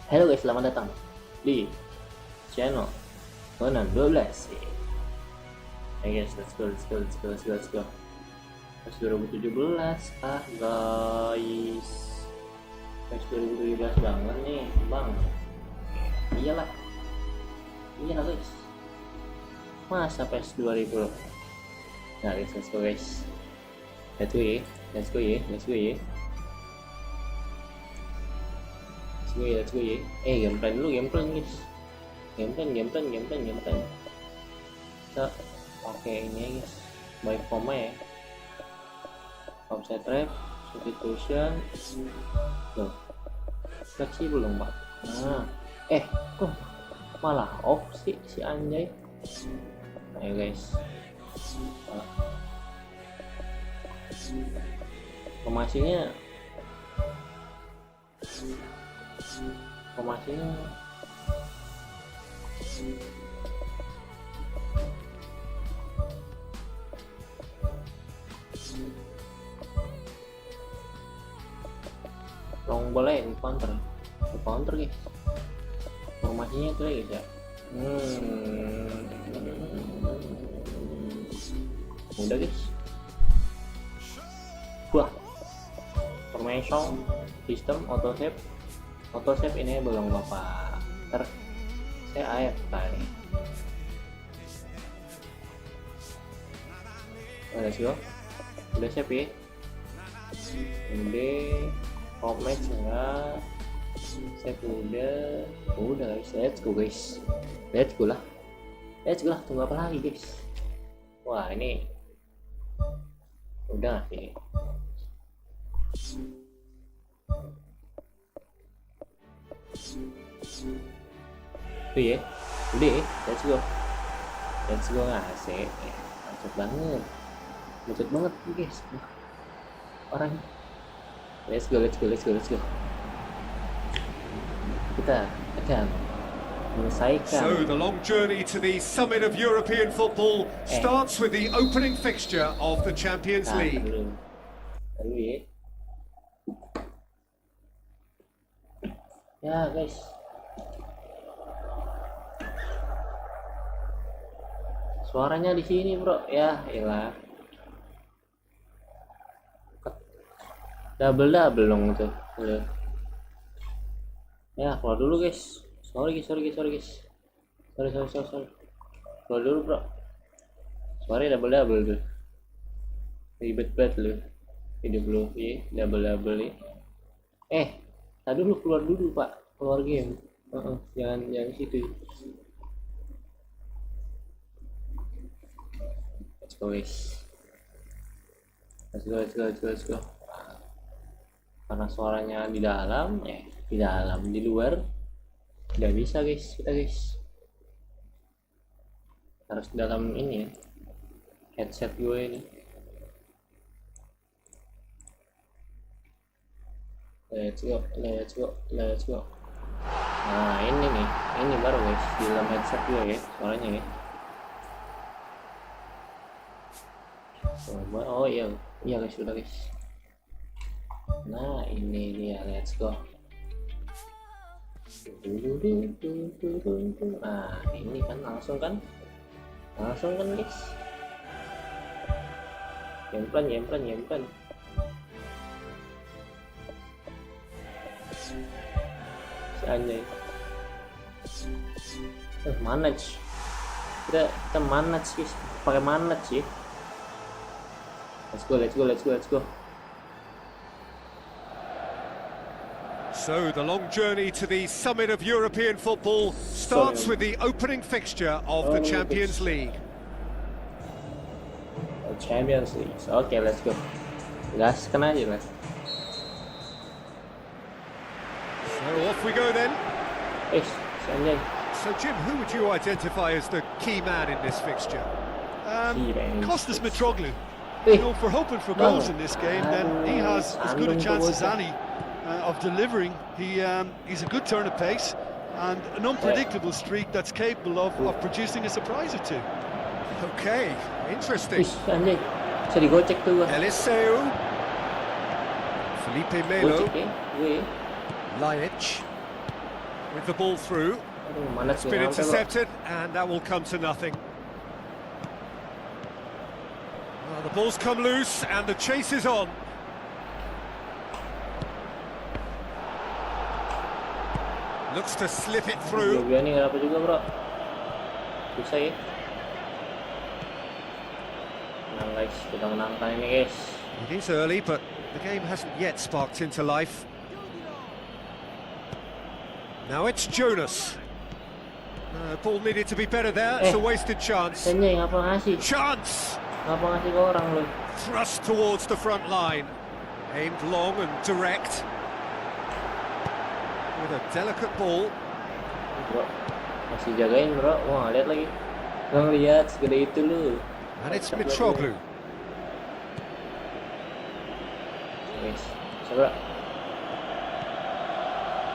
Halo guys, selamat datang di channel Conan 12. Hey guys, let's go. Pas 2017 guys. Pas 2017 banget nih, bang. Iyalah guys. Masa PES 2000? Nah guys, let's go guys. Let's go ya. Gameplay dulu, guys. Gameplay. Kita pakai ini guys, by forma ya. Offset trap, substitution. Loh, fleksibel dong pak. Nah, kok malah off sih si anjay. Ayo guys. Formasinya long boleh di counter guys. Formasinya itu ya guys ya. Udah guys. Wah, formation sistem auto save ini belum bapak saya air kali. Let's go. Udah save ya. Udah format enggak, save udah guys. Let's go lah, tunggu apa lagi guys. Wah ini udah sih. Udah, let's go ngasih. Macet banget guys orang. Let's go. Kita akan menyelesaikan. So the long journey to the summit of European football starts with the opening fixture of the Champions League. Lalu ya guys, suaranya di sini bro ya. Elah, double dong tuh. Ya keluar dulu guys. Sorry guys. Keluar dulu bro. Sorry double tuh. Ribet banget lu. Hidup lu ya double ya. Tadi dulu keluar dulu pak, keluar game. Jangan situ. Let's go guys. Let's go. Karena suaranya di dalam, di luar nggak bisa guys, harus dalam ini ya, headset gue ini. Let's go. Nah ini baru guys, di dalam headset gue ya suaranya ya. Coba, oh iya guys, sudah guys. Nah ini dia, let's go. Nah ini kan langsung kan guys. Game plan. Si anjay. Manage. Kita manage guys, pakai manage sih. Let's go. So the long journey to the summit of European football starts with the opening fixture of the Champions League. Okay, let's go. Gaskeun aja lah. So off we go then. Sanjay. So Jim, who would you identify as the key man in this fixture? Kostas Mitroglou. You know, for hoping for goals in this game, then he has as good a chance as any of delivering. He's a good turn of pace and an unpredictable streak that's capable of producing a surprise or two. Okay, interesting. Anjay, bisa digocek tuh gua. Eliseu, Felipe Melo, Gocek ya, gue. Laic, with the ball through. Aduh, mana It's sih been nyampe, bro. intercepted, and that will come to nothing. Well, the ball's come loose, and the chase is on. Looks to slip it through. Juga nih nggak apa juga, bro. Susah ya. Nah guys, kita menangkan ini guys. It is early, but the game hasn't yet sparked into life. Now it's Jonas. Ball needed to be better there. It's a wasted chance. Senjay, ngapa ngasih? Chance! Ngapa ngasih ke orang lu? Thrust towards the front line. Aimed long and direct. With a delicate ball. Bro, masih jagain bro. Wah, lihat lagi. Nggak ngeliat segede itu lu. And it's Mitroglou. Guys, bisa bro.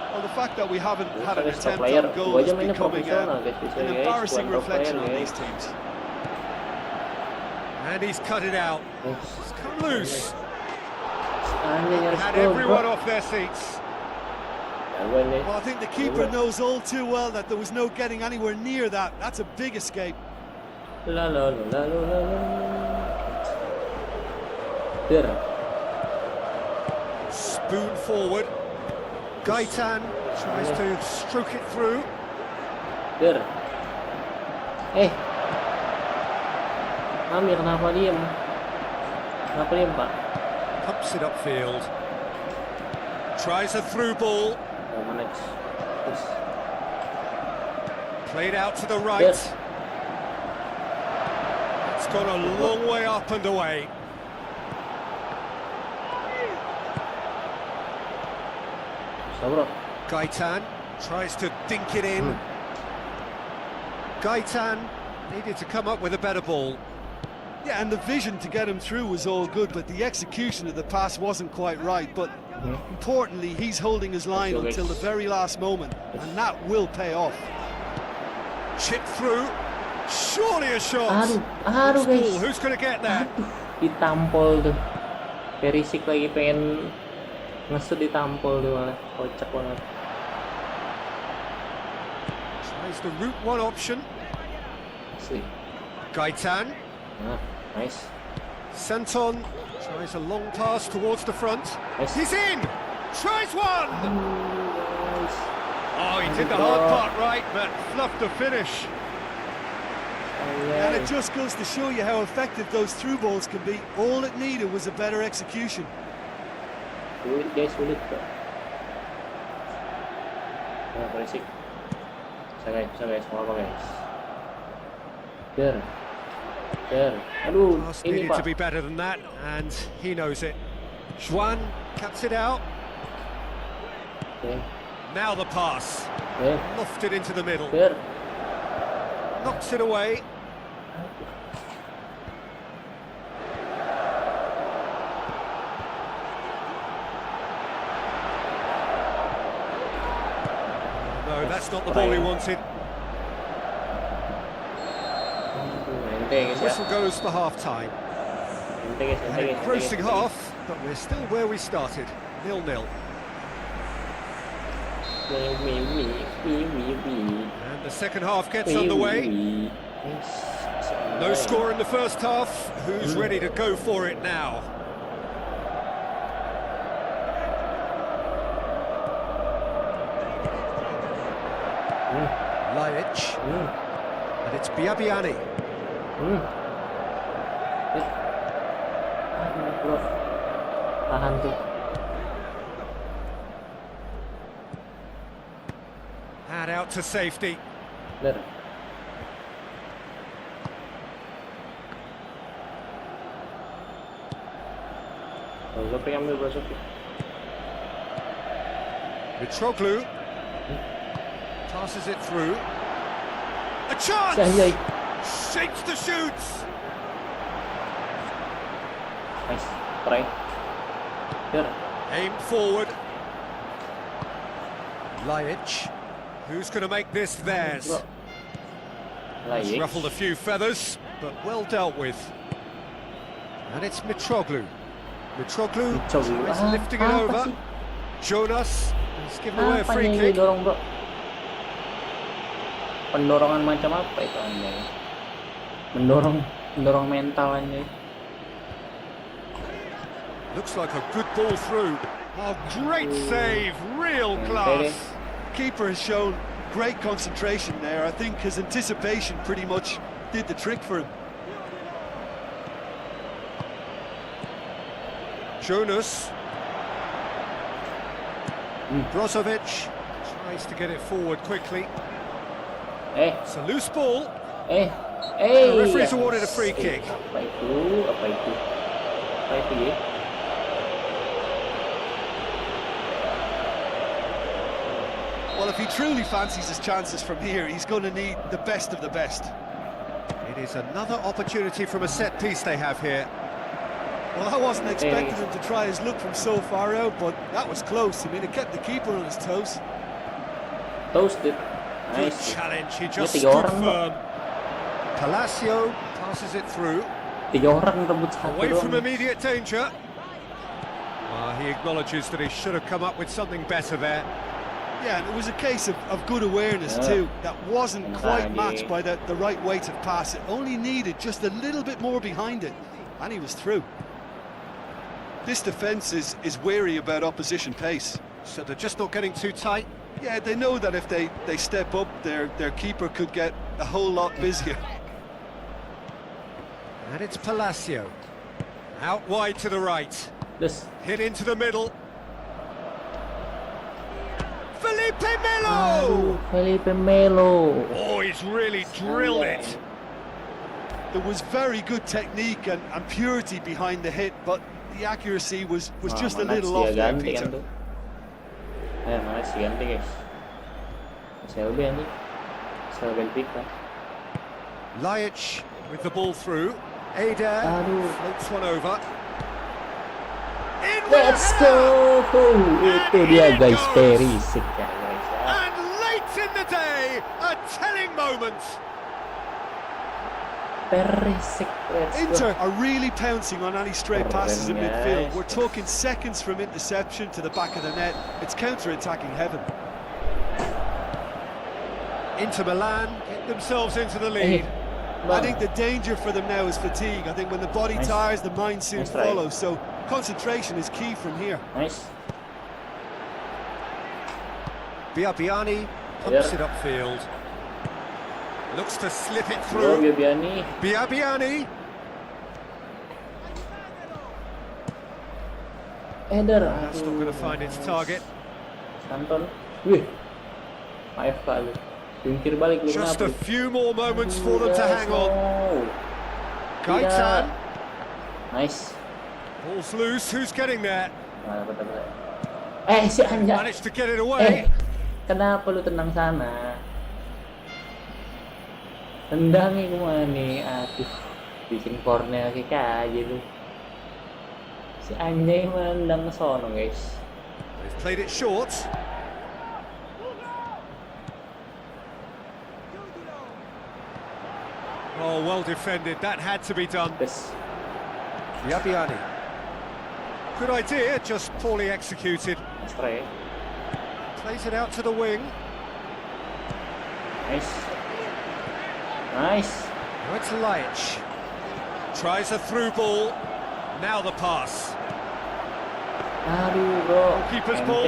Well, the fact that we haven't had an Guys, pro attempt player. on goal Gua is aja mainnya becoming profesional guys. Bisa an guys. embarrassing Bukan pro reflection player, on guys. these teams. And he's cut it out. Guys, It's come loose. anjay nyaris Had gol, everyone bro. off their seats. Jagoan nih. Well, I think the keeper knows all too well that there was no getting anywhere near that. That's a big escape. La la la la la la. Der. Spoon forward. Gaitan tries to stroke it through. Der. Amir kenapa diem? Kenapa diem pak? Pumps it upfield. Tries a through ball. Oh, mana? Terus. Played out to the right. Yes. It's gone a long way up and away. Bisa bro. Gaitan tries to dink it in. Gaitan needed to come up with a better ball. Yeah, and the vision to get him through was all good, but the execution of the pass wasn't quite right. But importantly, he's holding his line until the very last moment, and that will pay off. Chip through. Surely a shot. Aduh Ball, guys. who's going to get that? Ditampol tuh. Perisik lagi pengen ngesut ditampol tuh malah. Kocak banget. Tries the route one option. Asli. Gaitan. Nah, nice. Santon tries a long pass towards the front. Nice. He's in! Tries one! Guys. Oh, he did the hard part right, but fluffed the finish. And it just goes to show you how effective those through balls can be. All it needed was a better execution. Sulit guys, sulit bro. Nah, berisik. Bisa guys, mau apa guys? Der. Aduh, Pass ini needed pak. to be better than that, and he knows it. Juan cuts it out. Oke. Now the pass. Lofted into the middle. Der. Knocks it away. No, that's not the ball he wanted. Ente guys ya. Whistle goes for half-time. Ente guys, An engrossing half, but we're still where we started, 0-0. And the second half gets underway. No score in the first half. Who's ready to go for it now? Lajic. And it's Biabiani. Bro. Tahan tuh. Hand out to safety. Der. Lo pengen ambil bro Sofi. Mitroglou passes it through. A chance! Anjay. Shapes the shoots. Nice. Try. Der. Aimed forward. Lajic. Who's going to make this theirs? Bro. It's Lajic. ruffled a few feathers, but well dealt with. And it's Mitroglou. Mitroglou Mitroglou. is lifting it Apa over. sih? Jonas has given away a Apa free yang kick. didorong bro? Pendorongan macam apa itu anjay? Mendorong mental anjay. Looks like a good ball through. Oh, great save, real class. Keeper has shown great concentration there. I think his anticipation pretty much did the trick for him. Jonas. Brozovic tries to get it forward quickly. It's a loose ball. The referee's awarded a free kick. Apa itu ya? Well, if he truly fancies his chances from here, he's going to need the best of the best. It is another opportunity from a set piece they have here. Well, I wasn't expecting him to try his luck from so far out, but that was close. I mean, it kept the keeper on his toes. Toasted. Good Nice. challenge, he just tiga stood orang, firm. Palacio passes it through. 3 orang rebut satu Away from doang. immediate danger. He acknowledges that he should have come up with something better there. Yeah, and it was a case of good awareness too. That wasn't quite matched by the right weight of pass. It only needed just a little bit more behind it, and he was through. This defence is wary about opposition pace. So they're just not getting too tight. Yeah, they know that if they step up, their keeper could get a whole lot busier. And it's Palacio. Out wide to the right. Terus. Hit into the middle. Felipe Melo! Felipe Melo. Oh, he's really drilled it. There was very good technique and purity behind the hit, but the accuracy was just a little off there, Peter. Mana sih ganti guys? Selby anjing. Selby Benfica. Lajic with the ball through. Ada floats one over. In with Let's a header! go! Itu dia guys, Perisic ya guys. And late in the day, a telling moment. Perisic. Inter are really pouncing on any stray passes in midfield. We're talking seconds from interception to the back of the net. It's counter-attacking heaven. Inter Milan get themselves into the lead. I think the danger for them now is fatigue. I think when the body tires, the mind soon follows. So concentration is key from here. Nice. Biabiani pumps it upfield. Looks to slip it through. Biabiani. Eder. That's not going to find its target. Santon. Wih. AFK lu. Jungkir balik lu. Just a few more moments for them to hang on. Kaitan. Nice. Ball's loose. Who's getting there? Si Anja. Managed to get it away. Kenapa lu tenang sana? Tendangi gua nih, aduh, bikin corner kick aja lu. Si Anjay mandang ke sono guys. They've played it short. Oh, well defended. That had to be done. Yes. Biabiani. Good idea, just poorly executed. That's right. Plays it out to the wing. Nice. Nice. Now it's Lajic. Tries a through ball. Now the pass. Aduh bro. Keeper's ball.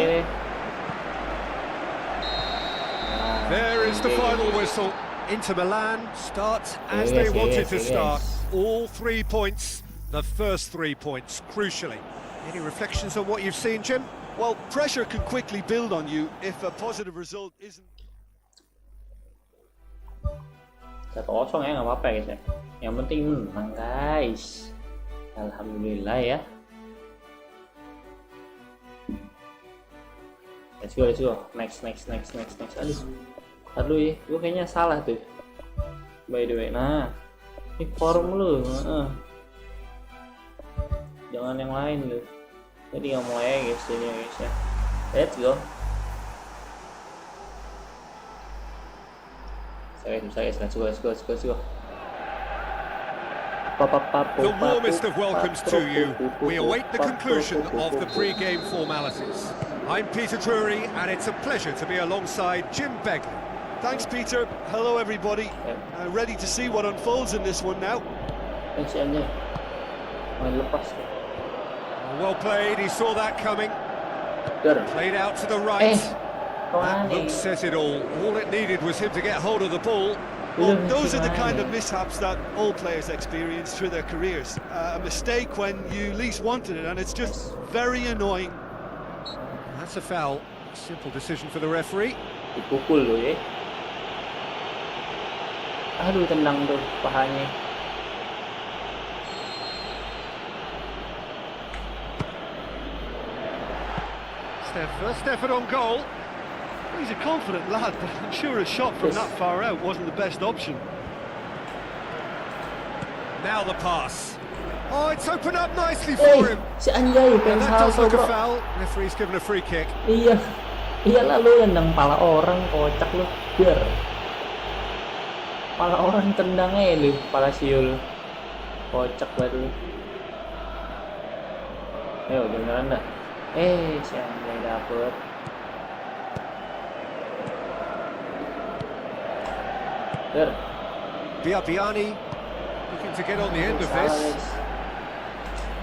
There is the final whistle. Inter Milan starts as they wanted to start. All 3 points, the first 3 points, crucially. Any reflections on what you've seen, Jim? Well, pressure can quickly build on you if a positive result isn't... 1-0 ya, nggak apa-apa guys ya. Yang penting menang guys. Alhamdulillah ya. Let's go. Next. Aduh ya, gue kayaknya salah tuh. By the way, nah, ini form lu. Jangan yang lain lu. Jadi nggak mulai guys ini guys ya. Let's go. Bisa guys, let's go. The warmest of welcomes to you. We await the conclusion of the pre-game formalities. I'm Peter Drury, and it's a pleasure to be alongside Jim Begley. Thanks, Peter. Hello, everybody. Ready to see what unfolds in this one now. Si Anjay main lepas tuh. Well played, he saw that coming. Der. Played out to the right. Kemana That look nih? says it all. All it needed was him to get hold of the ball. Well, those are the kind of mishaps that all players experience through their careers. A mistake when you least wanted it, and it's just very annoying. That's a foul. Simple decision for the referee. Dipukul loh ya. Aduh, tendang tuh pahanya. First effort on goal. He's a confident lad, but I'm sure a shot from that far out wasn't the best option. Now the pass. Oh, it's opened up nicely for him. Si Anjay And pengen that does salto look a bro. foul. Referee's given a free kick. Iya. Iya lah, lu tendang pala orang, kocak lu. Biar pala orang tendangnya lu, pala siul. Kocak banget lu. Ayo beneran dah. Si Anjay dapet. Der. Biabiani looking to get on the end of this.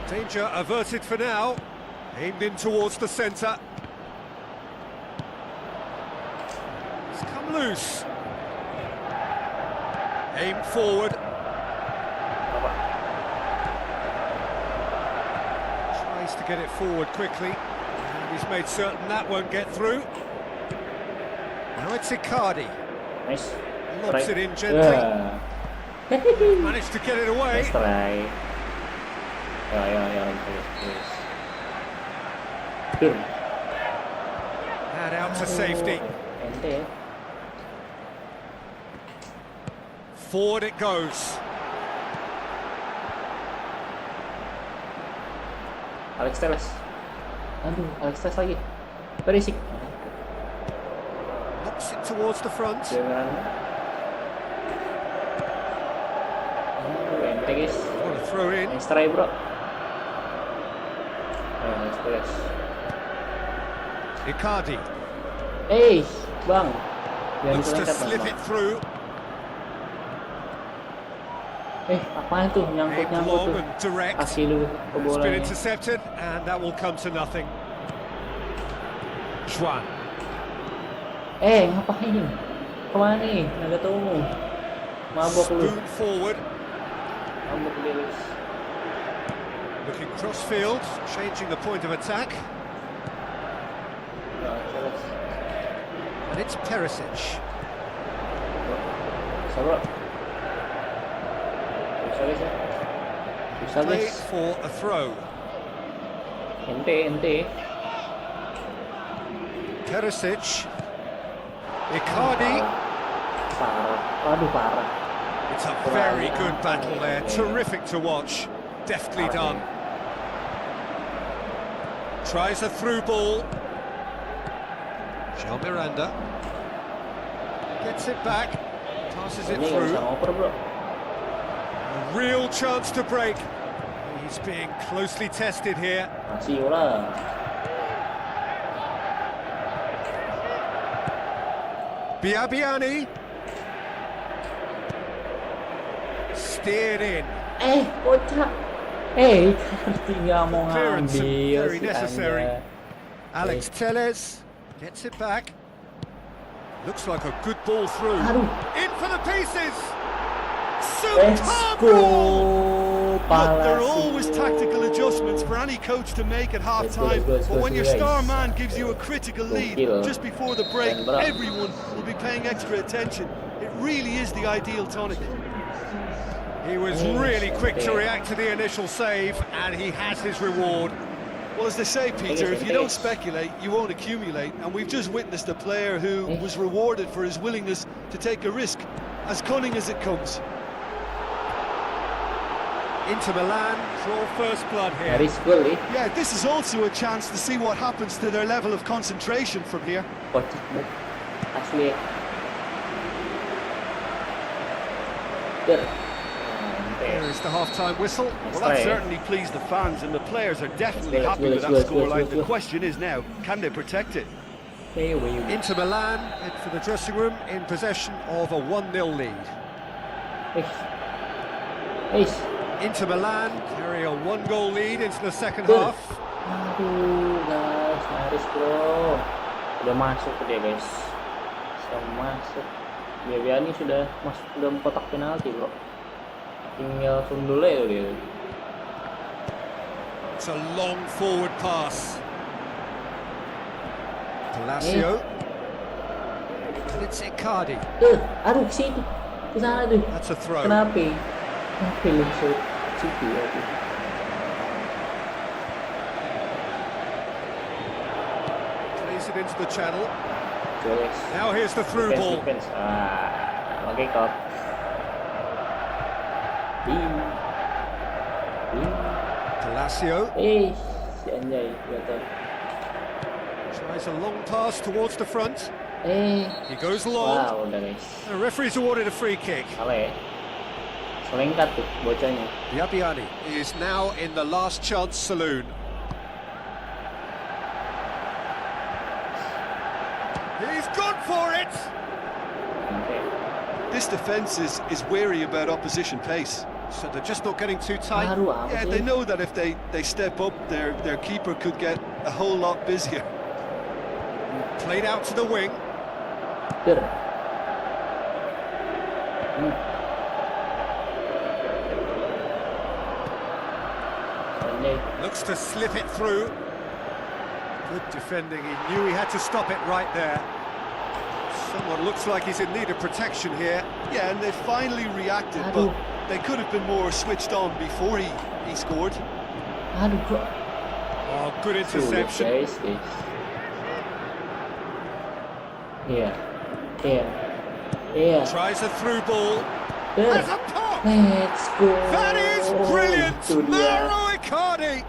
Danger averted for now. Aimed in towards the centre. It's come loose. Aimed forward. Tries to get it forward quickly. And he's made certain that won't get through. Now it's Icardi. Nice. Lobs it in gently. Managed to get it away. Nice try. Ya. Terus. And out to safety. Ente ya. Forward it goes. Alex Telles. Aduh, Alex Telles lagi. Berisik. Knocks it towards the front. Jangan. Ente guys. What a throw in. Nice try bro. Alex Telles. Icardi Bang. Jangan looks to kelengket, slip Bang. it through. Apaan tuh? Aimed Nyangkut long tuh. and direct. Kasih lu ke It's been bolanya. intercepted, and that will come to nothing. Juan. Ngapain? Kemana nih? Nggak tahu. Mabok lu. Spoon forward. Mabok Delis. Looking cross field, changing the point of attack. And it's Perisic. Bisa bro. Bisa guys ya. Bisa Played guys. for a throw. Ente. Perisic. Icardi. Parah. Aduh parah. It's a very good battle there. Terrific to watch. Deftly done. Tries a through ball. Jean Miranda. Gets it back. Passes it Ini nggak through. bisa ngoper bro. A real chance to break. He's being closely tested here. Masih lah. Biabiani. Steered in. Kocak. Icardi nggak mau Clearance ngambil very si necessary. Anda. Alex Telles gets it back. Looks like a good ball through. Aduh. In for the pieces. Let's Superb go. goal. Look, there are always tactical adjustments for any coach to make at half-time, but when your star man gives you a critical lead just before the break, everyone will be paying extra attention. It really is the ideal tonic. He was really quick to react to the initial save, and he has his reward. Well, as they say, Peter, if you don't speculate, you won't accumulate, and we've just witnessed a player who was rewarded for his willingness to take a risk, as cunning as it comes. Inter Milan draw first blood here. Garis gol nih. Yeah, this is also a chance to see what happens to their level of concentration from here. Kocak banget. Asli. Here is the half-time whistle. Well, that certainly pleased the fans, and the players are definitely happy with that scoreline. The question is now, can they protect it? Inter Milan head for the dressing room in possession of a 1-0 lead. Inter Milan carry a 1-goal lead into the second half. Aduh guys, nyaris bro. Udah masuk dia guys. Sudah masuk. Biani sudah masuk ke dalam kotak penalti bro. Tinggal sundul aja dia. It's a long forward pass. Palacio. And it's Icardi. Aduh ke situ. Ke sana tuh. That's a throw. Kenapa? Kenapa lu situ ya tuh? Plays it into the channel. Guys. Now here's the through ball. Defense. Oke kok. Palacio. Si Anjay jatuh. Tries a long pass towards the front. He goes long. Wow, udah guys. The referee's awarded a free kick. Salah ya. Selengkat tuh bocahnya. Biani is now in the last chance saloon. He's gone for it! Okay. This defence is wary about opposition pace. So they're just not getting too tight. Yeah, they know that if they step up, their keeper could get a whole lot busier. Played out to the wing. Good. Looks to slip it through. Good defending. He knew he had to stop it right there. Someone looks like he's in need of protection here. Yeah, and they finally reacted, but they could have been more switched on before he scored. Oh, good interception. Yeah. Tries a through ball. There's a pop! Let's go. That is brilliant! Mauro Icardi!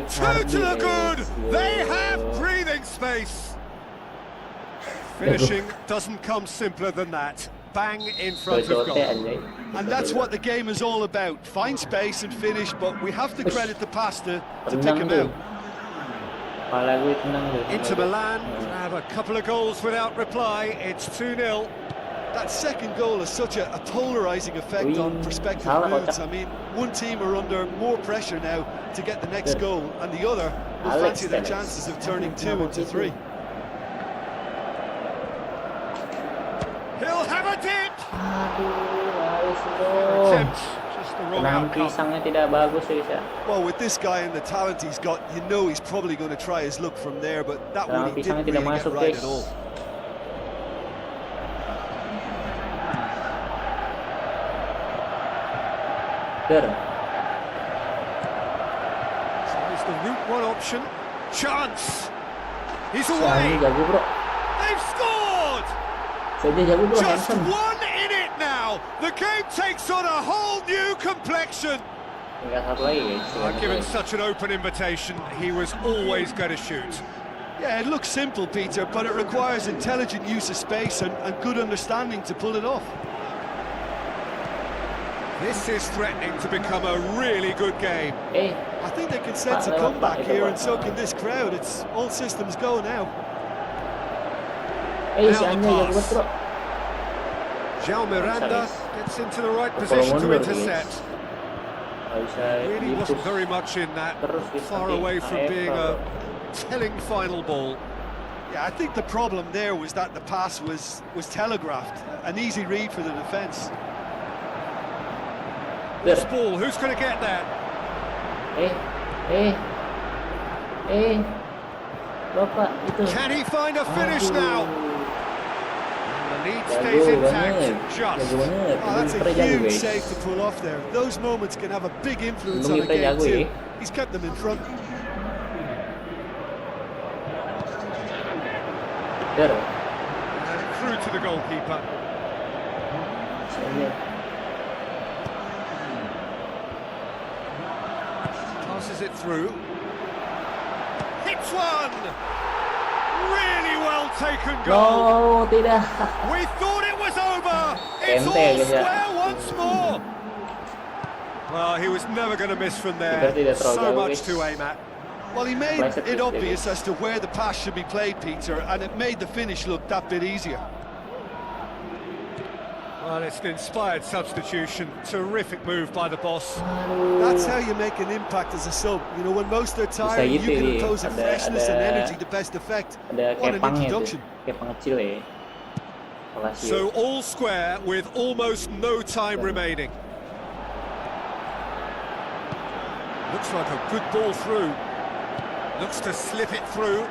2 to the good! They have breathing space! Finishing doesn't come simpler than that. Bang in front of goal. And that's what the game is all about. Find space and finish, but we have to credit the pass to pick him out. Inter Milan have a couple of goals without reply. It's 2-0. That second goal has such a polarising effect on prospective moods. I mean, one team are under more pressure now to get the next goal, and the other will fancy their chances of turning 2 into 3. He'll have a dip! Aduh, Attempt, just the wrong outcome. pisangnya tidak bagus ya. Well, with this guy and the talent he's got, you know he's probably going to try his luck from there, but that one he didn't really get right at all. Good. So here's the route one option. Chance! He's away! Jago, bro. They've scored! Jago, bro. Just one in it now! The game takes on a whole new complexion! Given such an open invitation, he was always going to shoot. Yeah, it looks simple, Peter, but it requires intelligent use of space and good understanding to pull it off. This is threatening to become a really good game. I think they can sense a comeback here, and so can this crowd. It's all systems go now. Now the pass. João Miranda gets into the right position to intercept. Really wasn't very much in that, far away from being a telling final ball. Yeah, I think the problem there was that the pass was telegraphed. An easy read for the defence. This ball, who's going to get that? Can he find a finish now? And the lead stays intact, just. Oh, that's a huge save to pull off there. Those moments can have a big influence on a game too. He's kept them in front. And through to the goalkeeper. Passes it through. Hits one! Really well taken goal. No, tidak. We thought it was over. It's all square once more. Well, he was never going to miss from there. So much to aim at. Well, he made it obvious as to where the pass should be played, Peter, and it made the finish look that bit easier. Well, it's an inspired substitution. Terrific move by the boss. That's how you make an impact as a sub. You know, when most are tired, you can impose a freshness and energy to best effect. What an introduction. So all square with almost no time remaining. Looks like a good ball through. Looks to slip it through.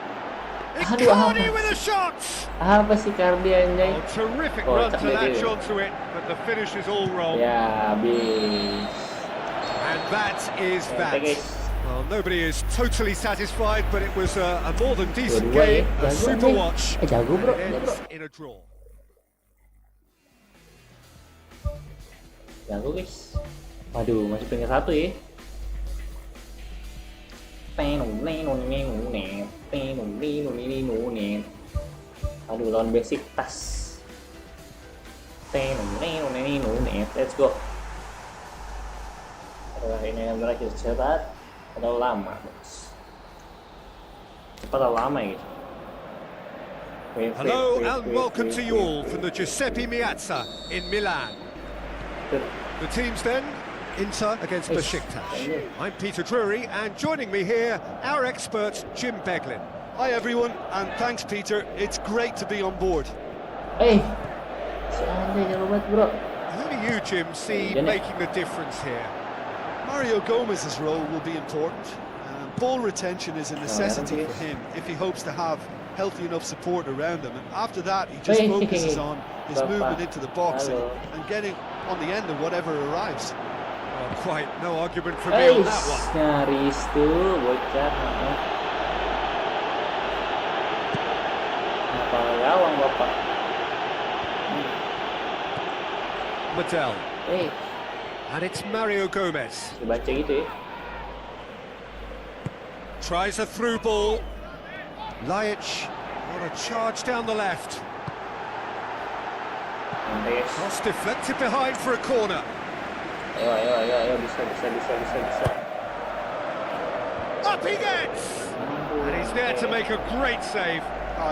Icardi with a shot! Apa sih Cardi anjay? Oh, terrific run to latch onto it, but the finish is all wrong. Ya, habis. And that is that. Well, nobody is totally satisfied, but it was a more than decent game, a super watch. Jago bro, It ends in a draw. Jago guys. Waduh, masih peringkat 1 ya. Aduh, lawan basic tas. Let's go. Ini yang berakhir cepat atau lama, bos? Cepat atau lama ya? Hello and welcome to you all from the Giuseppe Meazza in Milan. The teams then, Inter against Besiktas. I'm Peter Drury, and joining me here, our expert Jim Beglin. Hi everyone, and thanks Peter, it's great to be on board. Hey, si Andre jago banget bro. Who do you, Jim, see making the difference here? Mario Gomez's role will be important. Ball retention is a necessity for him if he hopes to have healthy enough support around him, and after that he just focuses on his movement into the box and getting on the end of whatever arrives. Oh, quite no argument from me on that one. Nyaris tuh bocah. Apa gawang bapak? Madel. And it's Mario Gomez. Dibaca gitu ya. Tries a through ball. Lajic on a charge down the left. Cross deflected behind for a corner. Ayo, bisa. Up he gets! And he's there to make a great save.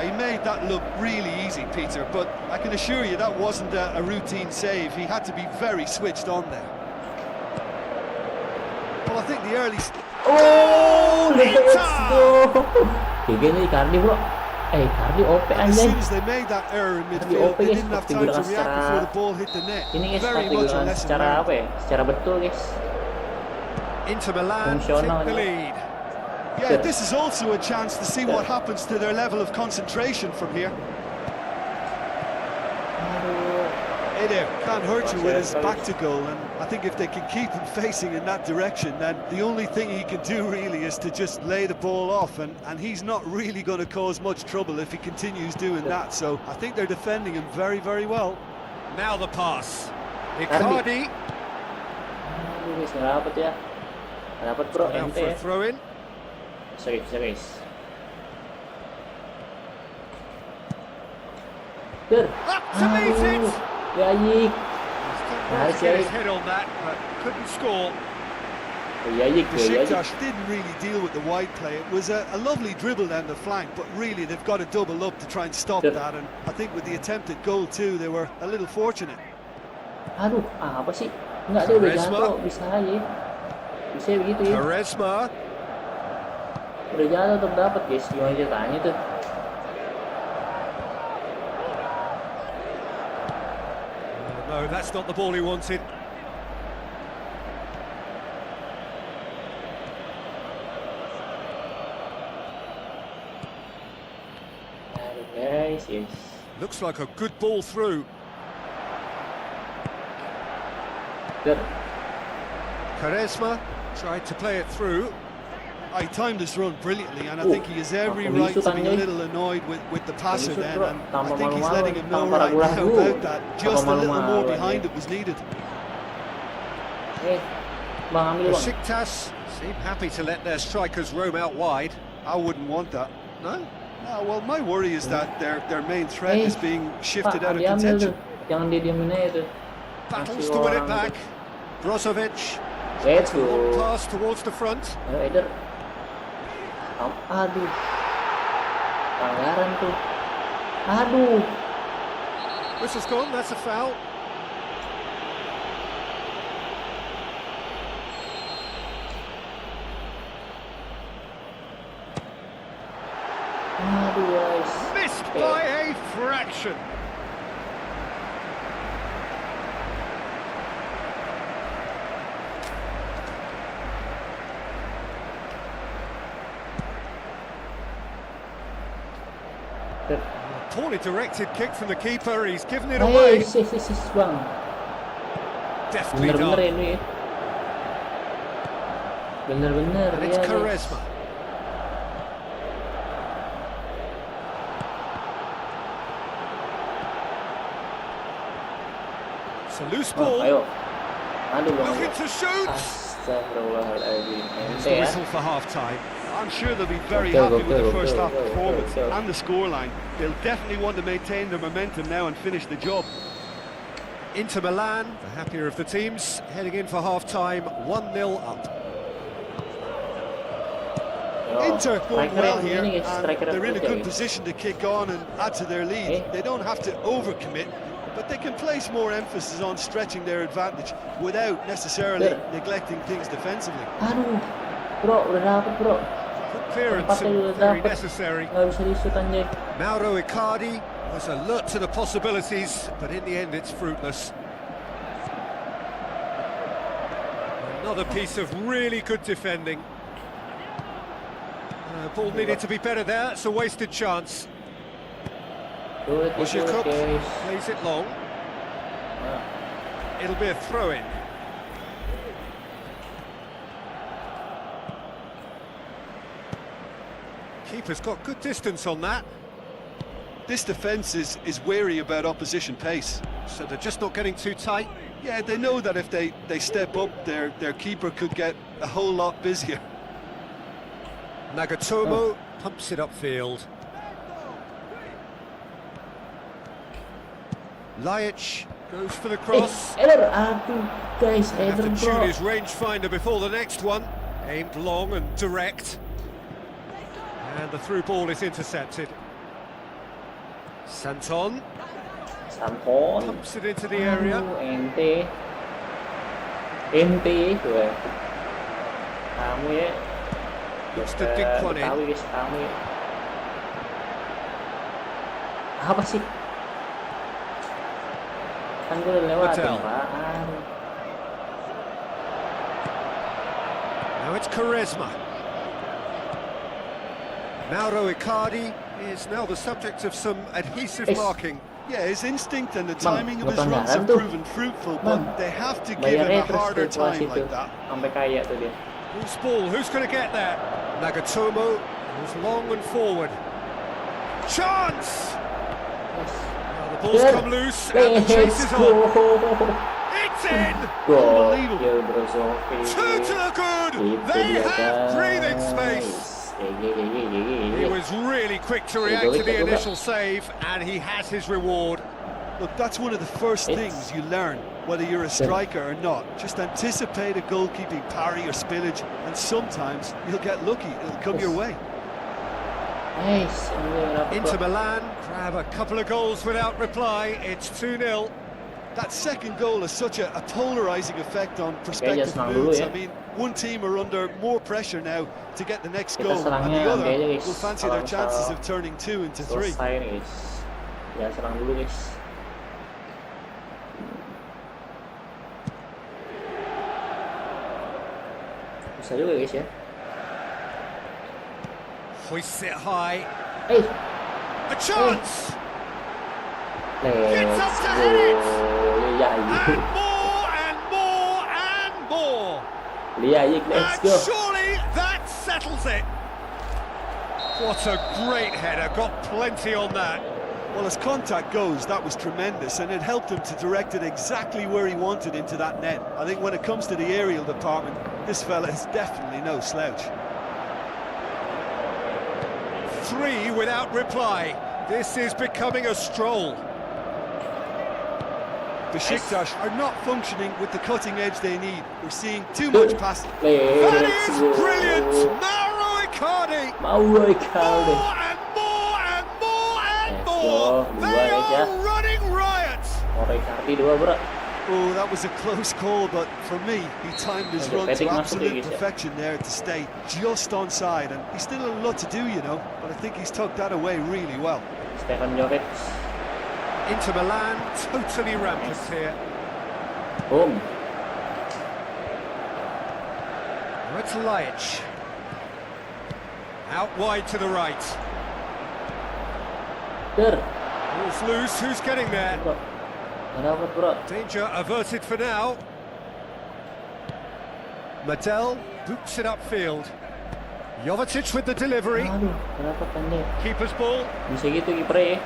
He made that look really easy, Peter, but I can assure you that wasn't a routine save. He had to be very switched on there. Well, I think the early... Oh, let's go! Kayak gini Icardi bro. Icardi OP As anjay. soon as they made that error in midfield, they didn't have time to react before the ball hit the net. Ini guys, Very much a lesson secara learned. apa ya? Secara betul guys. Inter Milan take the lead. Yeah, this is also a chance to see what happens to their level of concentration from here. Eder can't hurt you with his back to goal, and I think if they can keep him facing in that direction, then the only thing he can do really is to just lay the ball off, and he's not really going to cause much trouble if he continues doing that, so I think they're defending him very, very well. Now the pass. Icardi. Guys, nggak dapet ya. Nggak dapet bro, Now ente for ya. a throw in. Bisa guys. Up to meet it. Yajik. Nice get his head on that, but couldn't score. Yajik. Besiktas didn't really deal with the wide play. It was a lovely dribble down the flank, but really they've got to double up to try and stop that, and I think with the attempted goal too, they were a little fortunate. Aduh, apa sih? Enggak, dia udah jatuh, bisa aja. Bisa begitu ya. Quaresma. Udah jatuh tetap dapat guys, gimana ceritanya tuh? No, that's not the ball he wanted. Guys, yes. Looks like a good ball through. Good. Quaresma tried to play it through. He timed this run brilliantly, and I think he has every right to be a little annoyed with the passer then, and I think he's letting him know right now about that. Just a little more behind it was needed. Besiktas seem happy to let their strikers roam out wide. I wouldn't want that. No? No, well, my worry is that their main threat is being shifted out of Diambil contention. tuh. Jangan didiamin aja tuh. Battles to win it back. Brozovic. Let's Long go. pass towards the front. Ayo Eder. Aduh. Pelanggaran tuh. Aduh. Whistle's gone, that's a foul. Aduh guys. Missed by a fraction. Poorly directed kick from the keeper, he's given it away. Bang. Deftly Bener-bener done. ini. Bener-bener And it's ya. Quaresma. It's a loose Oh, ball. ayo. Aduh bang. Looking to shoot. Astagfirullahaladzim. It's the whistle for half-time. I'm sure they'll be very Go, happy go, with go, the first go, half go, performance go, go. and the scoreline. They'll definitely want to maintain their momentum now and finish the job. Inter Milan, the happier of the teams, heading in for half-time, 1-0 up. Inter going well here, ini guys, and striker they're in a terbaik, good guys. position to kick on and add to their lead. They don't have to overcommit, but they can place more emphasis on stretching their advantage without necessarily neglecting things defensively. Aduh. Bro, udah dapet bro. Good clearance Tempatnya and udah very dapet. necessary. Gak bisa di-shoot anjay. Mauro Icardi was alert to the possibilities, but in the end it's fruitless. Another piece of really good defending. Ball needed to be better there, it's a wasted chance. Good, Cook guys. plays it long. It'll be a throw-in. Keeper's got good distance on that. This defence is wary about opposition pace. So they're just not getting too tight. Yeah, they know that if they step up, their keeper could get a whole lot busier. Nagatomo pumps it upfield. Lajic goes for the cross. Header, aduh guys, Have header to tune bro. his rangefinder before the next one. Aimed long and direct. And the through ball is intercepted. Santon pumps it into the area. Aduh, ente gue. Kamu ya. Looks to dig one in. Betawi guys, kamu ya. Apa sih? Kan gue udah lewatin Hotel. pak. Now it's Quaresma. Mauro Icardi is now the subject of some adhesive marking. Yeah, his instinct and the timing of his bukan runs have tuh. proven fruitful, Bang, but they have to give him bayarnya a terus harder tuh kelas time itu. like that. Sampai kaya tuh dia. Loose ball, who's going to get there? Nagatomo goes long and forward. Chance! Now the ball's come loose and the chase is on. It's in! Gol, Unbelievable. ya Brozovic. Two to the good! Itu They dia, have breathing guys. space. Ye. He was really quick to react to the initial save, and he has his reward. Look, that's one of the first things you learn, whether you're a striker or not. Just anticipate a goalkeeping parry or spillage, and sometimes you'll get lucky, it'll come your way. Nice. Inter Milan grab a couple of goals without reply. It's 2-0. That second goal has such a polarising effect on prospective senang moods. dulu ya. I mean, one team are under more pressure now to get the next Kita goal, and serangnya the other nanti aja, guys. will fancy their chances of turning 2 into 3. Selesai nih guys. Ya serang dulu guys. Bisa juga guys ya. Hoists it high. A chance! Let's up to go. hit it. Liaik. And more and more and more. Liaik, let's And go. surely that settles it. What a great header, got plenty on that. Well, as contact goes, that was tremendous, and it helped him to direct it exactly where he wanted into that net. I think when it comes to the aerial department, this fella is definitely no slouch. 3 without reply. This is becoming a stroll. Besiktas are not functioning with the cutting edge they need. We're seeing too much passing. That Let's is go. brilliant! Mauro Icardi! Mau Icardi. More and more and more and Let's more. go. They Dua aja. are running riot. Mau Icardi 2 bro. Oh, that was a close call, but for me, he timed his run to absolute perfection there to stay just onside, and he's still a lot to do, you know, but I think he's tucked that away really well. Stefan Jovic. Inter Milan, totally rampant here. Boom. It's Laic. Out wide to the right. Der. Ball's loose, who's getting there? Bro. Nggak dapat bro. Danger averted for now. Madel boots it upfield. Jovetic with the delivery. Aduh, nggak dapat anjir. Keeper's ball. Bisa gitu kipernya ya.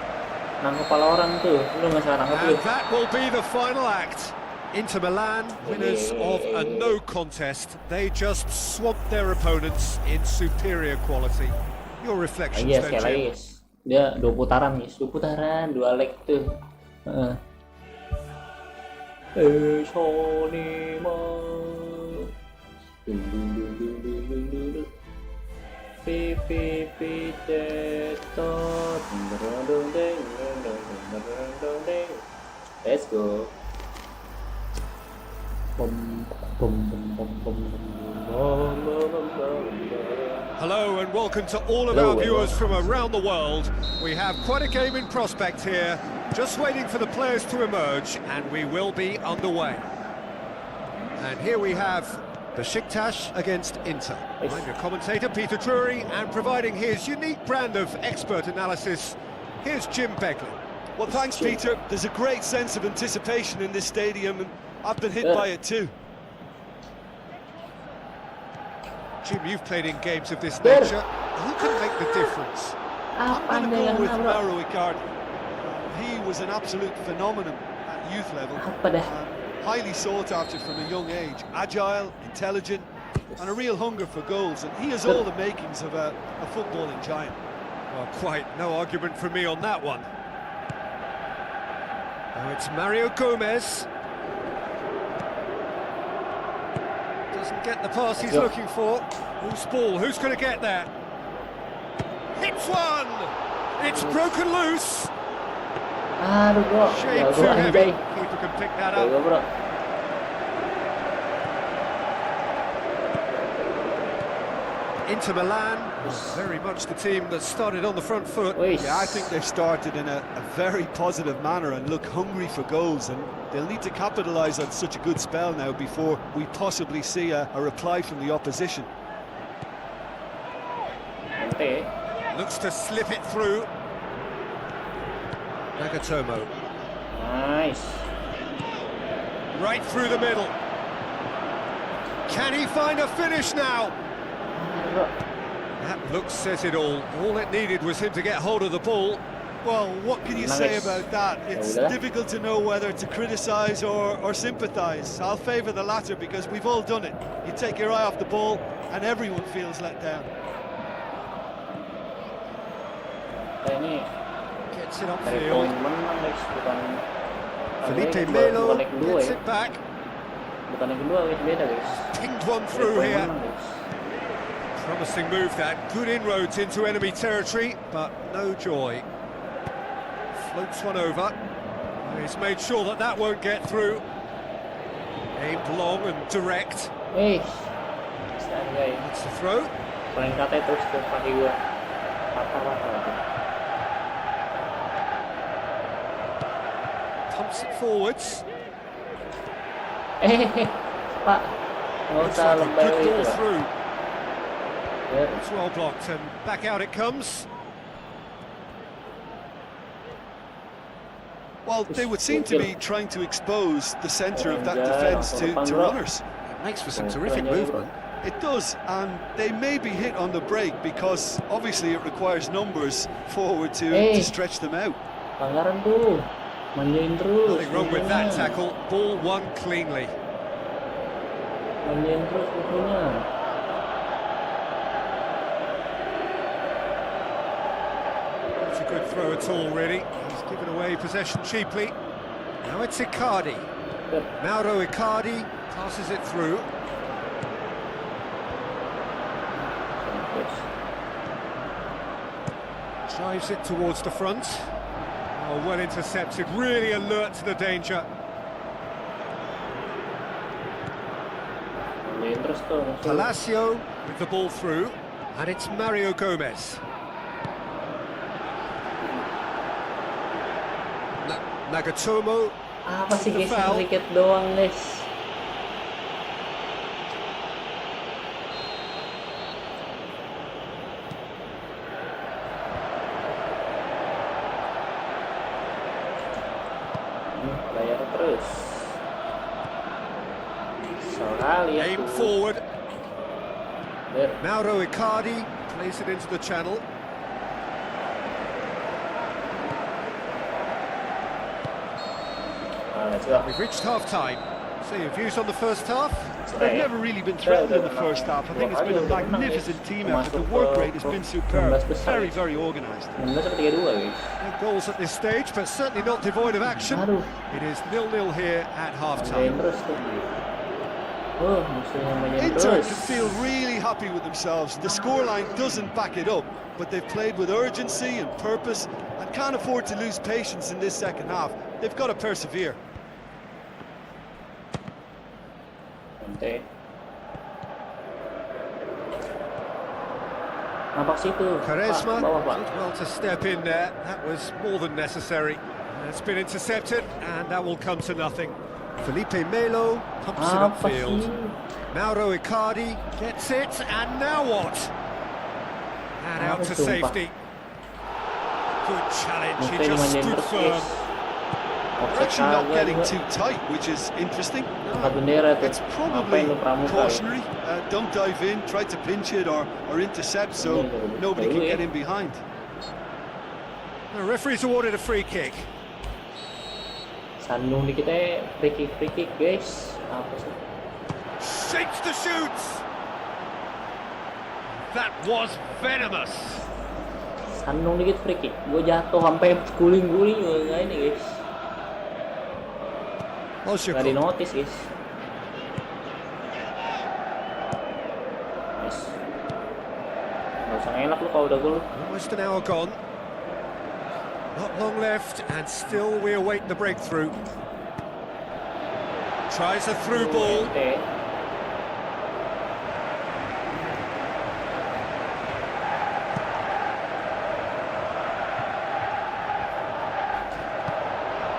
Nangkep kepala orang tuh. Lu nggak salah nangkep lu. And that will be the final act. Inter Milan, winners of a no contest. They just swamped their opponents in superior quality. Your reflections, Iya, sekali don't lagi you? guys. Dia 2 putaran guys. 2 putaran, 2 leg tuh. Heeh. Sonima. Pipi tetot. Let's go. Hello and welcome to all of our viewers from around the world. We have quite a game in prospect here, just waiting for the players to emerge, and we will be underway. And here we have Besiktas against Inter. I'm your commentator, Peter Drury, and providing his unique brand of expert analysis, here's Jim Beglin. Well, thanks, Peter. There's a great sense of anticipation in this stadium, and I've been hit by it too. Jim, you've played in games of this nature. Who can make the difference? I'm going to go with Mauro Icardi. He was an absolute phenomenon at youth level. Highly sought after from a young age. Agile, intelligent, and a real hunger for goals. And he has all the makings of a footballing giant. Well, quite no argument from me on that one. Now it's Mario Gomez. Doesn't get the pass he's looking for. Who's ball? Who's going to get there? Hits one! It's broken loose. Aduh bro. Shade too heavy. Keeper can pick that up. Bro. Inter Milan, very much the team that started on the front foot. Yeah, I think they've started in a very positive manner and look hungry for goals, and they'll need to capitalise on such a good spell now before we possibly see a reply from the opposition. Looks to slip it through. Nagatomo. Nice. Right through the middle. Can he find a finish now? That look says it all. All it needed was him to get hold of the ball. Well, what can you say about that? It's difficult to know whether to criticise or sympathise. I'll favour the latter because we've all done it. You take your eye off the ball and everyone feels let down. Gets it upfield. Felipe Melo gets it back. Pinged one through here. Promising move that. Good inroads into enemy territory, but no joy. Floats one over. He's made sure that that won't get through. Aimed long and direct. That's the throw. Pumps it forwards. Pak, nggak usah lebay Good itu ball Pak. through. Ya. It's well blocked and back out it comes. Well, they would seem to be trying to expose the centre of that defence to runners. It makes for some terrific movement. It does, and they may be hit on the break because obviously it requires numbers forward to stretch them out. Pelanggaran tuh, manjain terus. Nothing wrong with that tackle. Ball won cleanly. Manjain terus musuhnya. Not a good throw at all, really. He's given away possession cheaply. Now it's Icardi. Mauro Icardi passes it through. Drives it towards the front. Oh, well intercepted, really alert to the danger. Terus tuh. Palacio with the ball through, and it's Mario Gomez. Nagatomo. Apa sih guys, sedikit doang guys. Bayar terus. Sekali ya. Aim forward. There. Mauro Icardi plays it into the channel. Let's go. We've reached half-time. So your views on the first half? They've never really been threatened in the first half. I think it's been a magnificent team effort. The work rate has been superb. Very, very organised. 16-32 guys. No goals at this stage, but certainly not devoid of action. Aduh. It is 0-0 here at Main half-time. terus tuh. Musuhnya main Inter terus. can feel really happy with themselves. The scoreline doesn't back it up, but they've played with urgency and purpose and can't afford to lose patience in this second half. They've got to persevere. Nanti. Nampak situ. Quaresma Bawah, Pak. did well to step in there. That was more than necessary. It's been intercepted, and that will come to nothing. Felipe Melo pumps it Apa upfield. sih? Mauro Icardi gets it, and now what? And out to Sumpah. safety. Good challenge, he Mungkin just main stood terus firm. guys. They're actually not Offside getting juga. too tight, which is interesting. Angkat bendera tuh. It's Ngapain probably lu pramuka? cautionary. Don't dive in, try to pinch it or intercept so nobody can get in behind. The referee's awarded a free kick. Sandung dikit free kick guys. Apa sih? Shapes the shoots. That was venomous. Sandung dikit free kick. Gue jatuh sampai guling-guling juga nggak ini guys. Nggak di notice guys. Nice. Nggak usah ngelak lu kalau udah gol. Almost an hour gone. Not long left, and still we await the breakthrough. Tries a through ball.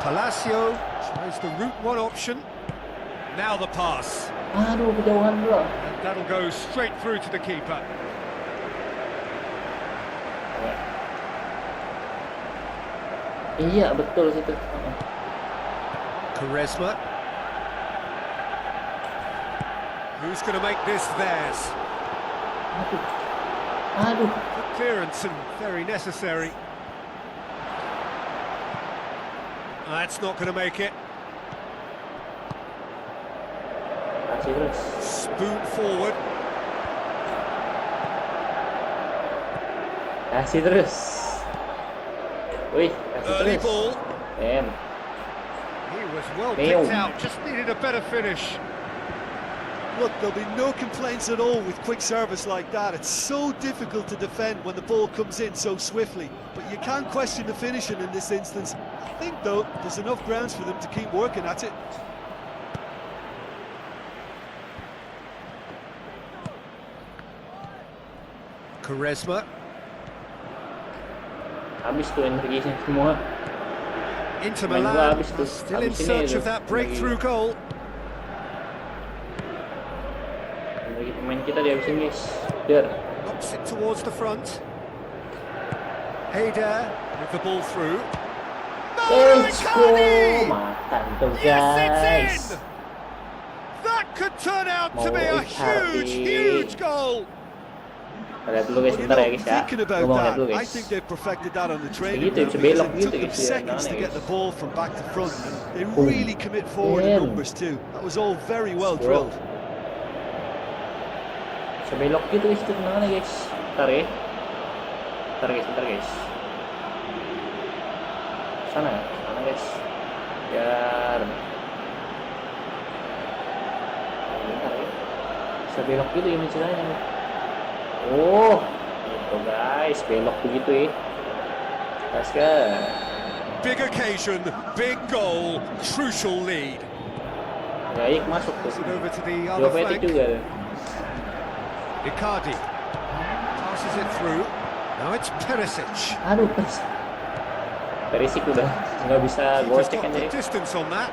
Palacio tries the route one option. Now the pass. Aduh, kejauhan bro. And that'll go straight through to the keeper. Iya betul situ. Quaresma. Who's going to make this theirs? Aduh. Aduh. Good clearance and very necessary. That's not going to make it. Kasih terus. Spoon forward. Kasih terus. Wih, kasih Early terus. ball. Damn. He was well Damn. picked out, just needed a better finish. Look, there'll be no complaints at all with quick service like that. It's so difficult to defend when the ball comes in so swiftly. But you can't question the finishing in this instance. I think, though, there's enough grounds for them to keep working at it. Quaresma. Habis tuh energinya semua. Into Main gua Milan, habis tuh. still in Habis ini search tuh, of that breakthrough goal. Energi pemain kita dihabisin guys. Der. Knocks it towards the front. Hader with the ball through. Let's go. Icardi! Makan tuh Yes, it's guys. in! That could turn out to Mau be a Icardi. huge goal. Lihat dulu guys, Well, bentar ya guys ya. thinking Gue about mau lihat that, dulu I guys. think they've perfected that on the training Gitu, ground bisa because belok it gitu took them guys ya, seconds to tangannya, get guys. the ball from back to front. And they Boom. really commit forward in Damn. numbers too. That was all very well Let's go. drilled. Bisa belok gitu guys, itu tenangannya guys. Bentar ya. Bentar guys. Sana guys. Biar. Bentar ya. Bisa belok gitu ya ceritanya. Oh, itu guys, belok begitu ya. Gaskeun. Big occasion, big goal, crucial lead. Baik, masuk tuh. Pass it over to the other Jovetic flank. juga. Icardi passes it through. Now it's Perisic. Aduh, Perisic udah nggak bisa Keeper's gocek got kan good jadi. distance on that.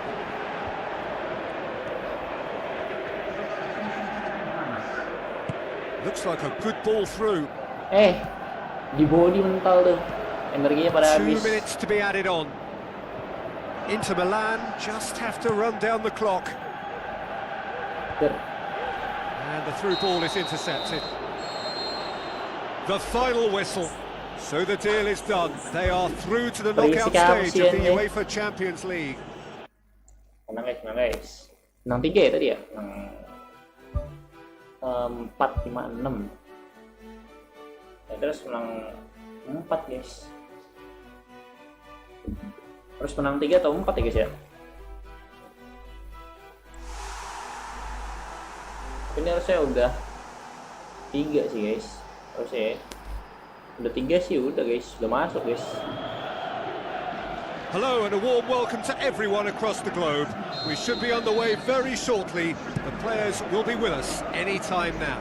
Looks like a good ball through. Di body mental tuh. Energinya pada 2 habis. minutes to be added on. Inter Milan just have to run down the clock. Der. And the through ball is intercepted. The final whistle. So the deal is done. They are through to the knockout stage of the UEFA Champions League. Menang guys. Menang 3 ya tadi ya? 4-5-6. Ya, terus menang 4 guys. Terus menang 3 atau 4 ya guys ya? Ini harusnya udah 3 sih guys. Harusnya ya. Udah 3 sih udah guys. Udah masuk guys. Hello and a warm welcome to everyone across the globe. We should be on the way very shortly. The players will be with us any time now.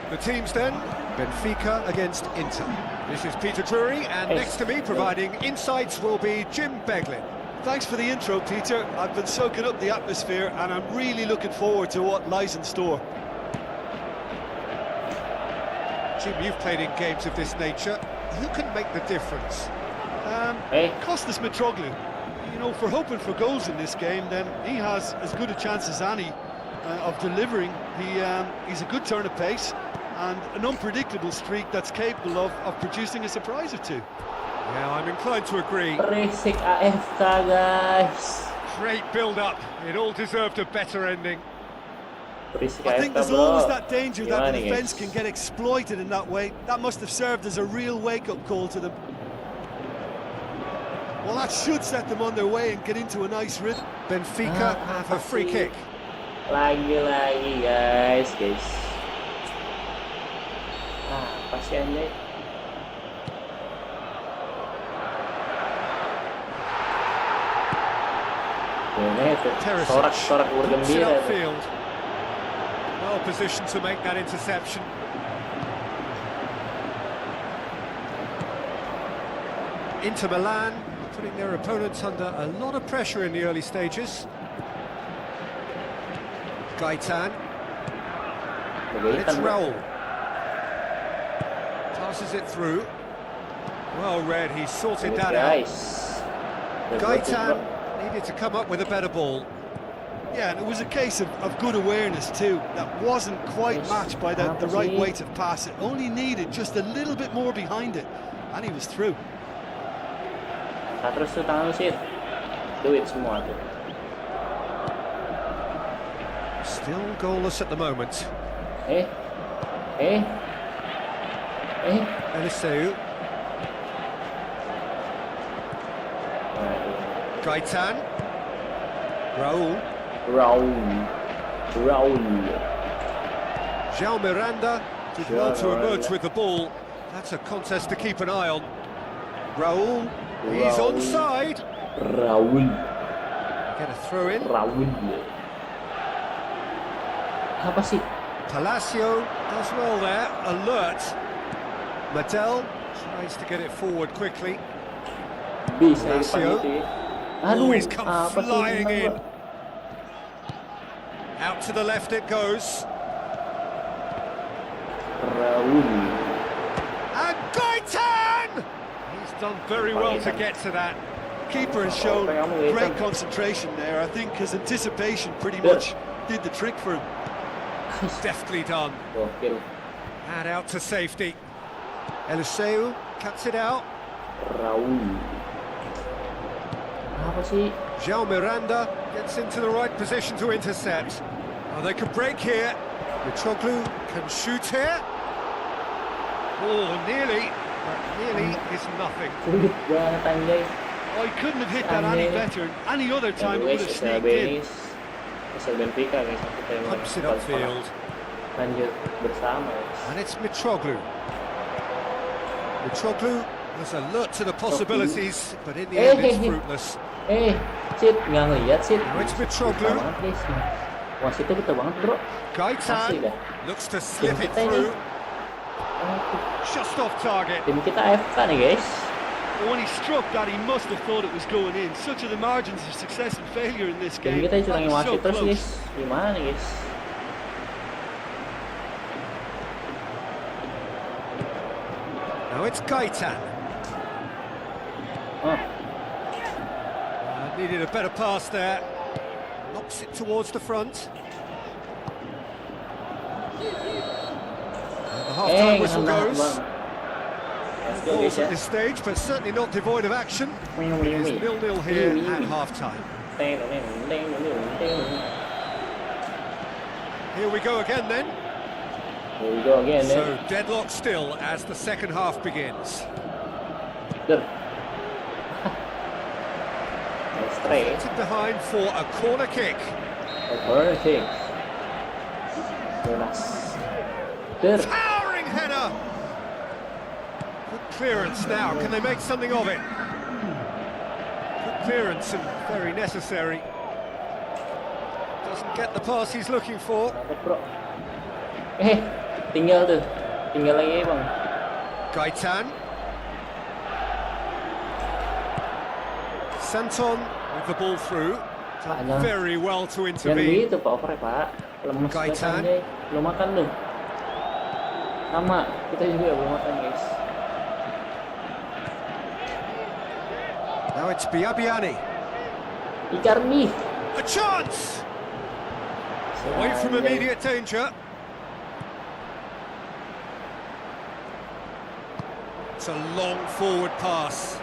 The teams then, Benfica against Inter. This is Peter Drury, and next to me providing insights will be Jim Beglin. Thanks for the intro, Peter. I've been soaking up the atmosphere and I'm really looking forward to what lies in store. Jim, you've played in games of this nature. Who can make the difference? Kostas Mitroglou. You know, for hoping for goals in this game, then he has as good a chance as any of delivering. He's a good turn of pace and an unpredictable streak that's capable of producing a surprise or two. Yeah, I'm inclined to agree. Perisic AFK guys. Great build-up. It all deserved a better ending. Perisic I think AFK there's bro. always that danger that the Gimana, defence guys? can get exploited in that way. That must have served as a real wake-up call to them. Well, that should set them on their way and get into a nice rhythm. Benfica have a free kick. Lagi guys. Pasien deh. Sorak Puts it bergembira. upfield. Well positioned to make that interception. Inter Milan putting their opponents under a lot of pressure in the early stages. Gaetan. And it's Raul. Passes it through. Well read, he sorted that out. Gaetan needed to come up with a better ball. Yeah, and it was a case of good awareness too. That wasn't quite matched by the right weight of pass. It only needed just a little bit more behind it, and he was through. Terus tuh tangan lu sih. Duit semua tuh. Still goalless at the moment. Eliseu. Gaetan. Raul. João Miranda did well to emerge with the ball. That's a contest to keep an eye on. Raul, he's onside. Raul. Get a throw in. Apa sih? Palacio does well there, alert. Madel tries to get it forward quickly. Bisa Palacio. He's come flying in. Out to the left it goes. Raul. And Gaetan! He's done very well to get to that. Keeper has shown great concentration there. I think his anticipation pretty much did the trick for him. Deftly done. And out to safety. Eliseu cuts it out. Raul. Apa sih? João Miranda gets into the right position to intercept. Oh, they could break here. Mitroglou can shoot here. Oh, nearly. But nearly is nothing. Sulit banget anjay. Oh, he couldn't have hit that any better. Any other time it would have sneaked in. Benfica guys. Pumps it upfield. Lanjut bersama. And it's Mitroglou. Mitroglou There's a lot to the possibilities, but in the end it's fruitless. Sid, nggak ngeliat Sid. Now it's Mitroglou. Betul banget guys. Wasitnya betul banget bro. Gaetan looks to slip it through. Just off target. Tim kita AFK nih guys. When he struck that, he must have thought it was going in. Such are the margins of success and failure in this Tim game. kita curangin That was wasit terus close. guys. Gimana nih guys? Now it's Gaetan. Needed a better pass there. Knocks it towards the front. And the half-time whistle goes. Balls at this stage, but certainly not devoid of action. It is 0-0 here at half-time. Here we go again then. Here we go again then. So deadlock still as the second half begins. Straight. Behind for a corner kick. A corner kick. Towering header. Good clearance now. Can they make something of it? Good clearance and very necessary. Doesn't get the pass he's looking for. Tinggal tuh. Tinggal lagi bang. Gaetan. Santon with the ball through. Very well to intervene. Jangan gitu Pak Over ya Pak. Lemes Gaetan. Belum makan tuh. Sama, kita juga belum makan guys. Now it's Biabiani. Icardi. A chance! Away from immediate danger. It's a long forward pass.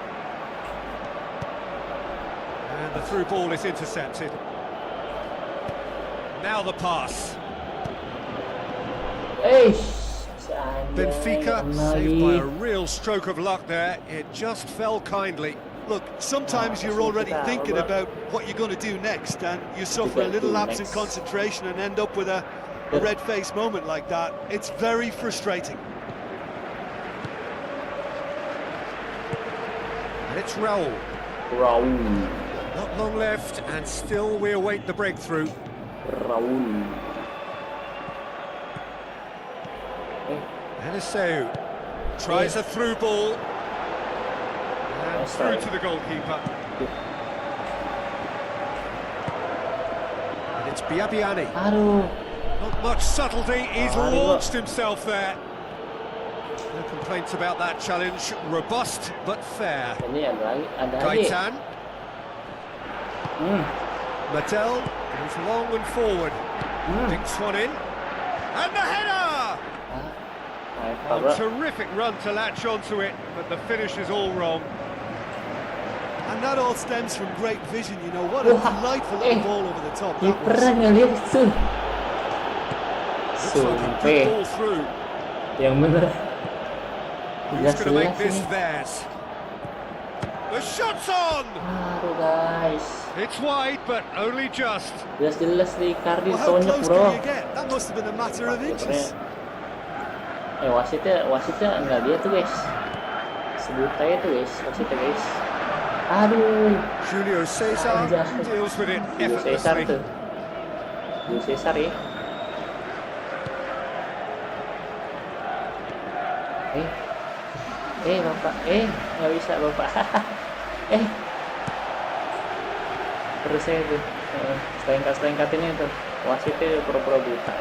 And the through ball is intercepted. Now the pass. Benfica saved by a real stroke of luck there. It just fell kindly. Look, sometimes you're already thinking about what you're going to do next, and you suffer a little lapse in concentration and end up with a red-faced moment like that. It's very frustrating. And it's Raul. Not long left, and still we await the breakthrough. Raul. Eliseu tries a through ball. And through to the goalkeeper. And it's Biabiani. Not much subtlety, he's launched himself there. No complaints about that challenge. Robust but fair. Gaetan. Mattel goes long and forward. Dinks one in. And the header! Oh, terrific run to latch onto it, but the finish is all wrong. And that all stems from great vision, you know. What a delightful little ball over the top that was. Looks like a good ball through. Yang bener. Who's going to make this theirs? The shot's on! Aduh guys. It's wide, but only just. Jelas nih Icardi Well, how tonjok close bro. can you get? That must have been a matter of inches. Wasitnya nggak dia tuh guys. Sebut aja tuh guys, wasitnya guys. Aduh. Julio Cesar deals with it effortlessly. Julio Cesar ya. Bapak, nggak bisa Bapak. Terus saya tuh selengkat-selengkatinnya tuh. Wasitnya pura-pura buta.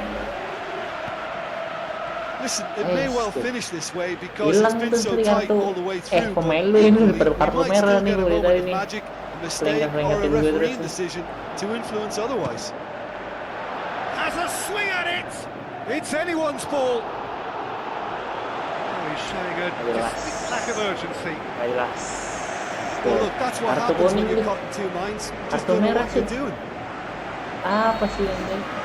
Listen, it may well finish this way because it's been so tight all the way through. Pemain lu ini kartu merah nih Get a mulai dari moment of ini. magic, a mistake, or a refereeing decision to influence otherwise. Has a swing at it. It's anyone's ball. He's showing a distinct lack of urgency. Well, look, that's what happens when you're caught in two minds. Just don't know what you're doing. Apa sih ini?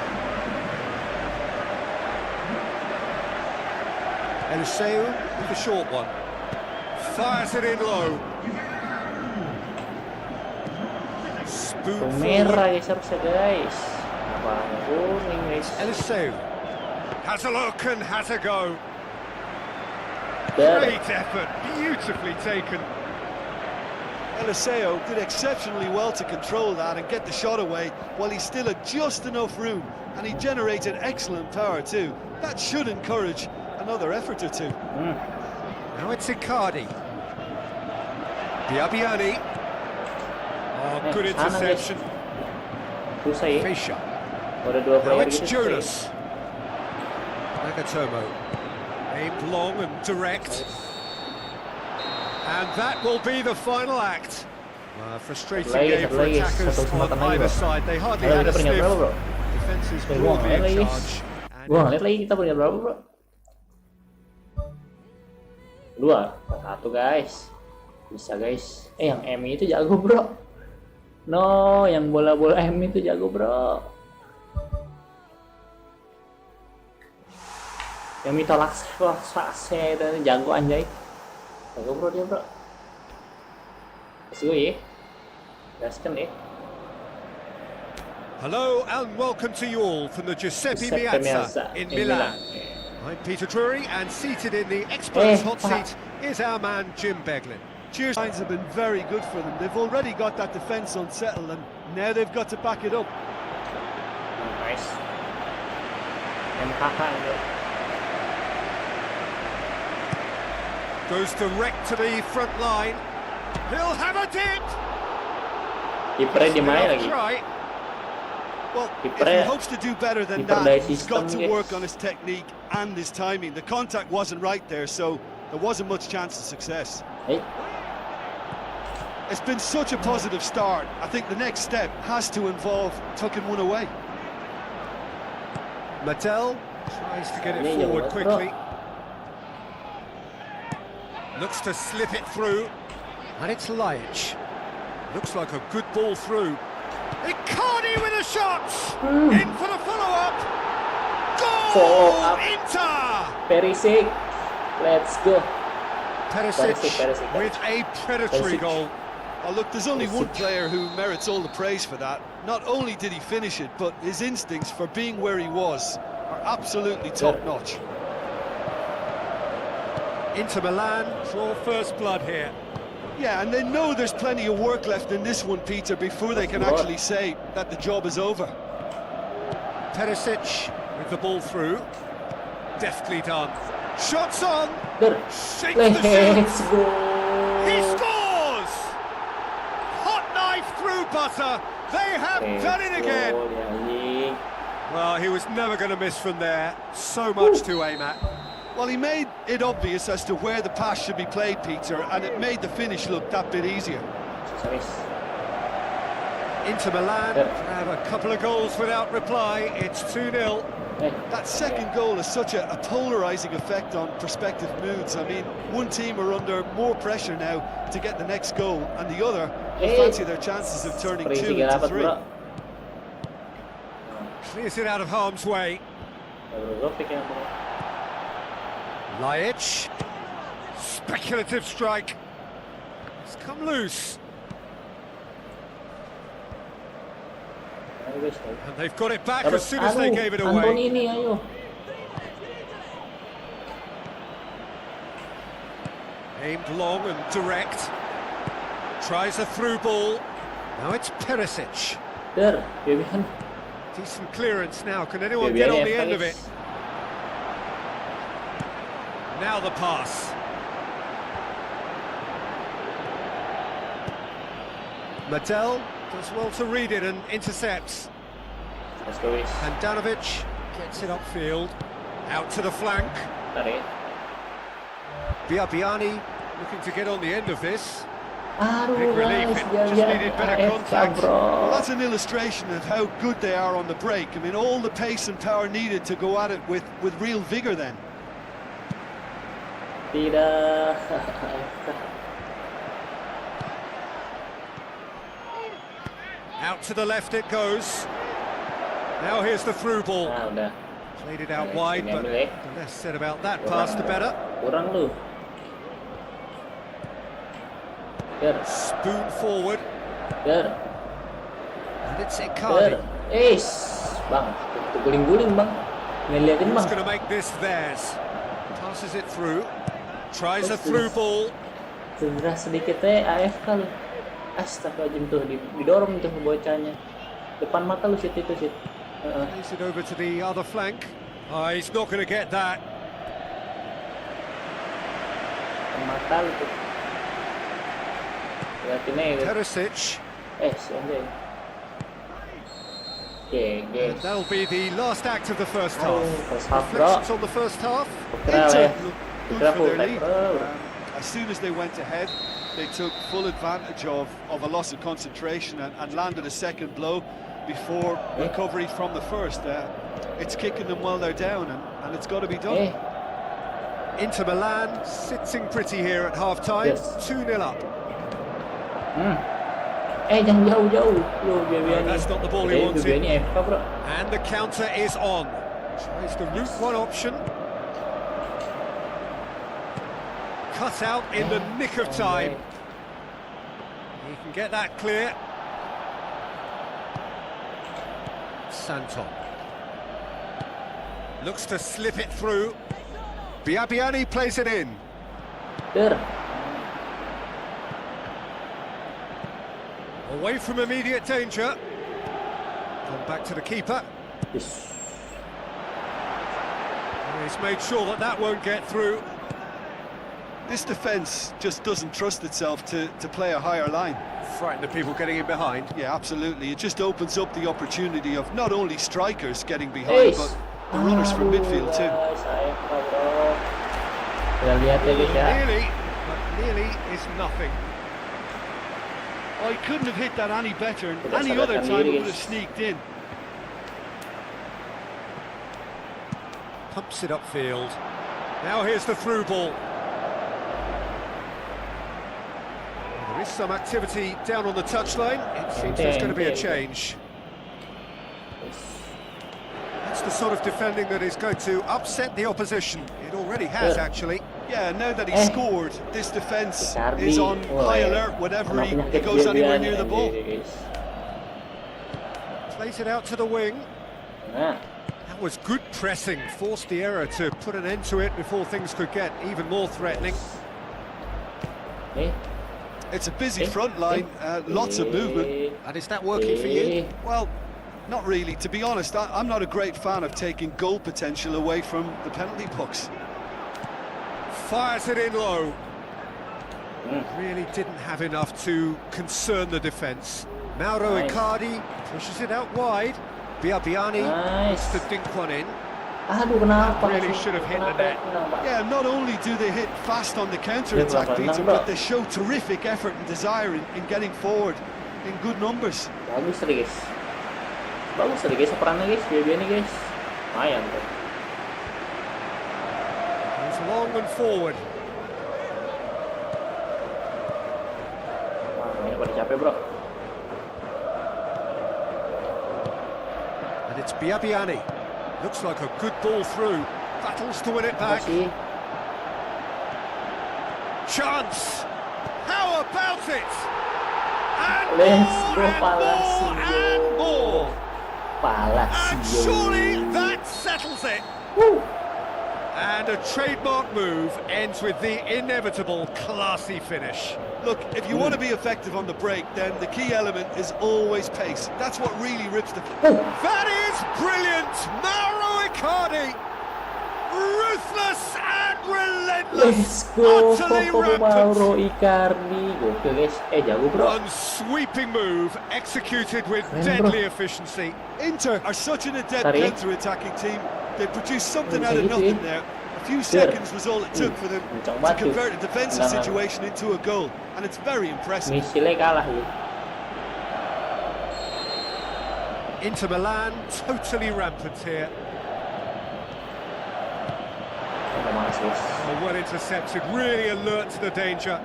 Eliseu with a short one. Fires it in low. Spoon merah guys harusnya guys. Apa kuning guys? Eliseu has a look and has a go. Great effort, beautifully taken. Eliseo did exceptionally well to control that and get the shot away while he still had just enough room, and he generated excellent power too. That should encourage another effort or two. Now it's Icardi. Biabiani. Oh, good interception. Susah ya. Fischer. Udah 2 Now player it's gitu. Jonas. Nagatomo. Aimed long and direct. And that will be the final act. Frustrating game for attackers on either side. They hardly had a sniff. Defense is broadly in charge. Gua ngeliat lagi kita punya berapa bro? 2-1 guys. Bisa guys. Yang M itu jago bro. No, yang bola-bola M itu jago bro. Yang mitolaks itu jago anjay. Jago bro dia bro. Let's go ya. Gaskeun ya. Hello and welcome to you all from the Giuseppe Meazza in Milan. I'm Peter Drury, and seated in the experts' hot seat is our man Jim Beglin. Cheers. Signs have been very good for them. They've already got that defence unsettled, and now they've got to back it up. Nice. MKK bro. Goes direct to the front line. He'll have a dip. Kipernya di mana lagi? Right. Well, if he hopes to do better than that, he's got to work on his technique and his timing. The contact wasn't right there, so there wasn't much chance of success. Hey. It's been such a positive start. I think the next step has to involve tucking one away. Mattel tries to get it forward quickly. Looks to slip it through. And it's Laic. Looks like a good ball through. Icardi with a shot! In for the follow-up! Goal! Inter! Perisic. Let's go. Perisic with a predatory goal. Oh, look, there's only one player who merits all the praise for that. Not only did he finish it, but his instincts for being where he was are absolutely top-notch. Inter Milan draw first blood here. Yeah, and they know there's plenty of work left in this one, Peter, before they can actually say that the job is over. Perisic with the ball through. Deftly done. Shots on! Shakes the Let's shoot! go! He scores! Hot knife through butter. They have done it again. Well, he was never going to miss from there. So much to aim at. Well, he made it obvious as to where the pass should be played, Peter, and it made the finish look that bit easier. Inter Milan have a couple of goals without reply. It's 2-0. That second goal has such a polarising effect on prospective moods. I mean, one team are under more pressure now to get the next goal, and the other will fancy their chances of turning 2 into 3. Clears it out of harm's way. Laic. Speculative strike. It's come loose. And they've got it back as soon as they gave it away. Aimed long and direct. Tries a through ball. Now it's Perisic. Decent clearance now. Can anyone get on the end of it? Now the pass. Mattel does well to read it and intercepts. And Danovic gets it upfield. Out to the flank. Biabiani looking to get on the end of this. Big relief, it just needed better contact. Well, that's an illustration of how good they are on the break. I mean, all the pace and power needed to go at it with real vigour then. Out to the left it goes. Now here's the through ball. Played it out wide, but the less said about that pass, the better. Spoon forward. And it's Icardi. Bang, guling-guling bang. Ngeliatin bang. Who's going to make this theirs? Passes it through. Tries a through ball. Cedera sedikit AFK lu. Astagfirullahaladzim tuh didorong tuh bocahnya. Depan mata lu shoot itu shoot. Plays it over to the other flank. Oh, he's not going to get that. Depan mata lu tuh. Lihatin aja. Teresic. Sanjay. Okay, guys. That'll be the last act of the first half. First half, bro. Reflections on the first half. Inter looked good for their lead. As soon as they went ahead, they took full advantage of a loss of concentration and landed a second blow before recovery from the first. It's kicking them while they're down, and it's got to be done. Inter Milan sitting pretty here at half-time, Yes. 2-0 up. Jangan jauh-jauh. That's not the ball he wanted. Ini AFK, bro. And the counter is on. Tries the route one option. Cut out in the nick of time. He can get that clear. Santon. Looks to slip it through. Biabiani plays it in. There. Away from immediate danger. Gone back to the keeper. Yes. He's made sure that won't get through. This defence just doesn't trust itself to play a higher line. Frightened of people getting in behind. Yeah, absolutely. It just opens up the opportunity of not only strikers getting behind, but the runners from midfield too. Nearly is nothing. Oh, he couldn't have hit that any better, and any other time it would have sneaked in. Pumps it upfield. Now here's the through ball. There is some activity down on the touchline. It seems there's going to be a change. That's the sort of defending that is going to upset the opposition. It already has, actually. Yeah, now that he scored, this defence is on high alert whenever he goes anywhere near the ball. Plays it out to the wing. That was good pressing, forced the error to put an end to it before things could get even more threatening. It's a busy front line, lots of movement. And is that working for you? Well, not really. To be honest, I'm not a great fan of taking goal potential away from the penalty box. Fires it in low. Really didn't have enough to concern the defence. Mauro Icardi pushes it out wide. Biabiani wants to dink one in. Really should have hit the net. Yeah, not only do they hit fast on the counter-attack, Peter, but they show terrific effort and desire in getting forward in good numbers. Bagus tadi guys. Bagus tadi guys perannya guys, Biabiani guys. Lumayan tuh. He's long and forward. Wah, ini pada capek bro. And it's Biabiani. Looks like a good ball through. Battles to win it back. Chance! How about it? And more! And surely that settles it. Woo. And a trademark move ends with the inevitable classy finish. Look, if you want to be effective on the break, then the key element is always pace. That's what really rips the... That is brilliant! Mauro Icardi! Ruthless and relentless! Let's go, utterly Mauro rampant! Icardi. Gokil guys, jago bro. One sweeping move executed with deadly efficiency. Inter are such an adept counter-attacking team. They produced something out of nothing there. A few seconds was all it took for them to convert a defensive situation into a goal, and it's very impressive. Misilnya kalah ya. Inter Milan totally rampant here. Oh, well intercepted, really alert to the danger.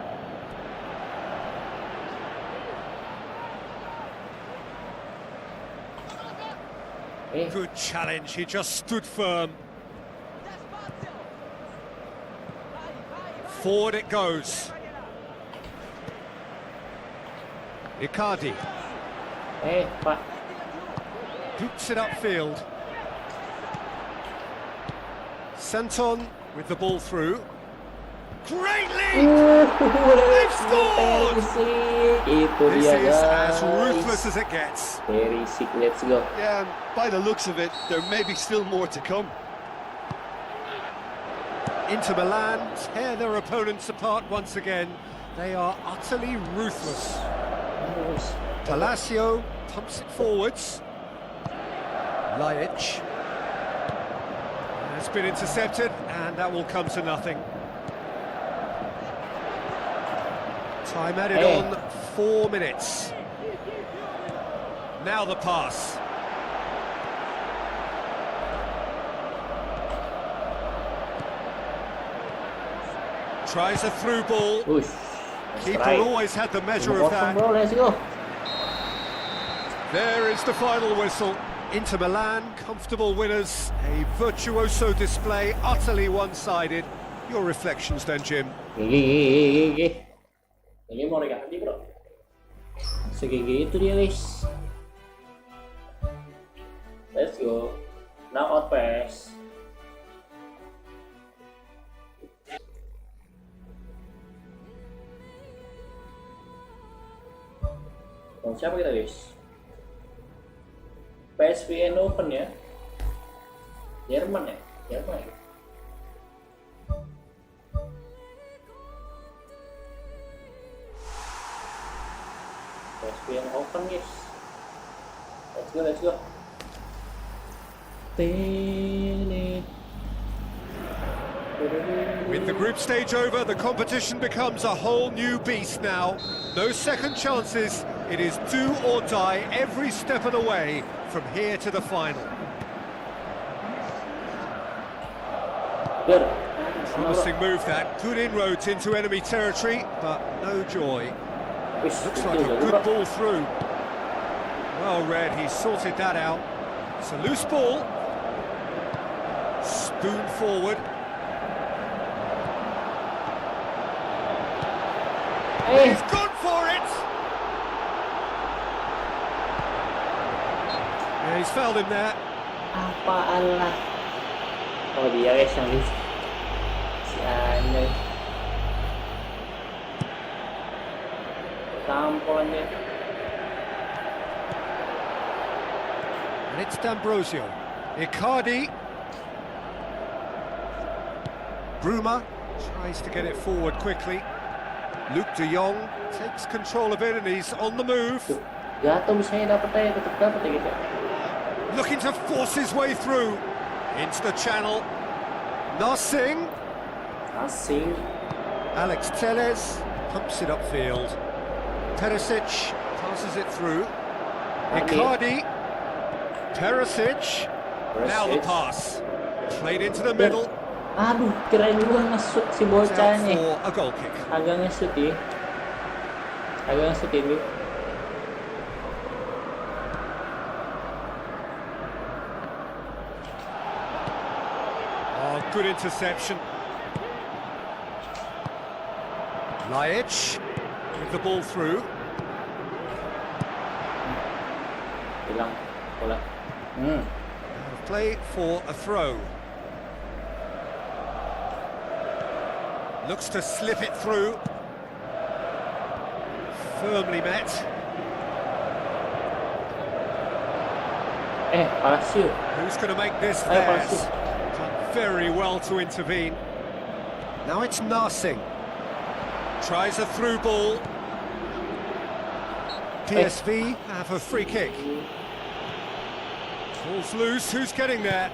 Good challenge, he just stood firm. Forward it goes. Icardi. Pak. Boots it upfield. Santon with the ball through. Great lead! They've scored! Itu This dia is as ruthless guys. as it gets. Very sick, let's go. Yeah, and by the looks of it, there may be still more to come. Inter Milan tear their opponents apart once again. They are utterly ruthless. Palacio pumps it forwards. Lajic has been intercepted, and that will come to nothing. Time added on 4 minutes. Now the pass. Tries a through ball. Keeper always had the measure of that. Bro, let's go. There is the final whistle. Inter Milan, comfortable winners. A virtuoso display, utterly one-sided. Your reflections then, Jim? Gigi. Ini mau diganti, bro. Segigi itu dia, guys. Let's go. Now out pass. Siapa kita, guys? PSV Open ya. Jerman ya? Jerman ya? PSV Open, guys. Let's go, let's go. With the group stage over, the competition becomes a whole new beast now. No second chances. It is do or die every step of the way from here to the final. Good. Promising move that. Good inroads into enemy territory, but no joy. Looks like a good ball through. Well read, he sorted that out. It's a loose ball. Spoon forward. He's gone for it! Yeah, he's fouled him there. Apaan lah? Oh dia guys yang di si anjay. Tampon dia. And it's D'Ambrosio. Icardi. Bruma tries to get it forward quickly. Luke de Jong takes control of it and he's on the move. Jatuh misalnya dapat aja, tetap dapat ya gitu. Looking to force his way through into the channel. Narsing. Asing. Alex Telles pumps it upfield. Perisic passes it through. Icardi. Perisic. Now the pass. Played into the middle. Aduh, kirain gua nge-shoot si bocahnya. For a goal kick. Agak nge-shoot ya. Agak nge-shoot ini. Oh, good interception. Lajic with the ball through. Hilang bola. Play for a throw. Looks to slip it through. Firmly met. Palacio. Who's going to make this theirs? Done very well to intervene. Now it's Narsing. Tries a through ball. PSV have a free kick. Ball's loose. Who's getting there?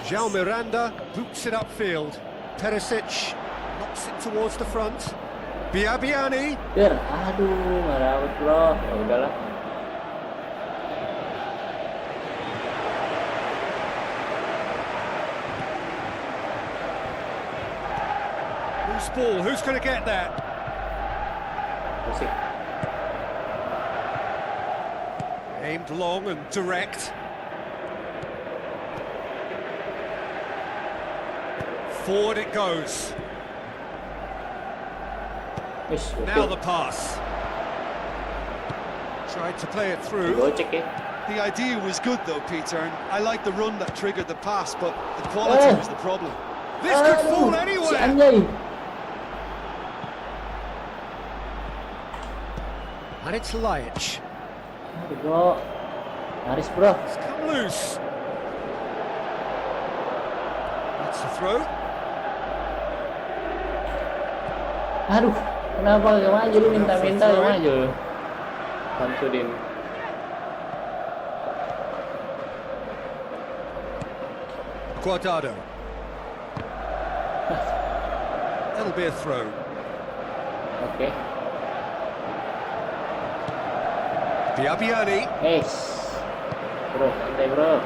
João Miranda boots it upfield. Perisic knocks it towards the front. Biabiani. Aduh, nggak dapet bro. Ya udahlah. Loose ball. Who's going to get that? Musik. Aimed long and direct. Forward it goes. Now the pass. Tried to play it through. The idea was good though, Peter, and I like the run that triggered the pass, but the quality was the problem. This could fall anywhere. And it's Lajic. Aduh bro, Haris bro. It's come loose. That's the throw. Aduh, kenapa gak maju lu minta-minta gak maju lu? Samsudin. Guardado. That'll be a throw. Oke. Biabiani. Bro, santai bro.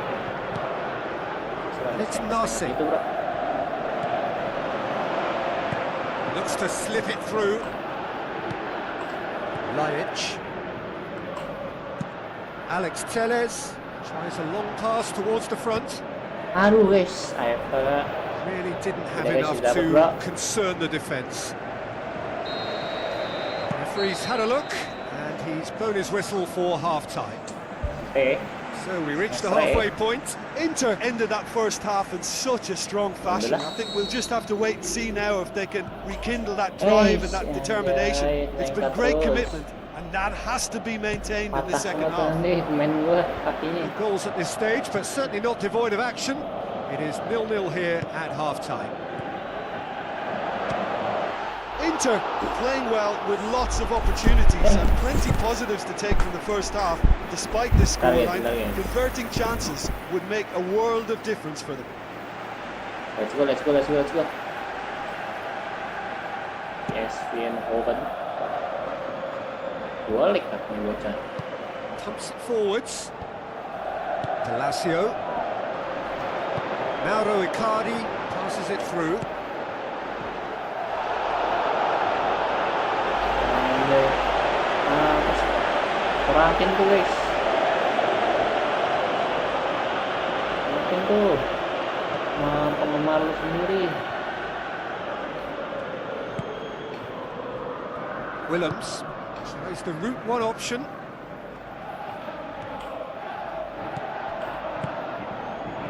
It's Nasi. Itu bro. Looks to slip it through. Lajic. Alex Telles tries a long pass towards the front. Aduh guys, AFK. Really didn't have Udah, enough guys, to bro. concern the defence. Referee's had a look and he's blown his whistle for half-time. So we reached the halfway point. Inter ended that first half in such a strong fashion. I think we'll just have to wait and see now if they can rekindle that drive and that determination. It's been great commitment, and that has to be maintained in the second half. No goals at this stage, but certainly not devoid of action. It is 0-0 here at half-time. Inter playing well with lots of opportunities and plenty positives to take from the first half. Despite this scoreline, converting chances would make a world of difference for them. Let's go. Yes, Vian open. Balik katanya bocah. Pumps it forwards. Palacio. Mauro Icardi passes it through. Korakin tuh guys. Korakin tuh. Penggemar lu sendiri. Willems tries the route one option.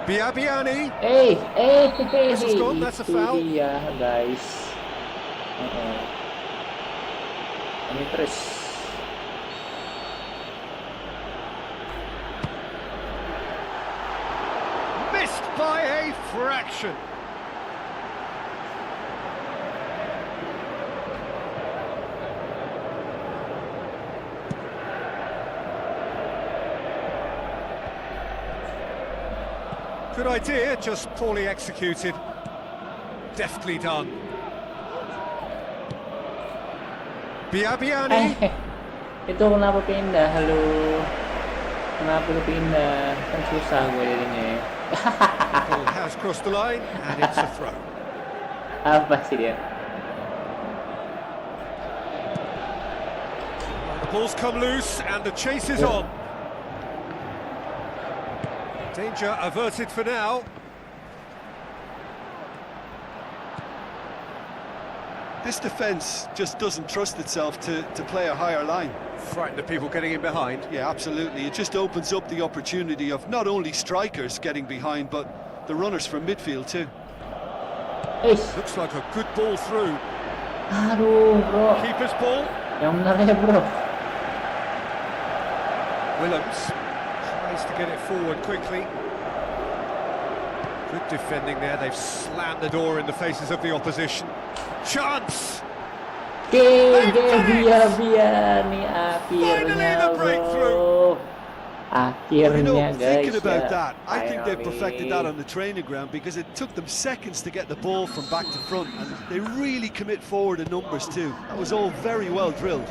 Biabiani. Whistle's gone, that's a foul. Iya guys. Ini terus. Missed by a fraction. Good idea, just poorly executed. Deftly done. Biabiani. Itu kenapa pindah? Halo. Kenapa lu pindah? Kan susah gue jadinya. Ball has crossed the line and it's a throw. Apa sih dia? The ball's come loose and the chase is on. Danger averted for now. This defence just doesn't trust itself to play a higher line. Frightened of people getting in behind. Yeah, absolutely. It just opens up the opportunity of not only strikers getting behind, but the runners from midfield too. Looks like a good ball through. Aduh bro. Keeper's ball. Yang benar ya bro. Willems tries to get it forward quickly. Good defending there. They've slammed the door in the faces of the opposition. Chance! Biar nih akhirnya bro. Akhirnya guys. Thinking about that, I think they've perfected that on the training ground because it took them seconds to get the ball from back to front, and they really commit forward in numbers too. That was all very well drilled.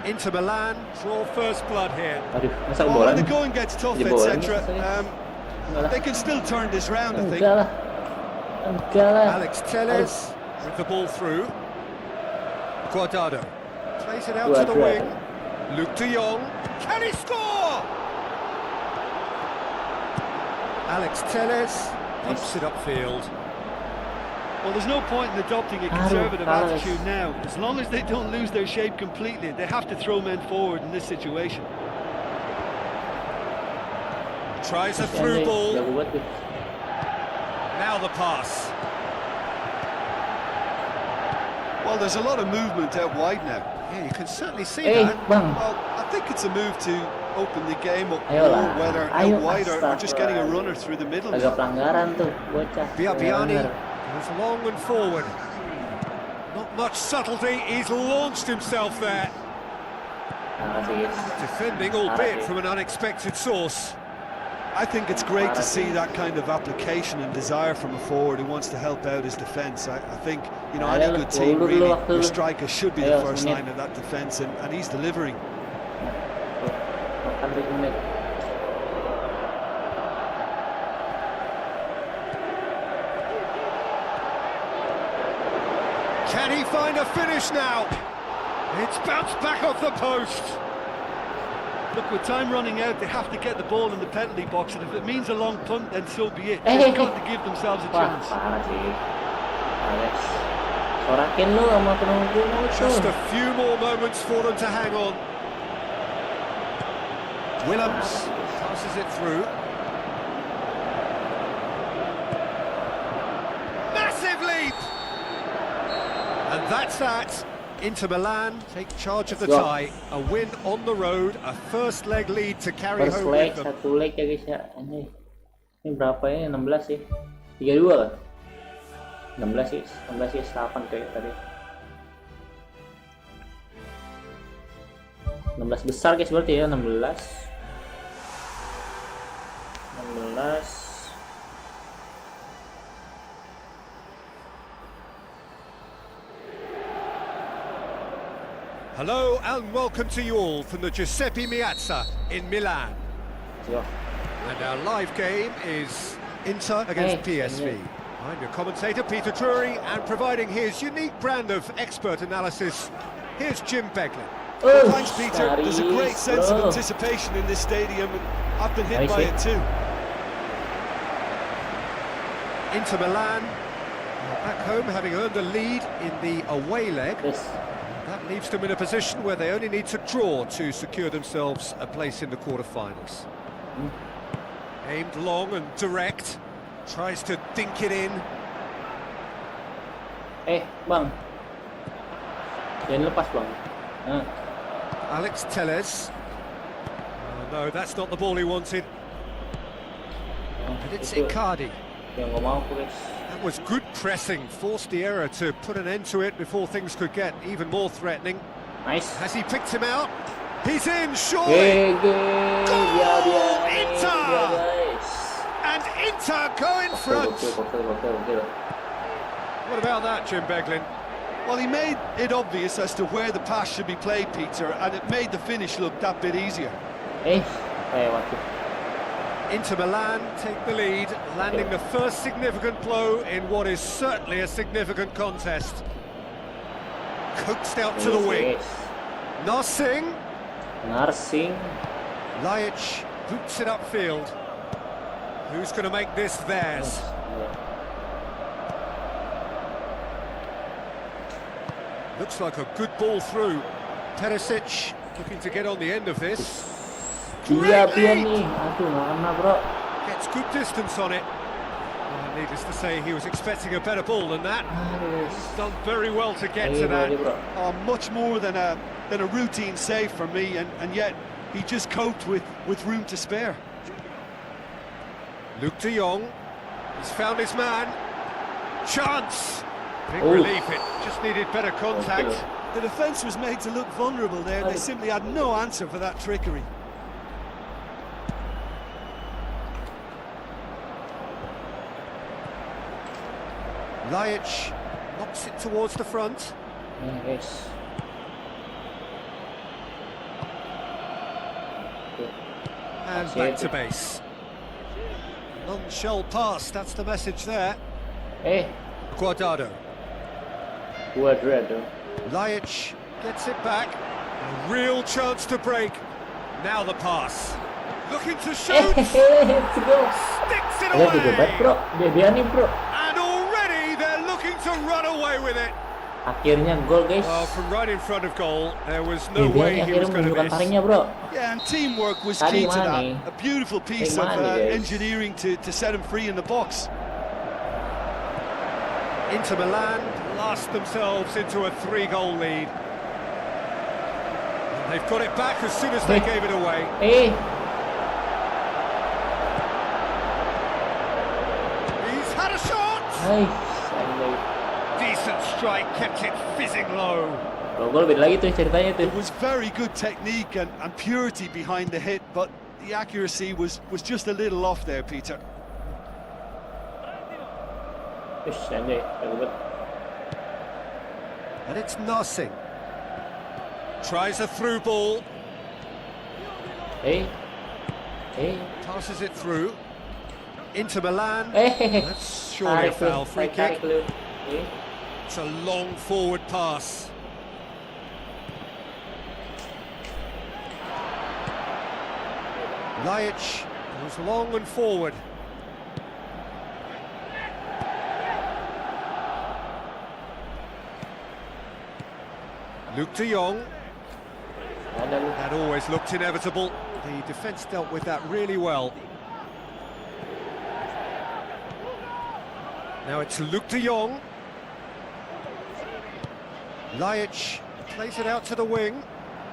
Inter Milan draw first blood here. Aduh, masa When bola the nih? going gets tough, etc., they can still turn this round, I think. Enggak lah. Alex Telles with the ball through. Guardado plays it out to the wing. Luke de Jong. Can he score? Alex Telles pumps it upfield. Well, there's no point in adopting a conservative attitude now. As long as they don't lose their shape completely, they have to throw men forward in this situation. Tries a through ball. Now the pass. Well, there's a lot of movement out wide now. Yeah, you can certainly see that. Bang. Well, I think it's a move to open the game up Ayolah, more, whether ayo, out wide or just getting a runner astagfirullahaladzim. through the middle. Agak pelanggaran tuh, bocah. Biabiani Bener. goes long and forward. Not much subtlety, he's launched himself there. Parah sih, guys. Defending, albeit from an unexpected source. I think it's great to see that kind of application and desire from a forward who wants to help out his defence. I think, you know, any good team really, your striker should be the first line of that defence, and he's delivering. Makan 7 menit. Can he find a finish now? It's bounced back off the post. Look, with time running out, they have to get the ball in the penalty box, and if it means a long punt, then so be it. They've got to give themselves a Wah, chance. parah sih. Alex. Sorakin lu sama penunggu Just tuh. a few more moments for them to hang on. Willems passes it through. Massive leap! And that's that. Inter Milan take charge of the Let's go. tie. A win on the road, a first leg lead to carry First home leg, with them. 1 leg ya guys ya. Ini berapa ini? 16 sih. 32 kan? 16 sih, 16 sih, 8 kayak tadi. 16 besar guys berarti ya, 16. 16. Hello and welcome to you all from the Giuseppe Meazza in Milan. Yo. And our live game is Inter against PSV. I'm your commentator, Peter Drury, and providing his unique brand of expert analysis, here's Jim Beglin. Thanks, Peter. There's a great sense of anticipation in this stadium, and I've been hit by it too. Inter Milan are back home, having earned a lead in the away leg. Yes. That leaves them in a position where they only need to draw to secure themselves a place in the quarter-finals. Aimed long and direct, tries to dink it in. Bang. Jangan lepas, Bang. Alex Telles. Oh, no, that's not the ball he wanted. And it's Icardi. Yang gak mau aku, guys. That was good pressing, forced the error to put an end to it before things could get even more threatening. Nice. Has he picked him out? He's in, surely! Goal! Inter! And Inter go in front! What about that, Jim Beglin? Well, he made it obvious as to where the pass should be played, Peter, and it made the finish look that bit easier. Waktu. Inter Milan take the lead, landing the first significant blow in what is certainly a significant contest. Coaxed out to the wing. Narsing. Lajic boots it upfield. Who's going to make this theirs? Looks like a good ball through. Perisic looking to get on the end of this. Biabiani. Aduh, nggak kena, bro. Gets good distance on it. Well, needless to say, he was expecting a better ball than that. He's done very well to get to that. Much more than a routine save for me, and yet he just coped with room to spare. Luke de Jong, he's found his man. Chance! Big relief, it just needed better contact. The defence was made to look vulnerable there. They simply had no answer for that trickery. Lajic knocks it towards the front. Guys. And back to base. Non-shell pass, that's the message there. Guardado. Lajic gets it back. A real chance to break. Now the pass. Looking to shoot. Let's go. Sticks it Dia digebat, bro. away. Biabiani, bro. And already they're looking to run away with it. Akhirnya gol, guys. Well, from right in front of goal, there was no way he was going to miss. taringnya, bro. Yeah, and teamwork was key to that. A beautiful piece of guys. engineering to set him free in the box. Inter Milan blast themselves into a 3-goal lead. They've got it back as soon as they gave it away. He's had a shot! Decent strike, kept it fizzing low. It was very good technique and purity behind the hit, but the accuracy was just a little off there, Peter. And it's Narsing. Tries a through ball. Passes it through. Into Milan. That's surely a foul. Free kick. It's a long forward pass. Lajic goes long and forward. Luke de Jong. That always looked inevitable. The defence dealt with that really well. Now it's Luke de Jong. Lajic plays it out to the wing.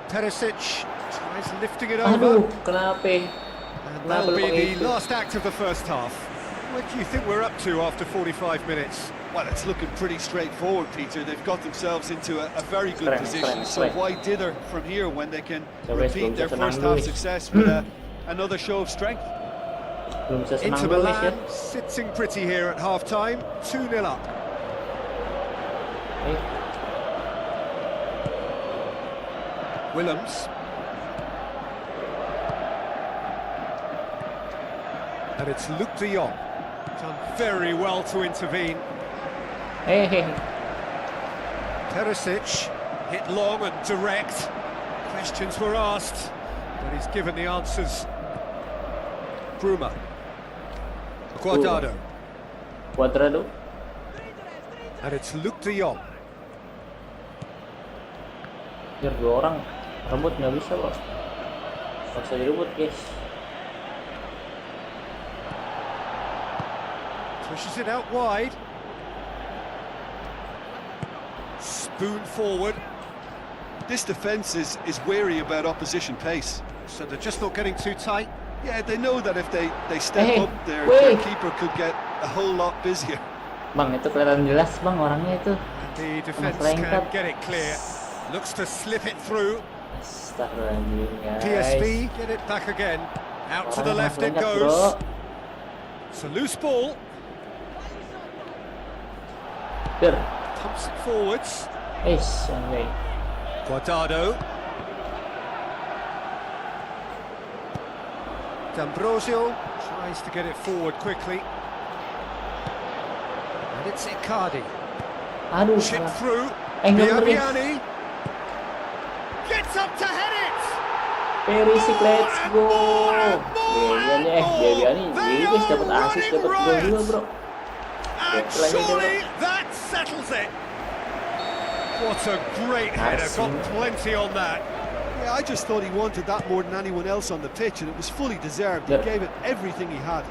Perisic tries lifting it over. And that'll be the last act of the first half. What do you think we're up to after 45 minutes? Well, it's looking pretty straightforward, Peter. They've got themselves into a very good position, so why dither from here when they can repeat their first half success with another show of strength? Inter Milan sitting pretty here at half-time, 2-0 up. Willems. And it's Luke de Jong. Done very well to intervene. Perisic hit long and direct. Questions were asked, but he's given the answers. Bruma. Cuadrado. And it's Luke de Jong. Biar 2 orang rebut nggak bisa bro. Nggak bisa direbut guys. Pushes it out wide. Spoon forward. This defence is wary about opposition pace. So they're just not getting too tight. Yeah, they know that if they step up, their keeper could get a whole lot busier. Bang, itu kelihatan jelas bang orangnya itu. The defence can get it clear. Looks to slip it through. PSV get it back again. Out to the left it goes. It's a loose ball. Pumps it forwards. Cuadrado. D'Ambrosio tries to get it forward quickly. And it's Icardi. Chip through. Biabiani. Gets up to head it. Perisic, let's go. Biabiani, guys dapat assist, dapat gol juga bro. And surely that settles it. What a great header, got plenty on that. Yeah, I just thought he wanted that more than anyone else on the pitch, and it was fully deserved. He gave it everything he had.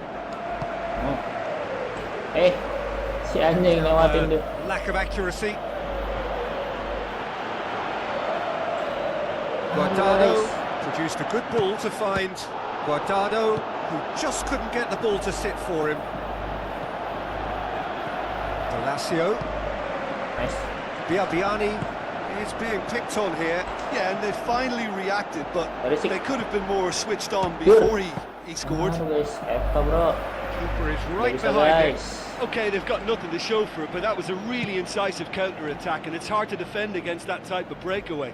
Si anjing lewatin tuh. Lack of accuracy. Cuadrado produced a good ball to find Cuadrado, who just couldn't get the ball to sit for him. Palacio. Nice. Biabiani is being picked on here. Yeah, and they finally reacted, but they could have been more switched on before he scored. Keeper is right behind it. Okay, they've got nothing to show for it, but that was a really incisive counter-attack, and it's hard to defend against that type of breakaway.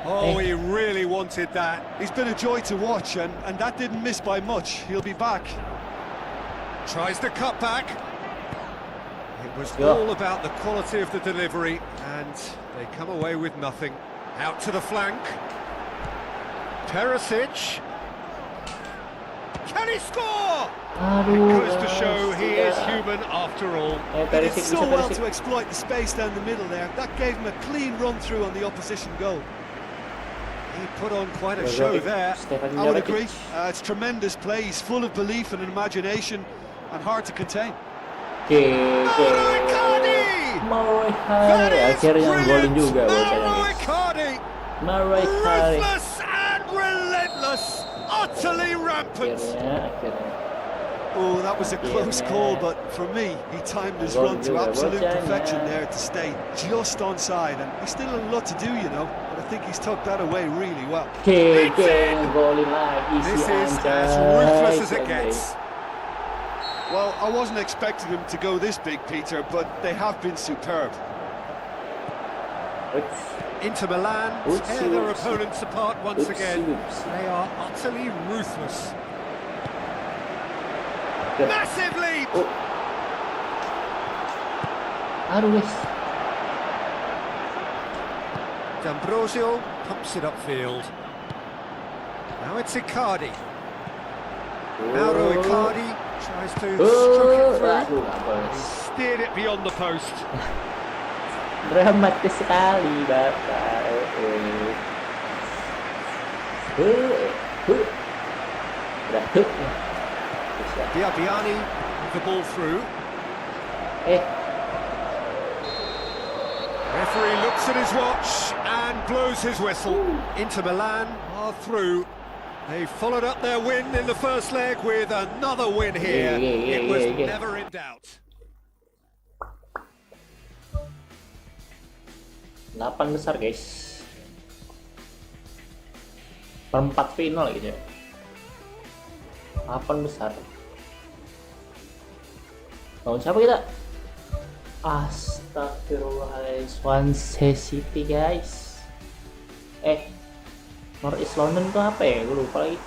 Oh, he really wanted that. He's been a joy to watch, and that didn't miss by much. He'll be back. Tries the cut back. It was all about the quality of the delivery, and they come away with nothing. Out to the flank. Perisic. Can he score? It goes to show he is human after all. He did so well to exploit the space down the middle there. That gave him a clean run-through on the opposition goal. He put on quite a show there. I would agree. It's tremendous play. He's full of belief and imagination, and hard to contain. Icardi! Akhirnya golin juga. Ruthless and relentless, utterly rampant. Akhirnya. Oh, that was a close call, but for me, he timed his run to absolute perfection there to stay just onside, and he's still a lot to do, you know, but I think he's tucked that away really well. Golin lagi This si is Anjay. as ruthless as it gets. Well, I wasn't expecting him to go this big, Peter, but they have been superb. Inter Milan tear their opponents apart once again. They are utterly ruthless. Massive leap! Aduh guys. D'Ambrosio pumps it upfield. Now it's Icardi. Mauro Icardi tries to stroke it through. Aduh, He steered it beyond the post. Dramatis sekali Bapak. Udah. Biabiani with the ball through. Referee looks at his watch and blows his whistle. Inter Milan are through. They followed up their win in the first leg with another win here. It was never in doubt. 8 besar guys. Perempat final gitu ya. 8 besar. Lawan siapa kita? Astagfirullahaladzim. Swansea City guys. North East London itu apa ya? Gue lupa lagi.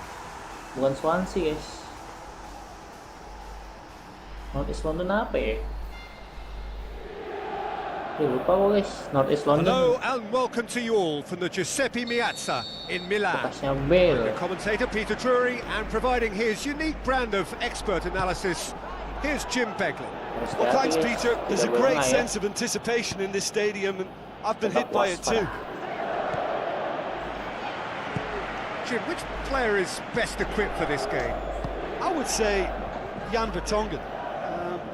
Bukan Swansea guys. North East London apa ya? Lupa gue guys. North East London. Hello and welcome to you all from the Giuseppe Meazza in Milan. Bekasnya Bale. The commentator Peter Drury and providing his unique brand of expert analysis, here's Jim Begley. Well, thanks, Peter. There's a great sense of anticipation in this stadium, and I've been hit by it too. Jim, which player is best equipped for this game? I would say Jan Vertonghen.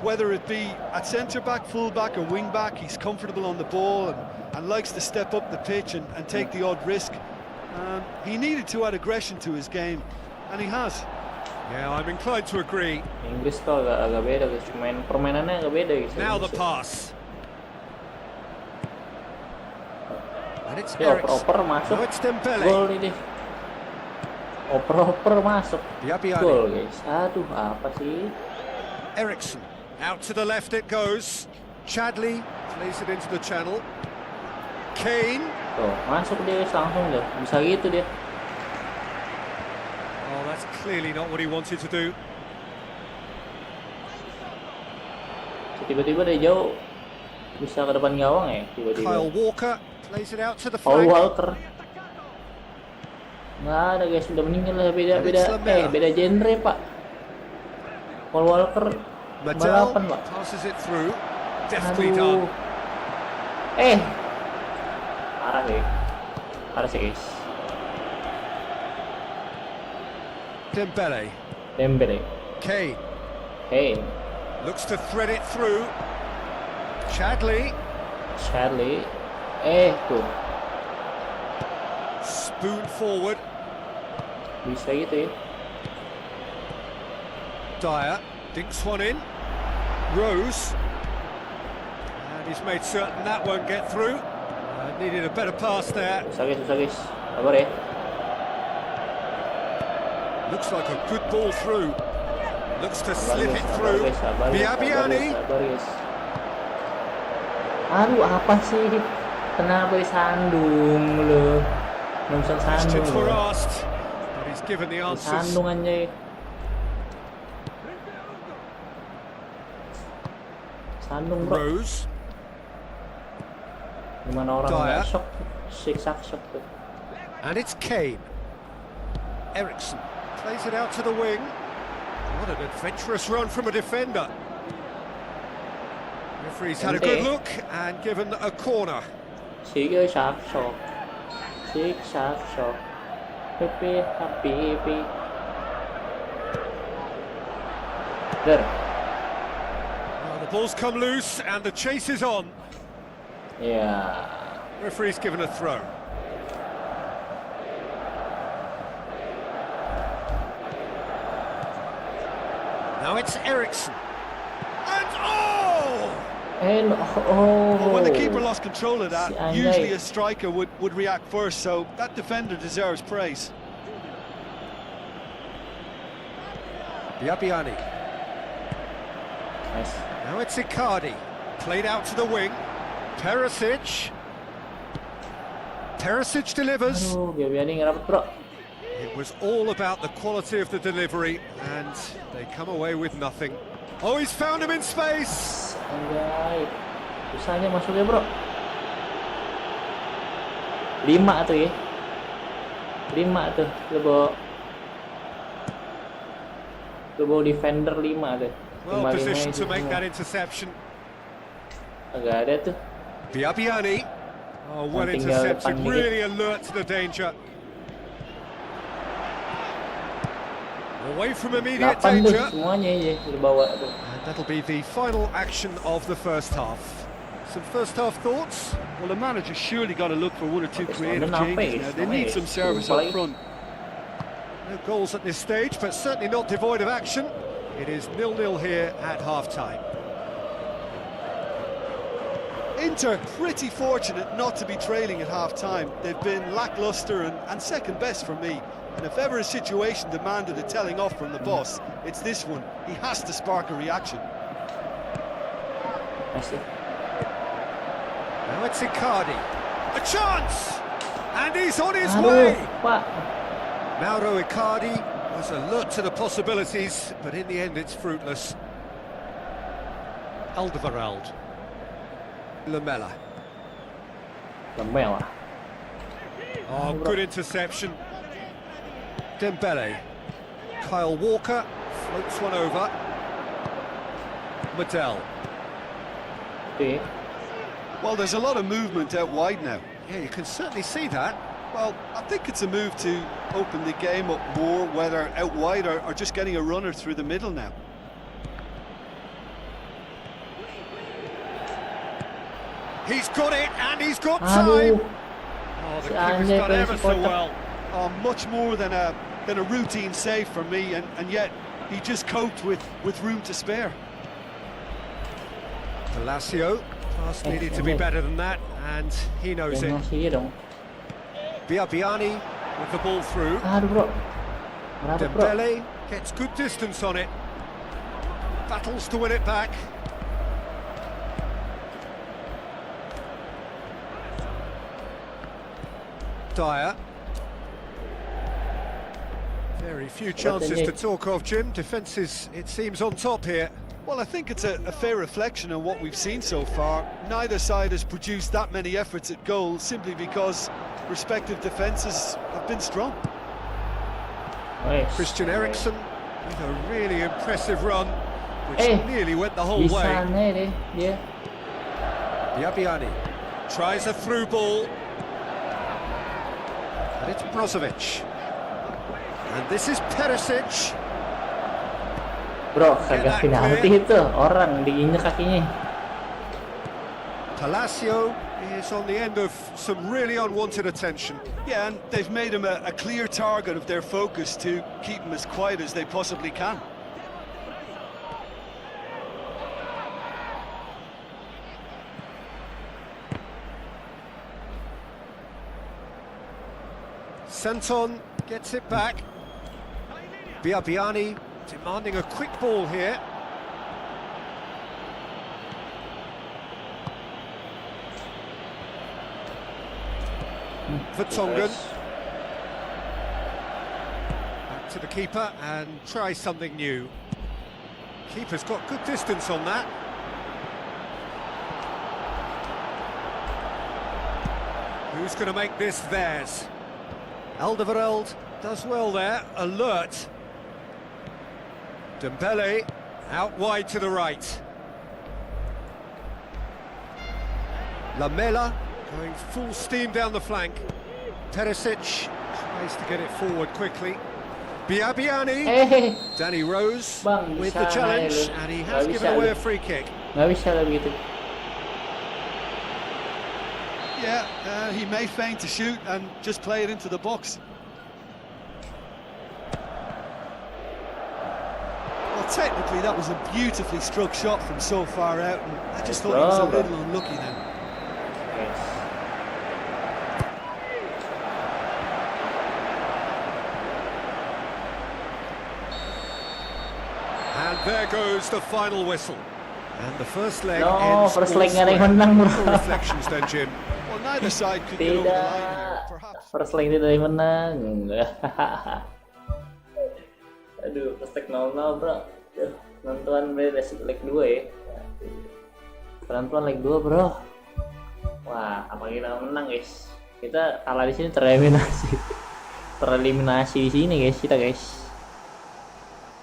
Whether it be at centre-back, full-back or wing-back, he's comfortable on the ball and likes to step up the pitch and take the odd risk. He needed to add aggression to his game, and he has. Yeah, I'm inclined to agree. Inggris tuh agak beda guys, permainannya agak beda guys. Now the pass. And it's oper masuk. Now it's Dembele. Gol ini. Oper masuk. Biabiani. Gol guys. Aduh, apa sih? Eriksen. Out to the left it goes. Chadley plays it into the channel. Kane. Tuh, masuk dia guys langsung deh. Bisa gitu dia. Oh, that's clearly not what he wanted to do. Tiba-tiba dari jauh bisa ke depan gawang ya, tiba-tiba. Kyle Walker plays it out to the Paul flank. Walker. Nggak ada guys, udah meninggal lah, beda genre pak. Paul Walker balapan pak. Passes it through. Deftly done. Parah sih guys. Dembele. Kane. Looks to thread it through. Chadley. Tuh. Spoon forward. Bisa gitu ya. Dyer dinks one in. Rose. And he's made certain that won't get through. Needed a better pass there. Susah guys. Sabar ya. Looks like a good ball through. Looks to slip it through. Biabiani. Aduh, apa sih? Kenapa disandung lu? Nggak bisa sandung. Questions were asked, but he's given the answers. Sandung anjay. Sandung bro. Rose. Gimana orang nggak shock? Siksak shock tuh. And it's Kane. Eriksen plays it out to the wing. What an adventurous run from a defender. Referee's had a good look and given a corner. Siksak shock. Happy. There. Well, the ball's come loose and the chase is on. Yeah. Referee's given a throw. Now it's Ericsson. And oh! And Well, when the keeper lost control of Si that, Anjay. usually a striker would react first, so that defender deserves praise. Biabiani. Nice. Now it's Icardi. Played out to the wing. Perisic. Perisic delivers. Aduh, Biabiani nggak dapet, bro. It was all about the quality of the delivery, and they come away with nothing. Oh, he's found him in space! Anjay. Susahnya masuknya, bro. 5 tuh ya. 5 tuh. Lu bawa defender 5 tuh. Well 5-5 positioned itu to make semua. that interception. Agak ada tuh. Biabiani. Oh, well Yang tinggal intercepted, depan dikit. really alert to the danger. Away from immediate 8 tuh danger. semuanya ya lu bawa tuh. And that'll be the final action of the first half. Some first half thoughts? Well, the manager's surely got to look for 1 or 2 It's creative not enough changes pace, now. They no need pace. some service Play. up front. No goals at this stage, but certainly not devoid of action. It is 0-0 here at half-time. Inter pretty fortunate not to be trailing at half-time. They've been lacklustre and second best for me. And if ever a situation demanded a telling off from the boss, it's this one. He has to spark a reaction. Nice. Now it's Icardi. A chance! And he's on his Aduh, way! Pak. Mauro Icardi was alert to the possibilities, but in the end it's fruitless. Alderweireld. Lamela. Lemel lah. Oh, good interception. Dembele. Kyle Walker floats one over. Medel. Tuh ya. Well, there's a lot of movement out wide now. Yeah, you can certainly see that. Well, I think it's a move to open the game up more, whether out wide or just getting a runner through the middle now. He's got it, and he's got Aduh. time. Oh, the Si keeper's Anjay done pengen ever si so kotak. well. Oh, much more than a routine save for me, and yet he just coped with room to spare. Palacio, pass needed to be better than that, and he knows it. Yang ngasih dong. Biabiani with the ball through. Aduh, bro. Berapa, bro? Dembele gets good distance on it. Battles to win it back. Dyer. Very few chances to talk of, Jim. Defence is, it seems, on top here. Well, I think it's a fair reflection on what we've seen so far. Neither side has produced that many efforts at goal simply because respective defences have been strong. Nice. Christian Eriksen with a really impressive run, which nearly went the whole Bisa way. aneh deh dia. Biabiani tries a through ball. And it's Brozovic. And this is Perisic. Bro, kagak penalti itu. Orang diinjek kakinya. Palacio is on the end of some really unwanted attention. Yeah, and they've made him a clear target of their focus to keep him as quiet as they possibly can. Santon gets it back. Biabiani demanding a quick ball here. Vertonghen. Back to the keeper and try something new. Keeper's got good distance on that. Who's going to make this theirs? Alderweireld does well there, alert. Dembele out wide to the right. Lamela going full steam down the flank. Perisic tries to get it forward quickly. Biabiani. Danny Rose Bang, with bisa the challenge, lu. and he Nggak has bisa given away lu. a free kick. Nggak bisa lah begitu. Yeah, he may feign to shoot and just play it into the box. Well, technically that was a beautifully struck shot from so far out, and I just thought he was a little unlucky then. Yes. And there goes the final whistle. And the first leg No, ends first all leg nggak ada yang square. menang, bro. What reflections then, Jim? Well, neither side could get over the line here, Tidak. perhaps. First leg tidak ada yang menang. Aduh, first leg 0-0, bro. Aduh, penentuan leg 2 ya. Penentuan leg 2, bro. Wah, apa kita menang, guys? Kita kalah di sini tereliminasi. Tereliminasi di sini, guys. Kita, guys.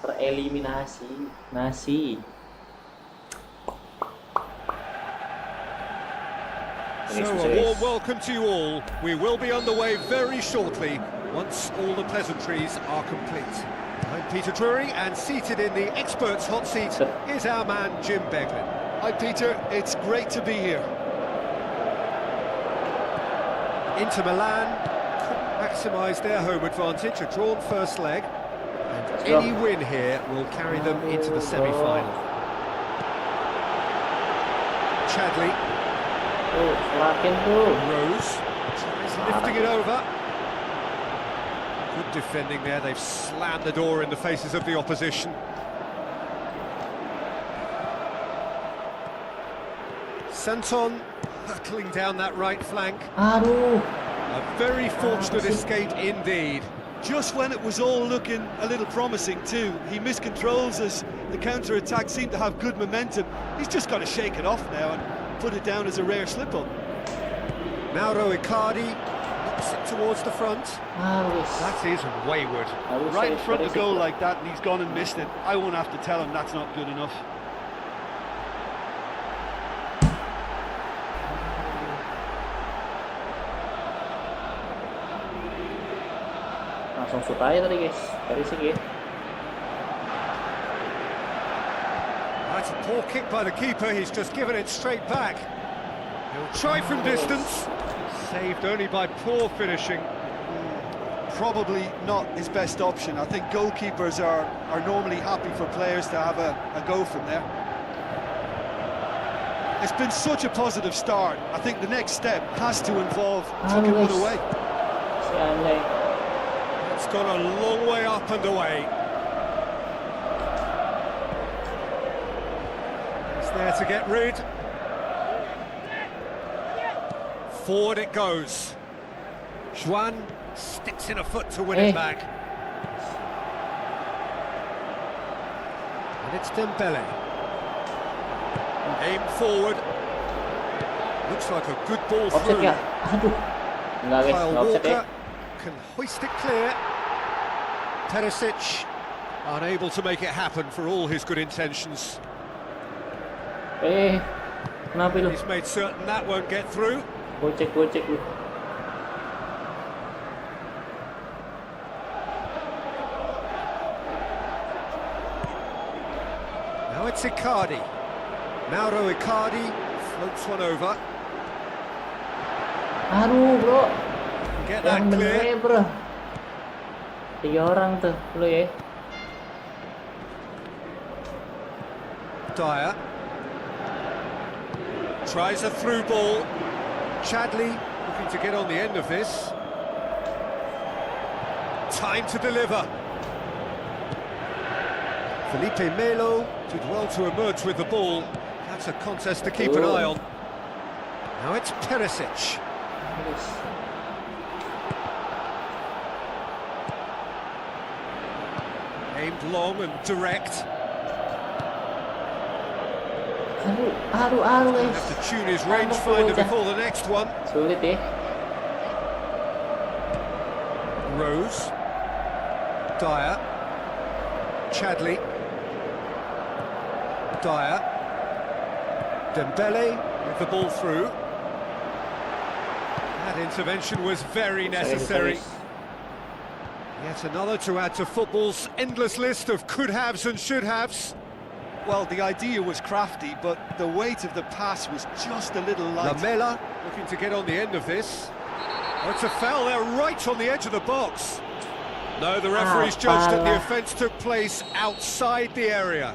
Tereliminasi. Nasi. So a warm welcome to you all. We will be underway very shortly once all the pleasantries are complete. I'm Peter Drury, and seated in the experts' hot seat is our man Jim Beglin. Hi Peter, it's great to be here. Inter Milan couldn't maximise their home advantage, a drawn first leg, and any win here will carry them into the semi-final. Chadley. Tuh, semakin tuh. Rose tries lifting it over. Good defending there. They've slammed the door in the faces of the opposition. Santon hurtling down that right flank. Aduh. A very fortunate escape indeed. Just when it was all looking a little promising too, he miscontrols as the counter-attack seemed to have good momentum. He's just got to shake it off now and put it down as a rare slip-up. Mauro Icardi knocks it towards the front. That is wayward. Right in front of goal like that, and he's gone and missed it. I won't have to tell him that's not good enough. Langsung shoot aja tadi, guys. Dari sini. That's a poor kick by the keeper. He's just given it straight back. He'll try from distance. Saved only by poor finishing. Probably not his best option. I think goalkeepers are normally happy for players to have a go from there. It's been such a positive start. I think the next step has to involve tucking one away. It's gone a long way up and away. It's there to get rid. Forward it goes. Juan sticks in a foot to win it back. And it's Dembele. Aim forward. Looks like a good ball through. Aduh. Enggak, guys. Kyle Enggak offset ya. Walker can hoist it clear. Perisic unable to make it happen for all his good intentions. Kenapa lu? He's made certain that won't get through. Gocek lu. Now it's Icardi. Mauro Icardi floats one over. Aduh, bro. Get Yang that bener clear. ya, bro. 3 orang tuh, lu ya. Dyer tries a through ball. Chadley looking to get on the end of this. Time to deliver. Felipe Melo did well to emerge with the ball. That's a contest to keep an eye on. Now it's Perisic. Aimed long and direct. Aduh, guys. Have to tune his rangefinder before the next one. Sulit ya. Rose. Dyer. Chadley. Dyer. Dembele with the ball through. That intervention was very necessary. Yet another to add to football's endless list of could-haves and should-haves. Well, the idea was crafty, but the weight of the pass was just a little light. Lamela looking to get on the end of this. Oh, it's a foul there right on the edge of the box. No, the referee's judged that the offence took place outside the area.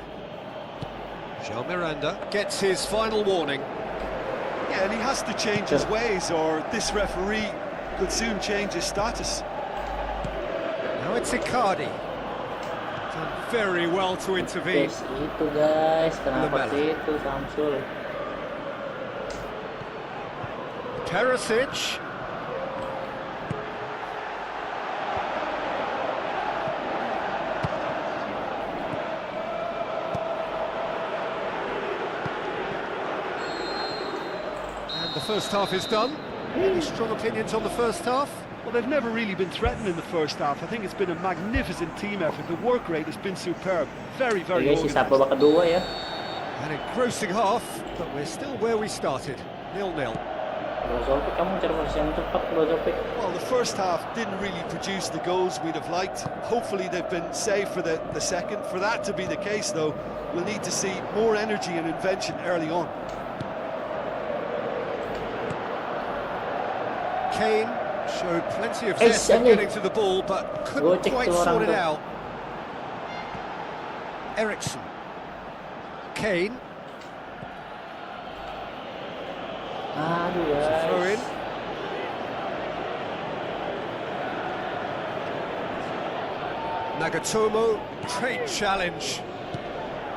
Jean Miranda gets his final warning. Yeah, and he has to change his ways, or this referee could soon change his status. Now it's Icardi. Done very well to intervene. Yes, itu guys, kenapa sih itu Samsul? Perisic. And the first half is done. Any strong opinions on the first half? Well, they've never really been threatened in the first half. I think it's been a magnificent team effort. The work rate has been superb. Very, very Guys, sisa pa organised. ba kedua ya? An engrossing half, but we're still where we started. 0-0. Brozovic, kamu cari versi yang cepat, Brozovic. Well, the first half didn't really produce the goals we'd have liked. Hopefully they've been saved for the second. For that to be the case, though, we'll need to see more energy and invention early on. Kane showed plenty of zest in getting to the ball, but couldn't quite sort it out. Ericsson. Kane. Aduh Throw in. guys. Nagatomo, great challenge.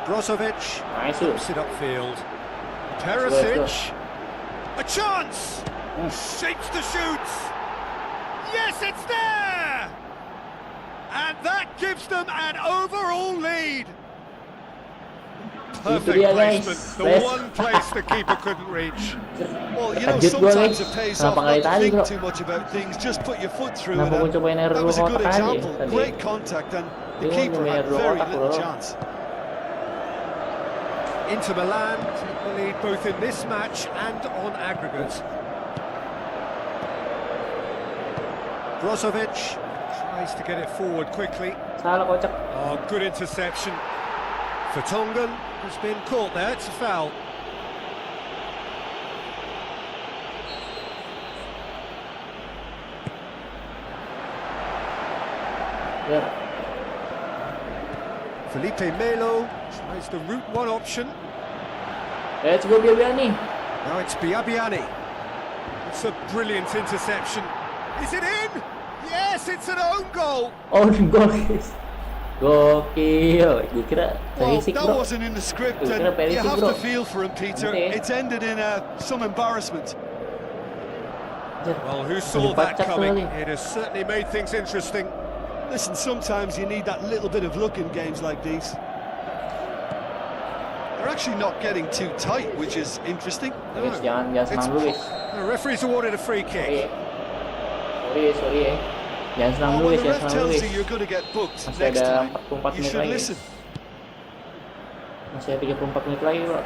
Brozovic Nice. puts it upfield. Perisic, a chance! Shapes the shoots. Yes, it's there! And that gives them an overall lead. Perfect dia, placement, guys. the Best. one place the keeper couldn't reach. Well, you know, Terkejut gua, sometimes guys. it pays Kenapa off nggak not to tadi, think bro? too much about things, just put your foot through Kenapa it. gua And cobain air that dulu was a good kotak aja example. tadi? Great contact, and the Dia keeper mau had main dulu very kotak, little bro. chance. Inter Milan take the lead both in this match and on aggregate. Brozovic tries to get it forward quickly. Salah kocak. Oh, good interception. Vertonghen has been caught there, it's a foul. Ya. Felipe Melo tries the route one option. Let's go Biabiani. Now it's Biabiani. It's a brilliant interception. Is it in? Yes, it's an own goal. Oh, gol guys. Gokil. Gue kira Well, Perisic, that bro. wasn't in the script, Gue and kira you Perisic, have bro. to feel for him, Peter. Okay. It's ended in some embarrassment. Well, who saw that Dipacak coming? sekali. It has certainly made things interesting. Listen, sometimes you need that little bit of luck in games like these. They're actually not getting too tight, which is interesting. Guys, jangan senang dulu guys. The referee's awarded a free kick. Sorry ya. Jangan senang Oh, dulu when guys, the jangan ref senang dulu tells you guys. you're going to get booked Masih next ada time, 44 you menit should lagi. listen. Masih ada 34 menit lagi, bro.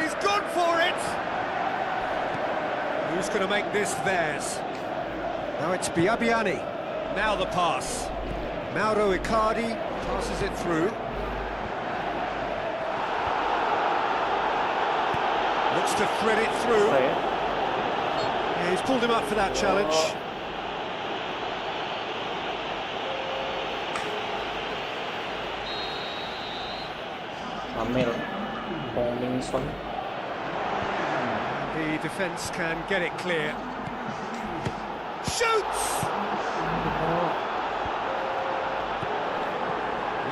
He's gone for it! Who's going to make this theirs? Now it's Biabiani. Now the pass. Mauro Icardi passes it through. Looks to thread it through. Apa ya? Yeah, he's pulled him up for that challenge. Amel. Tomlinson. The defence can get it clear. Shoots!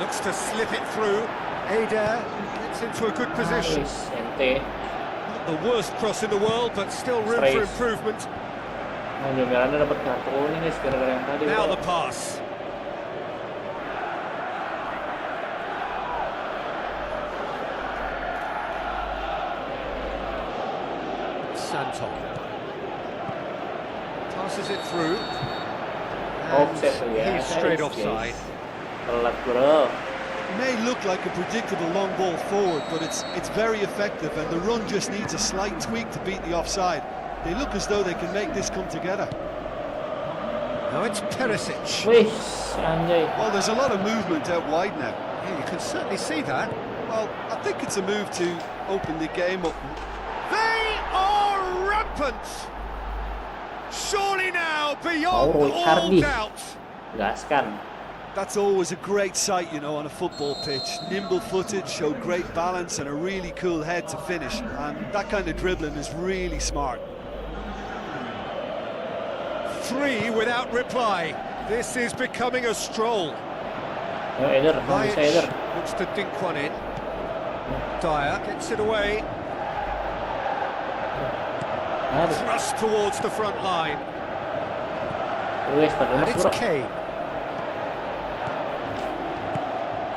Looks to slip it through. Adair gets into a good position. Guys, ente. Not the worst cross in the world, but still room for Strafe. improvement. Nah, Miranda dapat kartu kuning guys gara-gara yang tadi. Now bro. the pass. Santon passes it through. And Offset tuh ya. he's straight Guys. offside. Telat, bro. It may look like a predictable long ball forward, but it's very effective, and the run just needs a slight tweak to beat the offside. They look as though they can make this come together. Now it's Perisic. Wih, anjay. Well, there's a lot of movement out wide now. Yeah, you can certainly see that. Well, I think it's a move to open the game up. They are rampant. Surely now, beyond Roy all Cardiff. doubt. Gaskeun. That's always a great sight, you know, on a football pitch. Nimble-footed, showed great balance and a really cool head to finish. And that kind of dribbling is really smart. 3 without reply. This is becoming a stroll. Ayo Eder, mau bisa Eder. Looks to dink one in. Dyer gets it away. Aduh, Thrust towards the front line. guys, pakai And mas it's bro. Kane.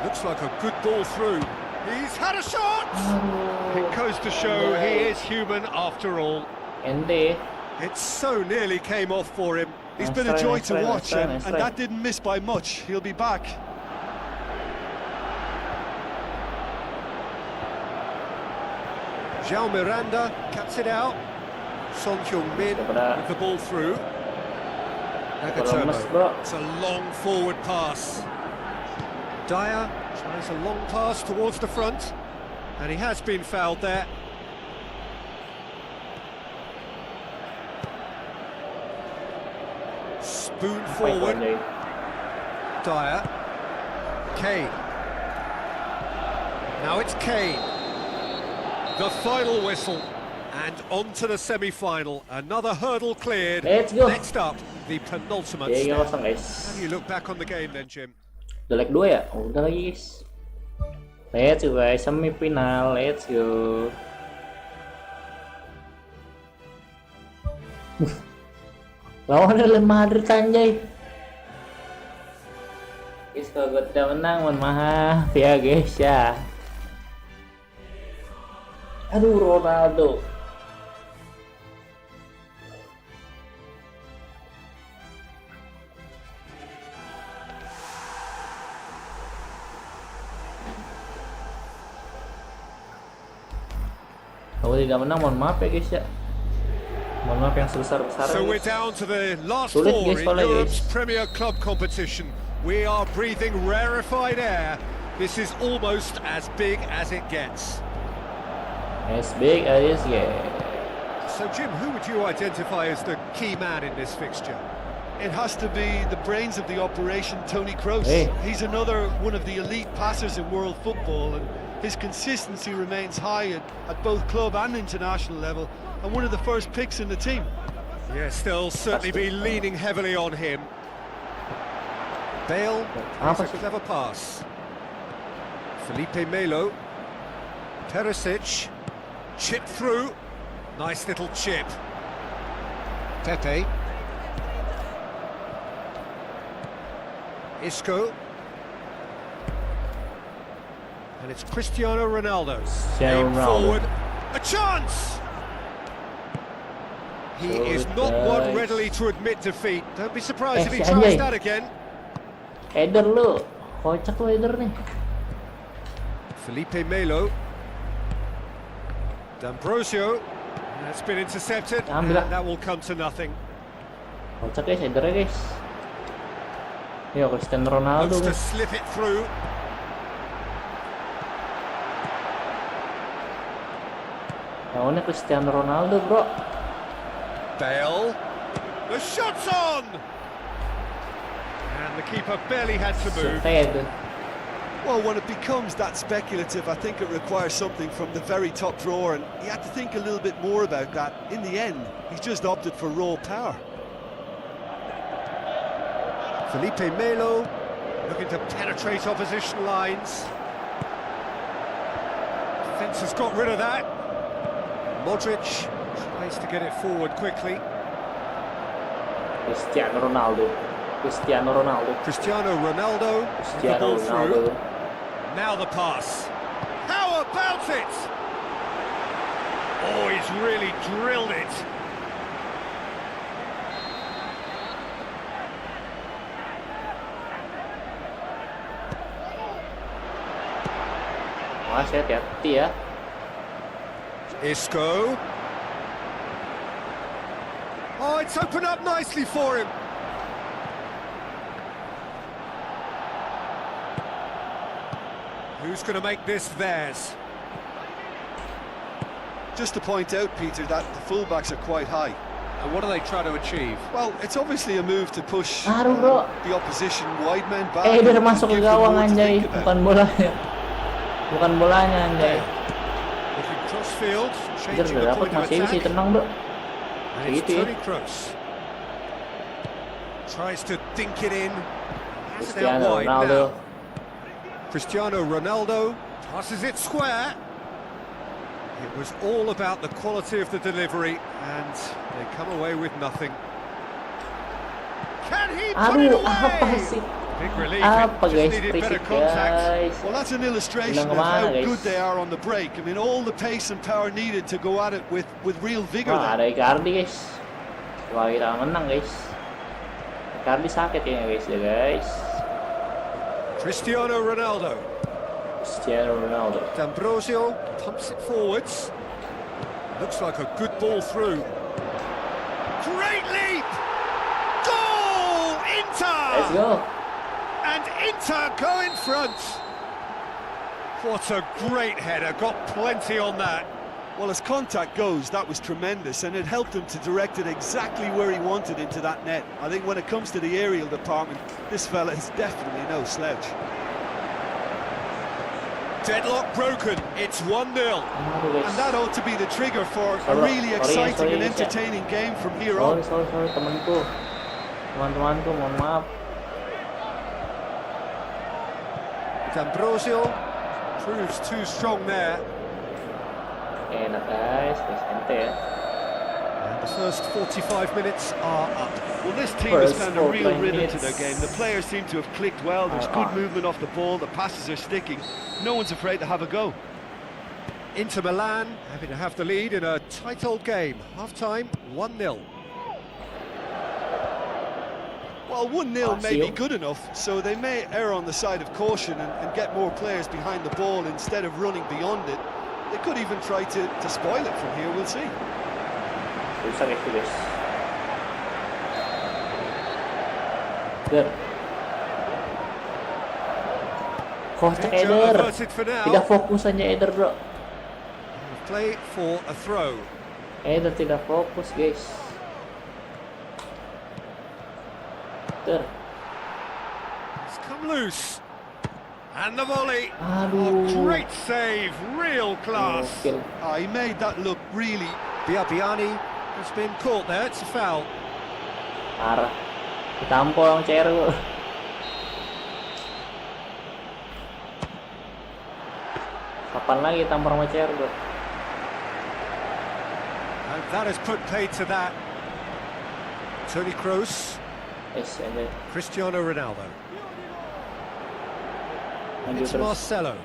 Looks like a good ball through. He's had a shot! It goes to show he is human after all. Ente. It so nearly came off for him. He's been a joy to Nice try, watch, nice try, and, nice and try. that didn't miss by much. He'll be back. João Miranda cuts it out. Son Heung-min Daripada- with the ball through. Kalau lemes, Nagatomo. bro. It's a long forward pass. Dyer tries a long pass towards the front, and he has been fouled there. Spoon Apa itu forward. anjay? Dyer. Kane. Now it's Kane. The final whistle. And on to the semi-final. Another hurdle cleared. Let's go. Next up, the penultimate 3-0 step. guys. How do you look back on the game then, Jim? Udah leg 2 ya? Oh, udah lagi guys. Let's go guys, semifinal. Let's go. Lawan Real Madrid anjay. Guys, kalau gue tidak menang, mohon maaf ya guys ya. Aduh, Ronaldo. Kalau tidak menang, mohon maaf ya guys ya. Mohon maaf yang sebesar-besarnya. So we're guys. down to the last Sulit, four guys, in pala, Europe's guys. Premier Club competition. We are breathing rarefied air. This is almost as big as it gets. As big as yeah. So Jim, who would you identify as the key man in this fixture? It has to be the brains of the operation, Toni Kroos. Hey. He's another one of the elite passers in world football, and his consistency remains high at both club and international level, and one of the first picks in the team. Yes, they'll certainly be leaning heavily on him. Bale, Apa plays a sih? clever pass. Felipe Melo. Perisic. Chip through. Nice little chip. Pepe. Isco. And it's Cristiano Ronaldo. Cristiano Aimed Ronaldo. forward. A chance! He So is not one guys. readily to admit defeat. Don't be surprised if he si tries anjay. that again. Eder lu. Kocak lu Eder nih. Felipe Melo. D'Ambrosio. That's been intercepted, and Ambil lah. that will come to nothing. Kocak guys, Eder ya guys. Yo, Cristiano Ronaldo Looks to guys. slip it through. Lawannya Cristiano Ronaldo bro. Bale. The shot's on! And the keeper barely had to move. Siapa itu? Well, when it becomes that speculative, I think it requires something from the very top drawer, and he had to think a little bit more about that. In the end, he's just opted for raw power. Felipe Melo looking to penetrate opposition lines. Defence has got rid of that. Modric tries to get it forward quickly. Cristiano Ronaldo. Cristiano Ronaldo. Cristiano Ronaldo with the Cristiano ball through. Ronaldo. Now the pass. How about it? Oh, he's really drilled it. Wah, saya hati-hati ya. Isco. Oh, it's opened up nicely for him. Who's going to make this theirs? Just to point out, Peter, that the fullbacks are quite high. And what do they try to achieve? Well, it's obviously a move to push Aduh, bro. the opposition wide men back. Eder and masuk ke give them gawang more to anjay, think about. bukan bolanya. Bukan bolanya anjay. Looking cross field, Eder changing udah the dapat point of masih attack. sih, tenang bro. And it's Gitu ya. Toni Kroos. Tries to dink it in. Passes it out Cristiano wide Ronaldo. now. Cristiano Ronaldo passes it square. It was all about the quality of the delivery, and they come away with nothing. Can he put it Aduh, away? apa sih? Big relief. Apa It just guys, needed better berisik contact. guys. Well, that's an illustration Bilang of kemana, how guys? good they are on the break. I mean, all the pace and power needed to go at it with real vigor. Wah, ada Icardi guys. Wah, kita menang guys. Icardi sakit ya guys ya guys. Cristiano Ronaldo. Cristiano Ronaldo. D'Ambrosio pumps it forwards. Looks like a good ball through. Great leap! Goal! Inter! Let's go. And Inter go in front. What a great header, got plenty on that. Well, as contact goes, that was tremendous, and it helped him to direct it exactly where he wanted into that net. I think when it comes to the aerial department, this fella is definitely no slouch. Deadlock broken, it's 1-0. Aduh guys. And that ought to be the trigger for a Sorry, really sorry, exciting sorry, and guys, ya. entertaining game from here on. Sorry temanku. Teman-temanku, mohon maaf. D'Ambrosio proves too strong there. Enak guys, ente ya. And the first 45 minutes are up. Well, this team has First found a real 49 rhythm to minutes. their game. The players seem to have clicked well. There's good movement off the ball. The passes are sticking. No one's afraid to have a go. Inter Milan having to have the lead in a tight old game. Half-time, 1-0. Well, 1-0 may be good enough, so they may err on the side of caution and get more players behind the ball instead of running beyond it. They could even try to spoil it from here, we'll see. Susah itu guys. Eder. Kocak Danger Eder. averted for now. Tidak fokus aja Eder bro. Play for a throw. Eder tidak fokus guys. Eder. It's come loose. And the volley. Aduh. Oh, great save, real class. Gokil. He made that look really... Biabiani has been caught there, it's a foul. Parah. Ditampol yang CR bro. Kapan lagi tampar sama CR bro? And that has put paid to that. Toni Kroos, Yes, anjay. Cristiano Ronaldo. Lanjut It's terus. Marcelo.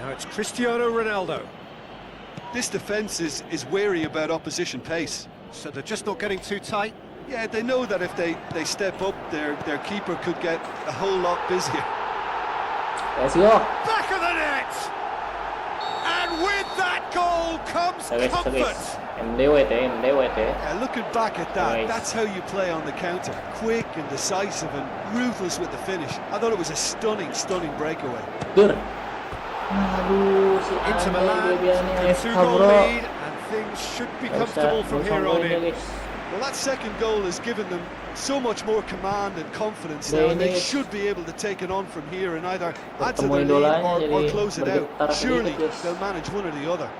Now it's Cristiano Ronaldo. This defence is wary about opposition pace. So they're just not getting too tight. Yeah, they know that if they step up, their keeper could get a whole lot busier. Let's go. Back of the net! And with that goal comes Guys, comfort. MDWT. Yeah, looking back at that, Nice. that's how you play on the counter. Quick and decisive and ruthless with the finish. I thought it was a stunning breakaway. Dur. Aduh, si Inter Andre Milan, Biabiani a AFK 2-goal bro. lead, and things should be Gak comfortable from usah here on golin ya, in. guys. Well, that second goal has given them so much more command and confidence now, and they Ini should be able to take it on from here and either add to bertemu their lead idolanya or jadi close it out. bergetar Surely sedikit, guys. they'll manage one or the other.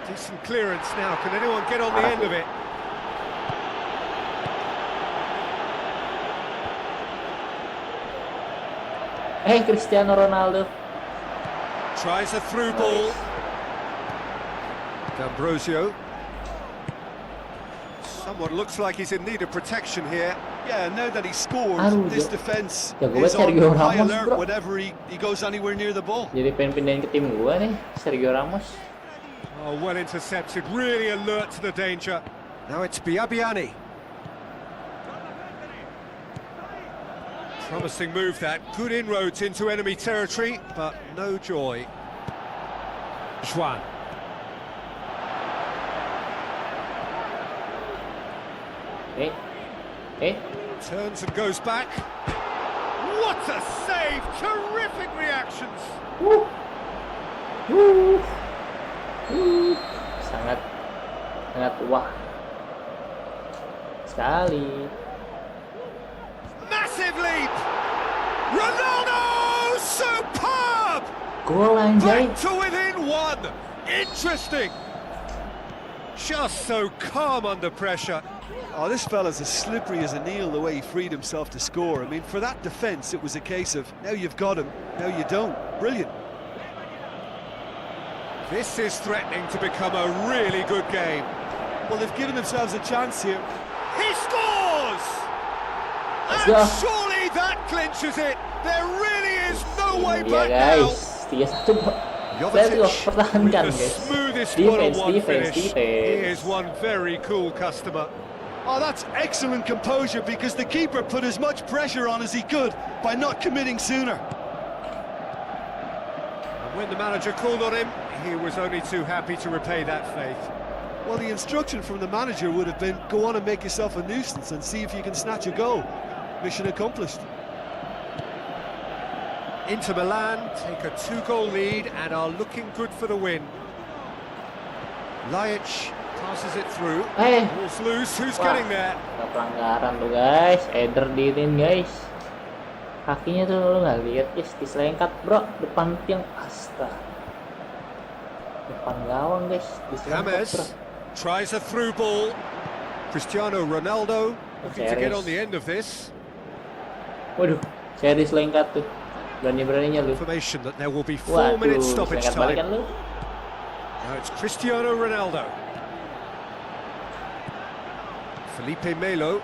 Decent clearance now. Can anyone get on the end of it? Hey, Cristiano Ronaldo. Tries a through ball. D'Ambrosio. Someone looks like he's in need of protection here. Yeah, now that he's scored, Aduh, this defence jago is banget on Sergio high Ramos, alert bro. whenever he goes anywhere near the ball. Jadi pengen pindahin ke tim gua nih, Sergio Ramos. Oh, well intercepted. Really alert to the danger. Now it's Biabiani. Promising move that. Good inroads into enemy territory, but no joy. Juan. Turns and goes back. What a save! Terrific reactions. Sangat Wah. Sekali. Massive leap! Ronaldo! Superb! Gol anjay. Back to within one! Interesting! Just so calm under pressure. Oh, this fella's as slippery as an eel the way he freed himself to score. I mean, for that defence, it was a case of, now you've got him, now you don't. Brilliant. This is threatening to become a really good game. Well, they've given themselves a chance here. He scores! Let's And go. surely that clinches it. There really is no way Iya back guys, 3-1 bro. Saya juga with pertahankan the guys. smoothest Defense, one-on-one defense, finish. He is defense. one very cool customer. Oh, that's excellent composure, because the keeper put as much pressure on as he could by not committing sooner. And when the manager called on him, he was only too happy to repay that faith. Well, the instruction from the manager would have been, go on and make yourself a nuisance and see if you can snatch a goal. Mission accomplished. Inter Milan take a 2-goal lead and are looking good for the win. Lajic passes it through. Ball's loose, who's Wah. getting there? Nggak pelanggaran tuh guys, Eder diinin guys. Kakinya tuh lu nggak lihat guys, diselengkat bro, depan tiang asta. Depan gawang guys, diselengkat bro. James tries a through ball. Cristiano Ronaldo looking to get on the end of this. Waduh, saya diselengkat tuh. Berani-beraninya lu. Information that there will be 4 minutes Waduh, stoppage selengkat balik kan time. lu. Now it's Cristiano Ronaldo. Felipe Melo.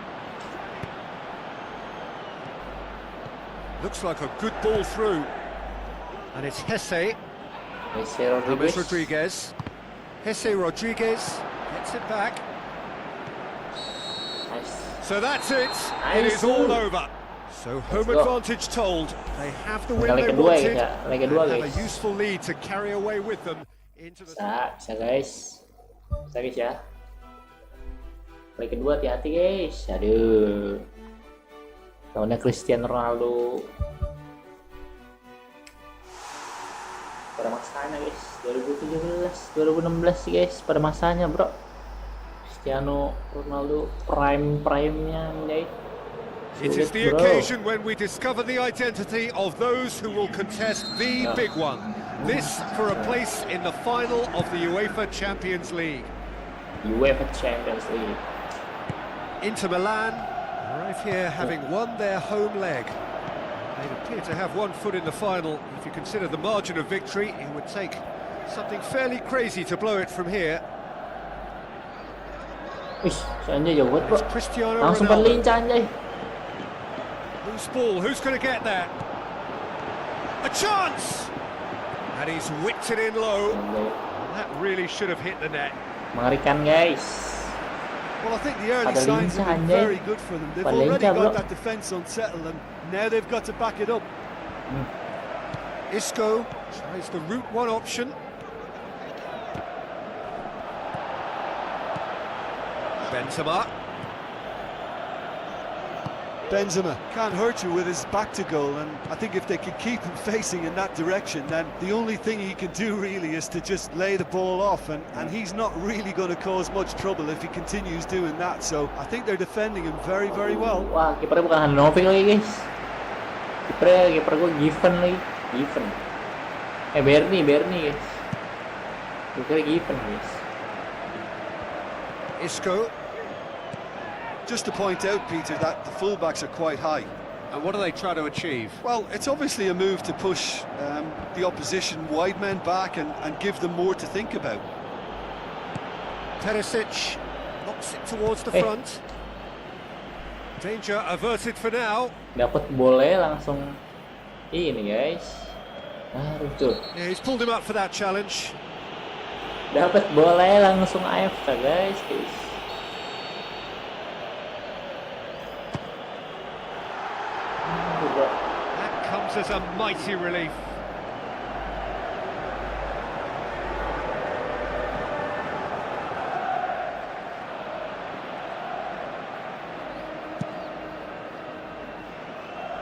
Looks like a good ball through. And it's Hesse. James Rodriguez. Hesse Rodriguez gets it back. Nice. So that's it. It is all over. So home Let's go. advantage told. They have the win Leg they kedua wanted. ya, leg kedua And have guys. a useful lead to carry away with them into the... Bisa guys. Bisa guys ya. Leg kedua hati-hati guys. Aduh. Lawannya Cristiano Ronaldo. Pada masanya guys, 2017, 2016 guys, pada masanya bro. Cristiano Ronaldo prime-nya guys. It is the occasion when we discover the identity of those who will contest the big one. This for a place in the final of the UEFA Champions League. UEFA Champions League. Inter Milan arrive here having won their home leg. They appear to have one foot in the final. If you consider the margin of victory, it would take something fairly crazy to blow it from here. Wih, si Anjay jauh banget bro. It's Cristiano Langsung Ronaldo. berlincah Anjay. Loose ball, who's going to get there? A chance! And he's whipped it in low. That really should have hit the net. Mengerikan guys. Well, I think the early Pada signs lincah, have been Anjay. very good for them. They've Pada already lincah, bro. got that defence unsettled, and now they've got to back it up. Isco tries the route one option. Benzema can't hurt you with his back to goal, and I think if they can keep him facing in that direction, then the only thing he can do really is to just lay the ball off, and he's not really going to cause much trouble if he continues doing that. So I think they're defending him very, very well. Wah, kipernya bukan Handanovic lagi guys. Kiper gue Given lagi. Given. Bernie guys. Gue kira Given guys. Isco. Just to point out, Peter, that the fullbacks are quite high. And what do they try to achieve? Well, it's obviously a move to push the opposition wide men back and give them more to think about. Perisic knocks it towards the front. Danger averted for now. Dapat boleh langsung ini guys. Lucu. Yeah, he's pulled him up for that challenge. Dapat boleh langsung AFK guys. That comes as a mighty relief.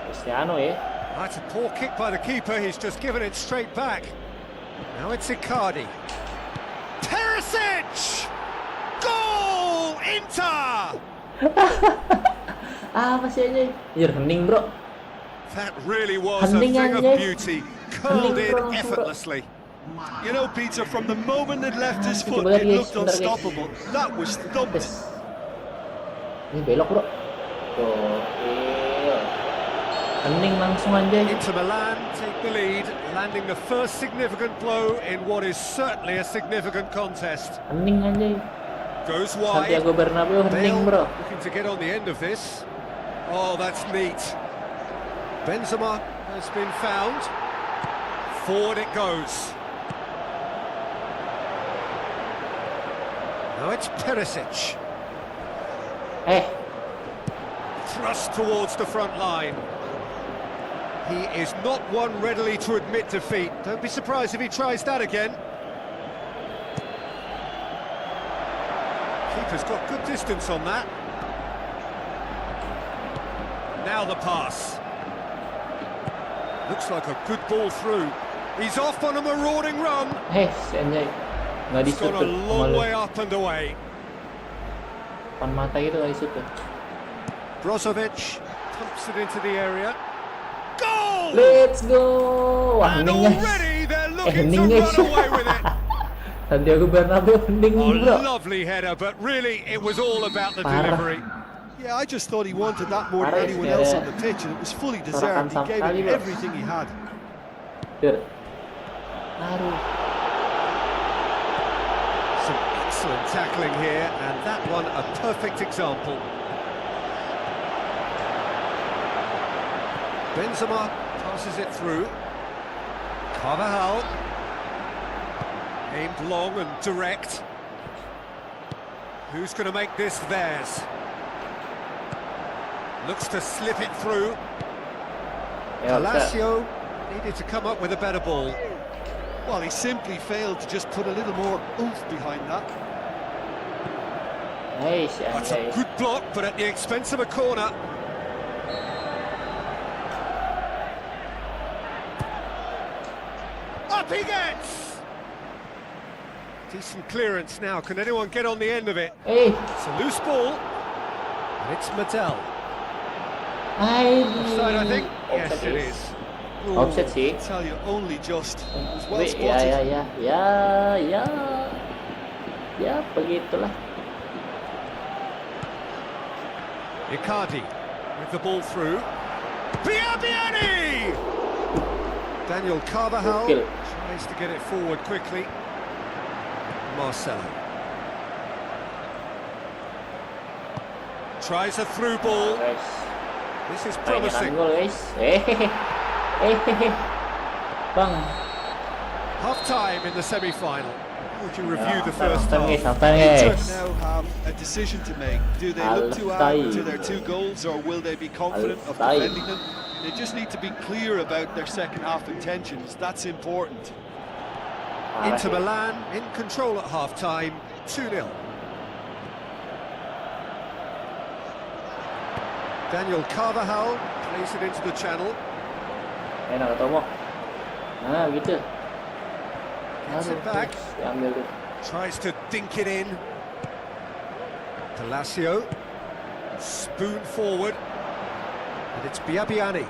Cristiano ya. That's a poor kick by the keeper, he's just given it straight back. Now it's Icardi. Perisic! Goal! Inter! Apa sih anjay? Anjir, hening bro. That really was a Hening thing of anjay. beauty, curled Hening, in bro, langsung, bro. effortlessly. You know, Peter, from the moment it left his Coba foot, lihat, it guys. looked Bentar, guys. unstoppable. That was thumped. Tes. Ini belok bro. Gokil. Hening langsung anjay. Inter Milan take the lead, landing the first significant blow in what is certainly a significant contest. Hening anjay. Goes wide. Santiago Bernabeu hening Bale bro. looking to get on the end of this. Oh, that's neat. Benzema has been found. Forward it goes. Now it's Perisic. Thrust towards the front line. He is not one readily to admit defeat. Don't be surprised if he tries that again. Keeper's got good distance on that. Now the pass. Looks like a good ball through. He's off on a marauding run. Si anjay. Nggak He's disut gone a tuh. long Malu. way up and away. Depan mata gitu nggak disut tuh. Brozovic pumps it into the area. Goal! Let's go. Wah, And hening guys. already they're looking hening, to guys. run away with it. Santiago Bernabeu hening A bro. lovely header, but really it was all about the Parah. delivery. Yeah, I just thought he wanted that more than Parah, anyone ya. else on the pitch, and it was fully deserved. He sama gave sekali, it bro. everything he had. Dir. Aduh. Some excellent tackling here, and that one a perfect example. Benzema passes it through. Carvajal. Aimed long and direct. Who's going to make this theirs? Looks to slip it through. Ya, bisa. Palacio needed to come up with a better ball. Well, he simply failed to just put a little more oomph behind that. Si That's a anjay. good block, but at the expense of a corner. Up he gets! Decent clearance now. Can anyone get on the end of it? It's a loose ball. And it's Mattel. Offside, I think. Yes, it is. Offset sih. I tell you, only just. It was well Wih, spotted. ya, begitulah. Icardi with the ball through. Biabiani! Daniel Carvajal Gokil. tries to get it forward quickly. Marcelo tries a through ball. Guys, This is pengen promising. gol guys. Bang. Half time in the semi-final. Would you review the Santai, first santai, guys, half? santai, Inter guys. now have a decision to make. Do they look to add to their 2 goals, or will they be confident of Altai. defending them? They just need to be clear about their second half intentions. That's important. Inter Milan in control at half time, 2-0. Daniel Carvajal plays it into the channel. Enak ketemu. Nah, gitu. Gets it back. Diambil tuh. Tries to dink it in. Palacio. Spoon forward. And it's Biabiani.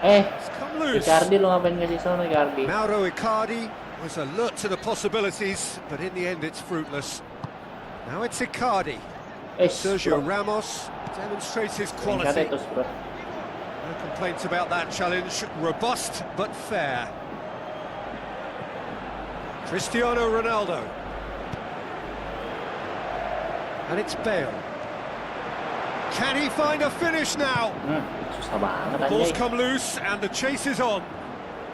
It's come loose. Icardi lo ngapain ngasih sono Icardi? Mauro Icardi was alert to the possibilities, but in the end it's fruitless. Now it's Icardi. Sergio bro. Ramos demonstrates his Icardi quality. terus bro. No complaints about that challenge. Robust but fair. Cristiano Ronaldo. And it's Bale. Can he find a finish now? Susah banget The ball's anjay. come loose and the chase is on.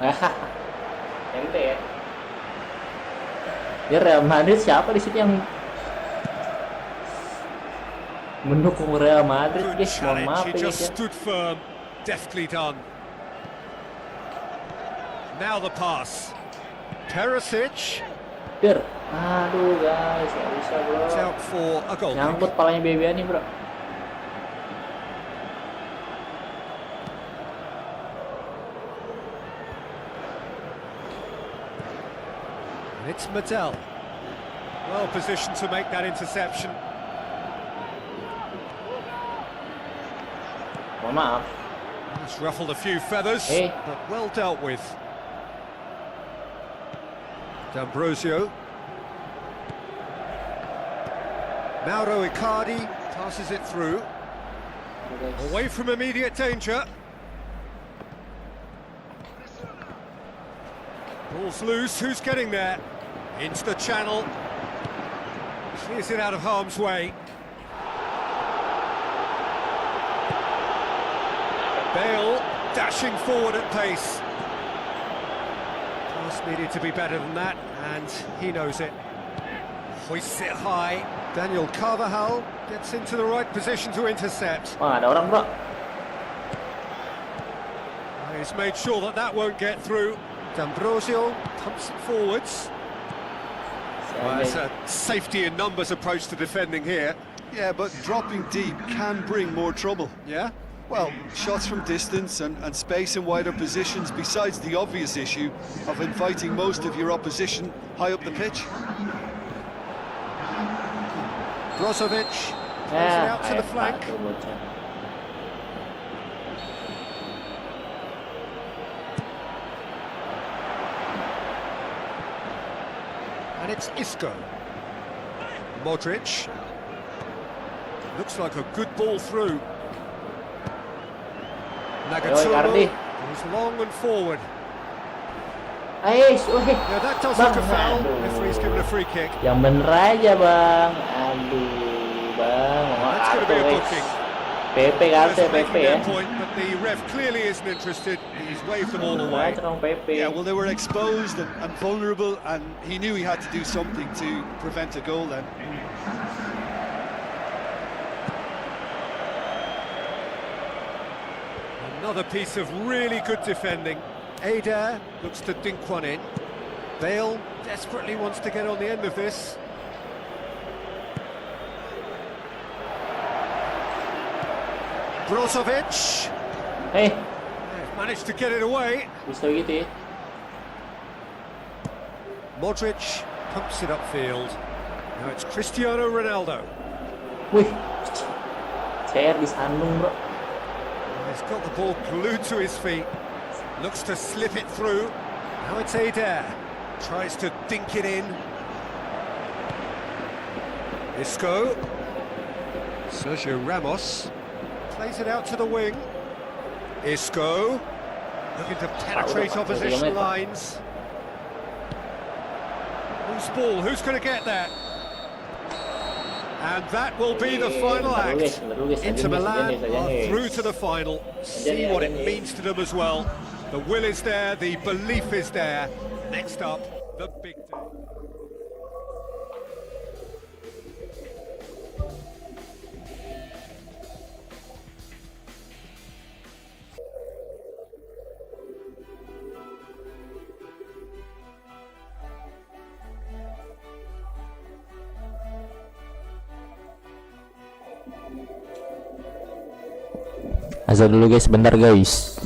Ente ya. Dia Real Madrid siapa di situ yang mendukung Real Madrid Good guys? Mohon challenge. maaf He ya guys just ya. stood firm. Deftly done. Now the pass. Perisic. Dir. Aduh guys, nggak bisa bro. It's out for a goal kick. Nyangkut palanya Bebiani bro. And it's Mattel. Well positioned to make that interception. Mohon maaf. It's ruffled a few feathers, but well dealt with. D'Ambrosio. Mauro Icardi passes it through. Away from immediate danger. Ball's loose, who's getting there? Into the channel. Clears it out of harm's way. Bale dashing forward at pace. Pass needed to be better than that, and he knows it. Hoists it high. Daniel Carvajal gets into the right position to intercept. Wah, ada orang, bro. He's made sure that that won't get through. D'Ambrosio pumps it forwards. Well, it's a safety in numbers approach to defending here. Yeah, but dropping deep can bring more trouble. Yeah? Well, shots from distance and space in wider positions, besides the obvious issue of inviting most of your opposition high up the pitch. Brozovic throws it out to the flank. And it's Isco. Modric. Looks like a good ball through. Nagatomo goes long and forward. Yeah, that does look a foul. Referee's given a free kick. Yang bener aja, Bang. Aduh, Bang. That's going to be a booking. PP kartu ya, PP ya. Point, but the ref clearly isn't interested. He's waved them all away. Yeah, well, they were exposed and vulnerable, and he knew he had to do something to prevent a goal then. Another piece of really good defending. Adair looks to dink one in. Bale desperately wants to get on the end of this. Brozovic. They've managed to get it away. Bisa gitu ya. Modric pumps it upfield. Now it's Cristiano Ronaldo. Wih, CR di sandung, bro. He's got the ball glued to his feet. Looks to slip it through. Now it's Adair. Tries to dink it in. Isco. Sergio Ramos. Plays it out to the wing. Isco. Looking to penetrate opposition lines. Whose ball? Who's going to get that? And that will be the final act. Inter Milan are through to the final. See what it means to them as well. The will is there, the belief is there. Next up, the big day. Azar dulu guys, sebentar guys.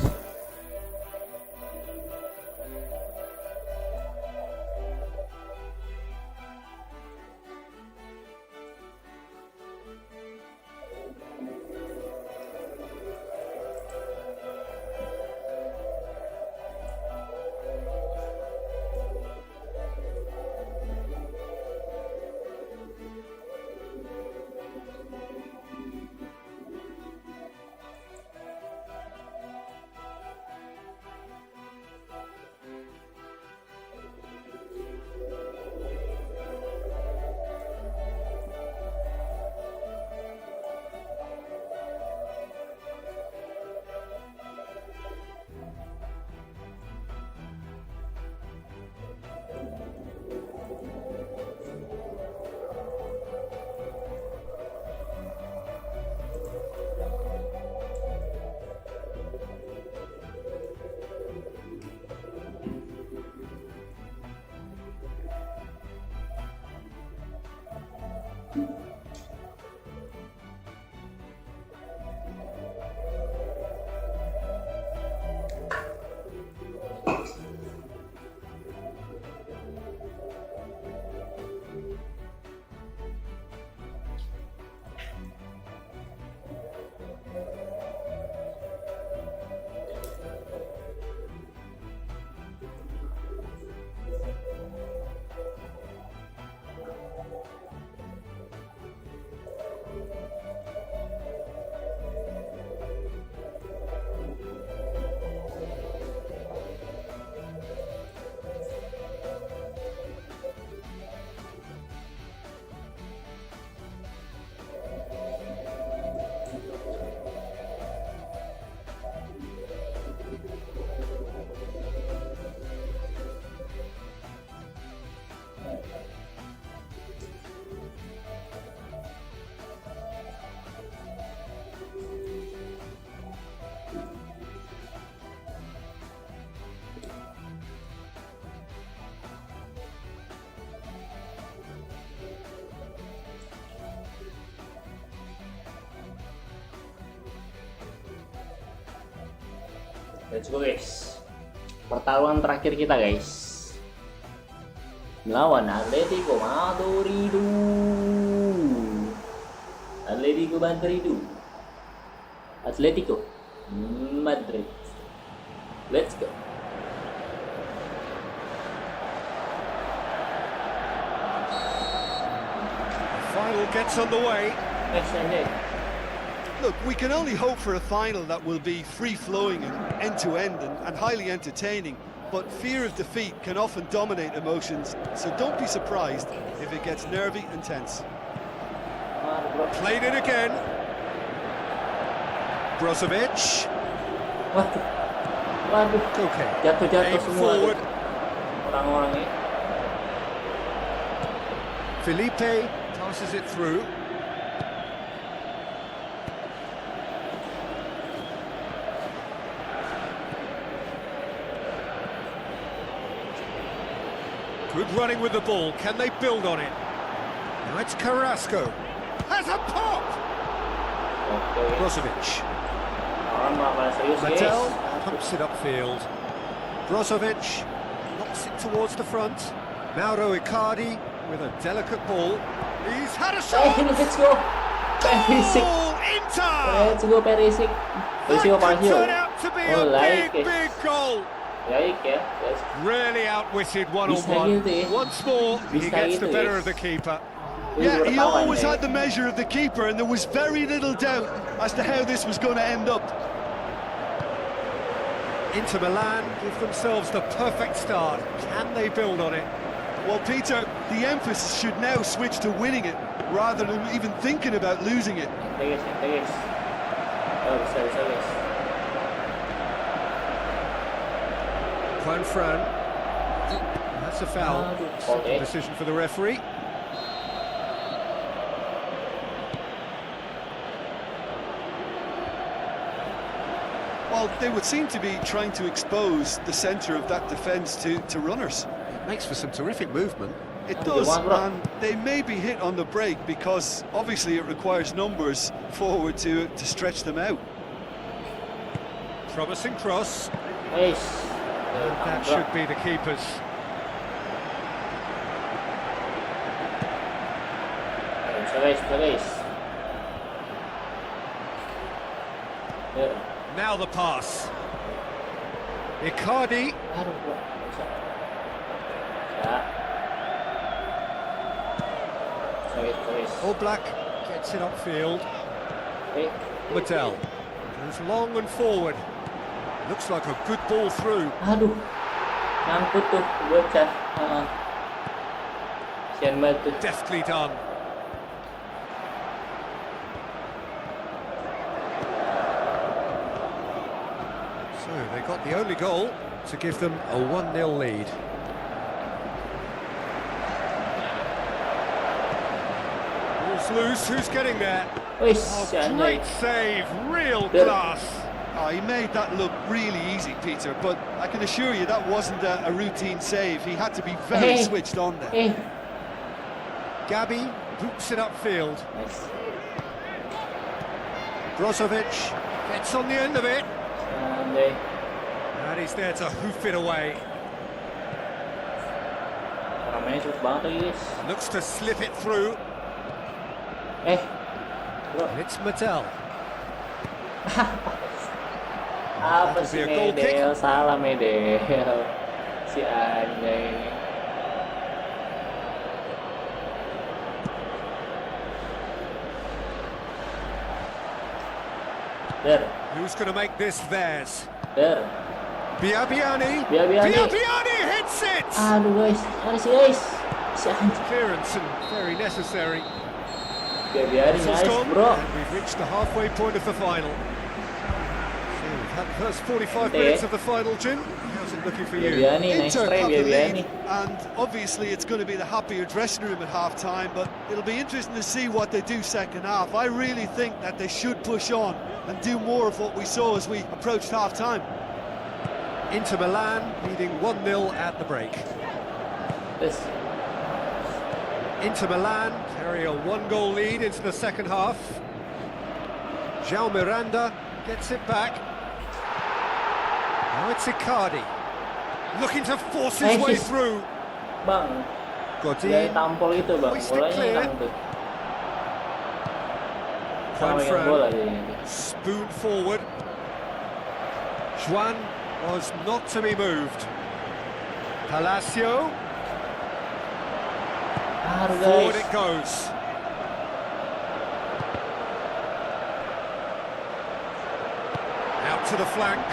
Let's go guys. Pertarungan terakhir kita guys. Melawan Atletico Madrid. Atletico Madrid. Atletico Madrid. Let's go. The final gets underway. Look, we can only hope for a final that will be free-flowing and end-to-end and highly entertaining, but fear of defeat can often dominate emotions, so don't be surprised if it gets nervy and tense. Played in again. Brozovic. Waduh. Okay. Jatuh-jatuh Aim semua forward. orang-orang ini. Felipe passes it through. Good running with the ball. Can they build on it? Now it's Carrasco. Has a pop! Oke. Brozovic. Orang malah serius guys. Mattel pumps it upfield. Brozovic knocks it towards the front. Mauro Icardi with a delicate ball. He's had a shot! Let's go. Perisic. Oh, Inter! Let's go Perisic. Perisic apa That turned out to be a big goal. Baik ya, guys. Really outwitted Bisa one-on-one. gitu ya. Once more, he Bisa gets the gitu, better guys. of the keeper. Yeah, he always had the measure of the keeper, and there was very little doubt as to how this was going to end up. Inter Milan give themselves the perfect start. Can they build on it? Well, Peter, the emphasis should now switch to winning it, rather than even thinking about losing it. Guys. Oh, bisa guys. Juan Fran. That's a foul. Okay. Decision for the referee. Well, they would seem to be trying to expose the centre of that defence to runners. It makes for some terrific movement. It does, and they may be hit on the break because obviously it requires numbers forward to stretch them out. Promising cross. Guys. And that should be the keeper's. Guys. Now the pass. Icardi. Aduh, bro. Guys. Oblak gets it upfield. Eh, Mattel goes long and forward. Looks like a good ball through. aduh. Nyangkut tuh bocah. Sian banget tuh. Deftly done. So they got the only goal to give them a 1-0 lead. Ball's loose, who's getting there? Wih, Oh, sian great guys. save, real Yeah. class. Oh, he made that look really easy, Peter, but I can assure you that wasn't a routine save. He had to be very Hey. switched on there. Eh. Gabby boots it upfield. Nice. Brozovic gets on the end of it. Andai. And he's there to hoof it away. Orang mainnya cepet banget lagi guys. Looks to slip it through. Bro. And it's Mattel. Apa That'll sih be a goal kick. Medel? Salah Medel. Si anjay ini. Der. Who's going to make this theirs? Der. Biabiani. Biabiani. Biabiani hits it! Aduh guys. Mana sih guys? Si anjay. Clearance and very necessary. Biabiani Whistle's nice gone, bro. and we've reached the halfway point of the final. So we've had the first 45 Yeah. minutes of the final, Jim. How's it looking for you? Biabiani nice Inter try have the Biabiani. lead, and obviously it's going to be the happier dressing room at half-time, but it'll be interesting to see what they do second half. I really think that they should push on and do more of what we saw as we approached half-time. Inter Milan leading 1-0 at the break. Yes. Inter Milan carry a 1-goal lead into the second half. João Miranda gets it back. Now it's Icardi. Looking to force his way through. Bang. Dia Godin. tampol itu bang, Hoist it bolanya clear. hilang tuh. Sama megang bola jadinya. Spoon forward. Juan was not to be moved. Palacio. Forward it goes. Out to the flank.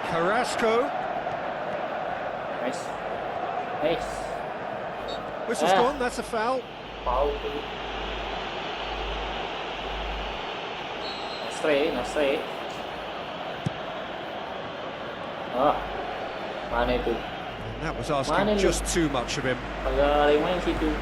Carrasco. Nice. Whistle's gone, that's a foul. Foul tuh. Nasri. Ah, mana itu? And that was asking just too much of him. Agak main situ.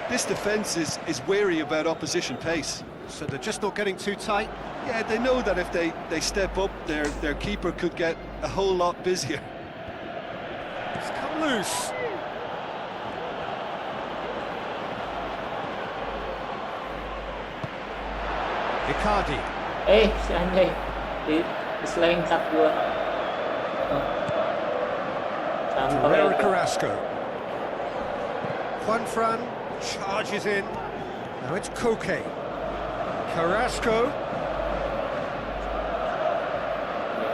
This defence is wary about opposition pace. So they're just not getting too tight. Yeah, they know that if they step up, their keeper could get a whole lot busier. It's come loose. Icardi. Si Anjay di selengkat gua. Herrera Carrasco. Juanfran charges in. Now it's Koke. Carrasco.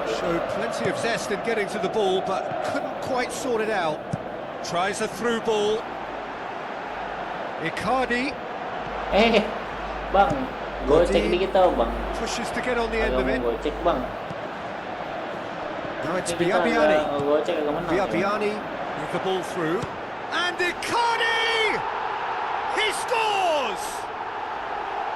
Showed plenty of zest in getting to the ball, but couldn't quite sort it out. Tries a through ball. Icardi. Bang, gocek dikit tau bang. Pushes to get on the end of it. Gocek bang. Now it's Biabiani. Gocek agak menang. Biabiani with the ball through. And Icardi! He scores!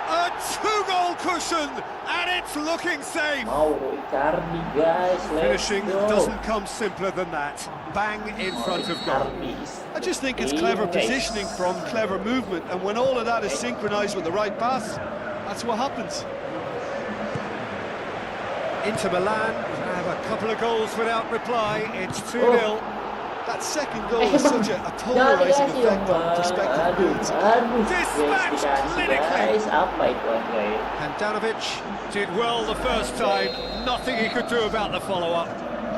A two-goal cushion, and it's looking safe. Mau Icardi guys, Finishing doesn't come simpler than that. Bang in front of goal. I just think it's clever positioning from clever movement, and when all of that is synchronised with the right pass, that's what happens. Inter Milan have a couple of goals without reply. It's 2-0. That second goal is such a polarising effect on prospective moods. Dispatched clinically. Apa itu Andre? Handanovic did well the first time. Nothing he could do about the follow-up.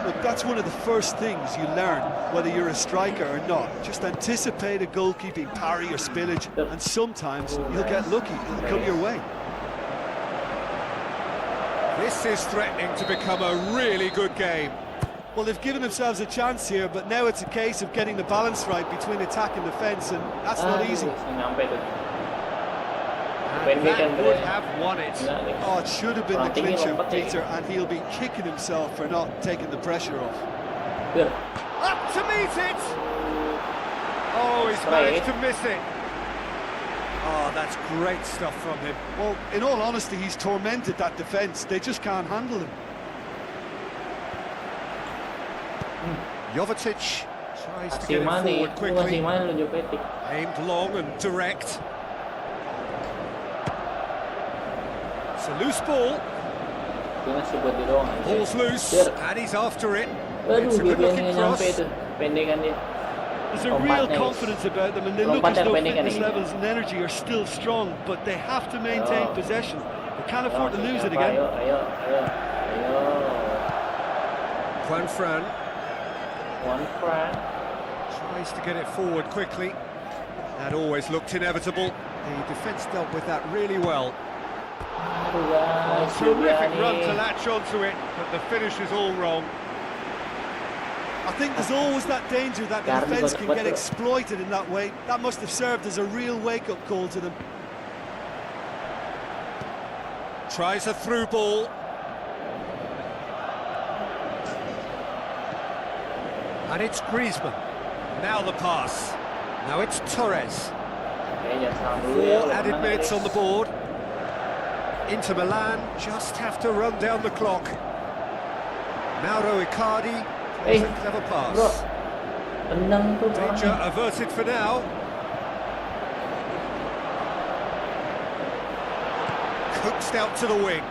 Look, that's one of the first things you learn, whether you're a striker or not. Just anticipate a goalkeeping parry or spillage, and sometimes you'll get lucky, it'll come your way. This is threatening to become a really good game. Well, they've given themselves a chance here, but now it's a case of getting the balance right between attack and defence, and that's not easy. And that would have won it. Oh, it should have been the clincher, Peter, and he'll be kicking himself for not taking the pressure off. Up to meet it! Oh, he's managed to miss it. Oh, that's great stuff from him. Well, in all honesty, he's tormented that defence. They just can't handle him. Jovetic tries to get it forward quickly. Aimed long and direct. It's a loose ball. Ball's loose, and he's after it. It's a good looking cross. There's a real confidence about them, and they look as though fitness levels and energy are still strong, but they have to maintain possession. They can't afford to lose it again. Juanfran tries to get it forward quickly. That always looked inevitable. The defence dealt with that really well. Terrific run to latch onto it, but the finish is all wrong. I think there's always that danger that the defence can get exploited in that way. That must have served as a real wake-up call to them. Tries a through ball. And it's Griezmann. Now the pass. Now it's Torres. 4 added minutes on the board. Inter Milan just have to run down the clock. Mauro Icardi plays a clever pass. Danger averted for now. Coaxed out to the wing.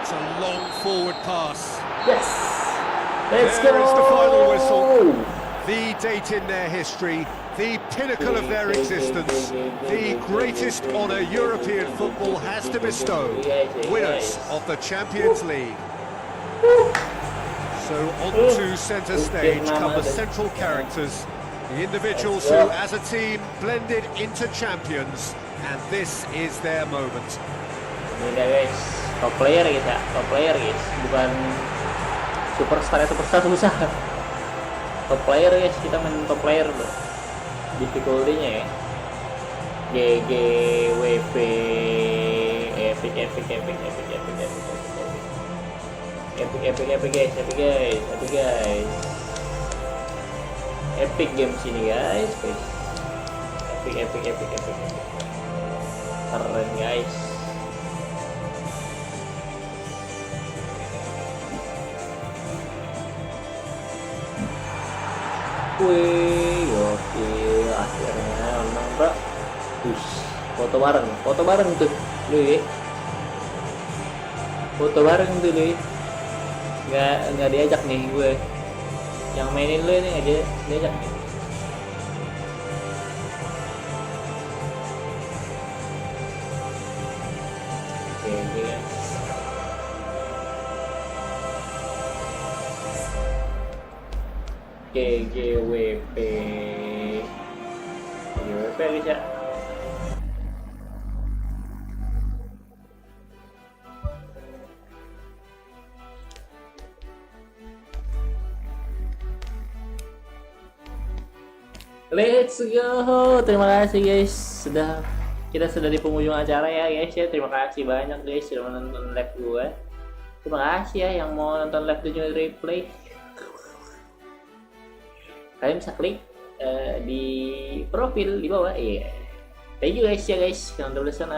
It's a long forward pass. Yes! Let's go! There is the final whistle. The date in their history, the pinnacle of their existence, the greatest honour European football has to bestow, winners of the Champions League. So onto centre stage come the central characters, the individuals who as a team blended into champions, and this is their moment. Ini dia guys, top player guys ya, top player guys, bukan superstar ya, superstar susah. Top player guys, kita main top player bro. Difficulty-nya ya. GG WP epic guys, epic games ini guys. Epic. Keren guys. Wih, oke, akhirnya menang bro. Foto bareng tuh, lu. Foto bareng tuh, lu. Nggak diajak nih gue. Yang mainin lu ini nggak diajak nih. Oke, guys. GGWP guys ya. Let's go. Terima kasih guys, kita sudah di penghujung acara ya guys ya. Terima kasih banyak guys sudah menonton live gue. Terima kasih ya yang mau nonton live juga replay. Kalian bisa klik di profil di bawah. Iya. Thank you guys ya guys. Jangan lupa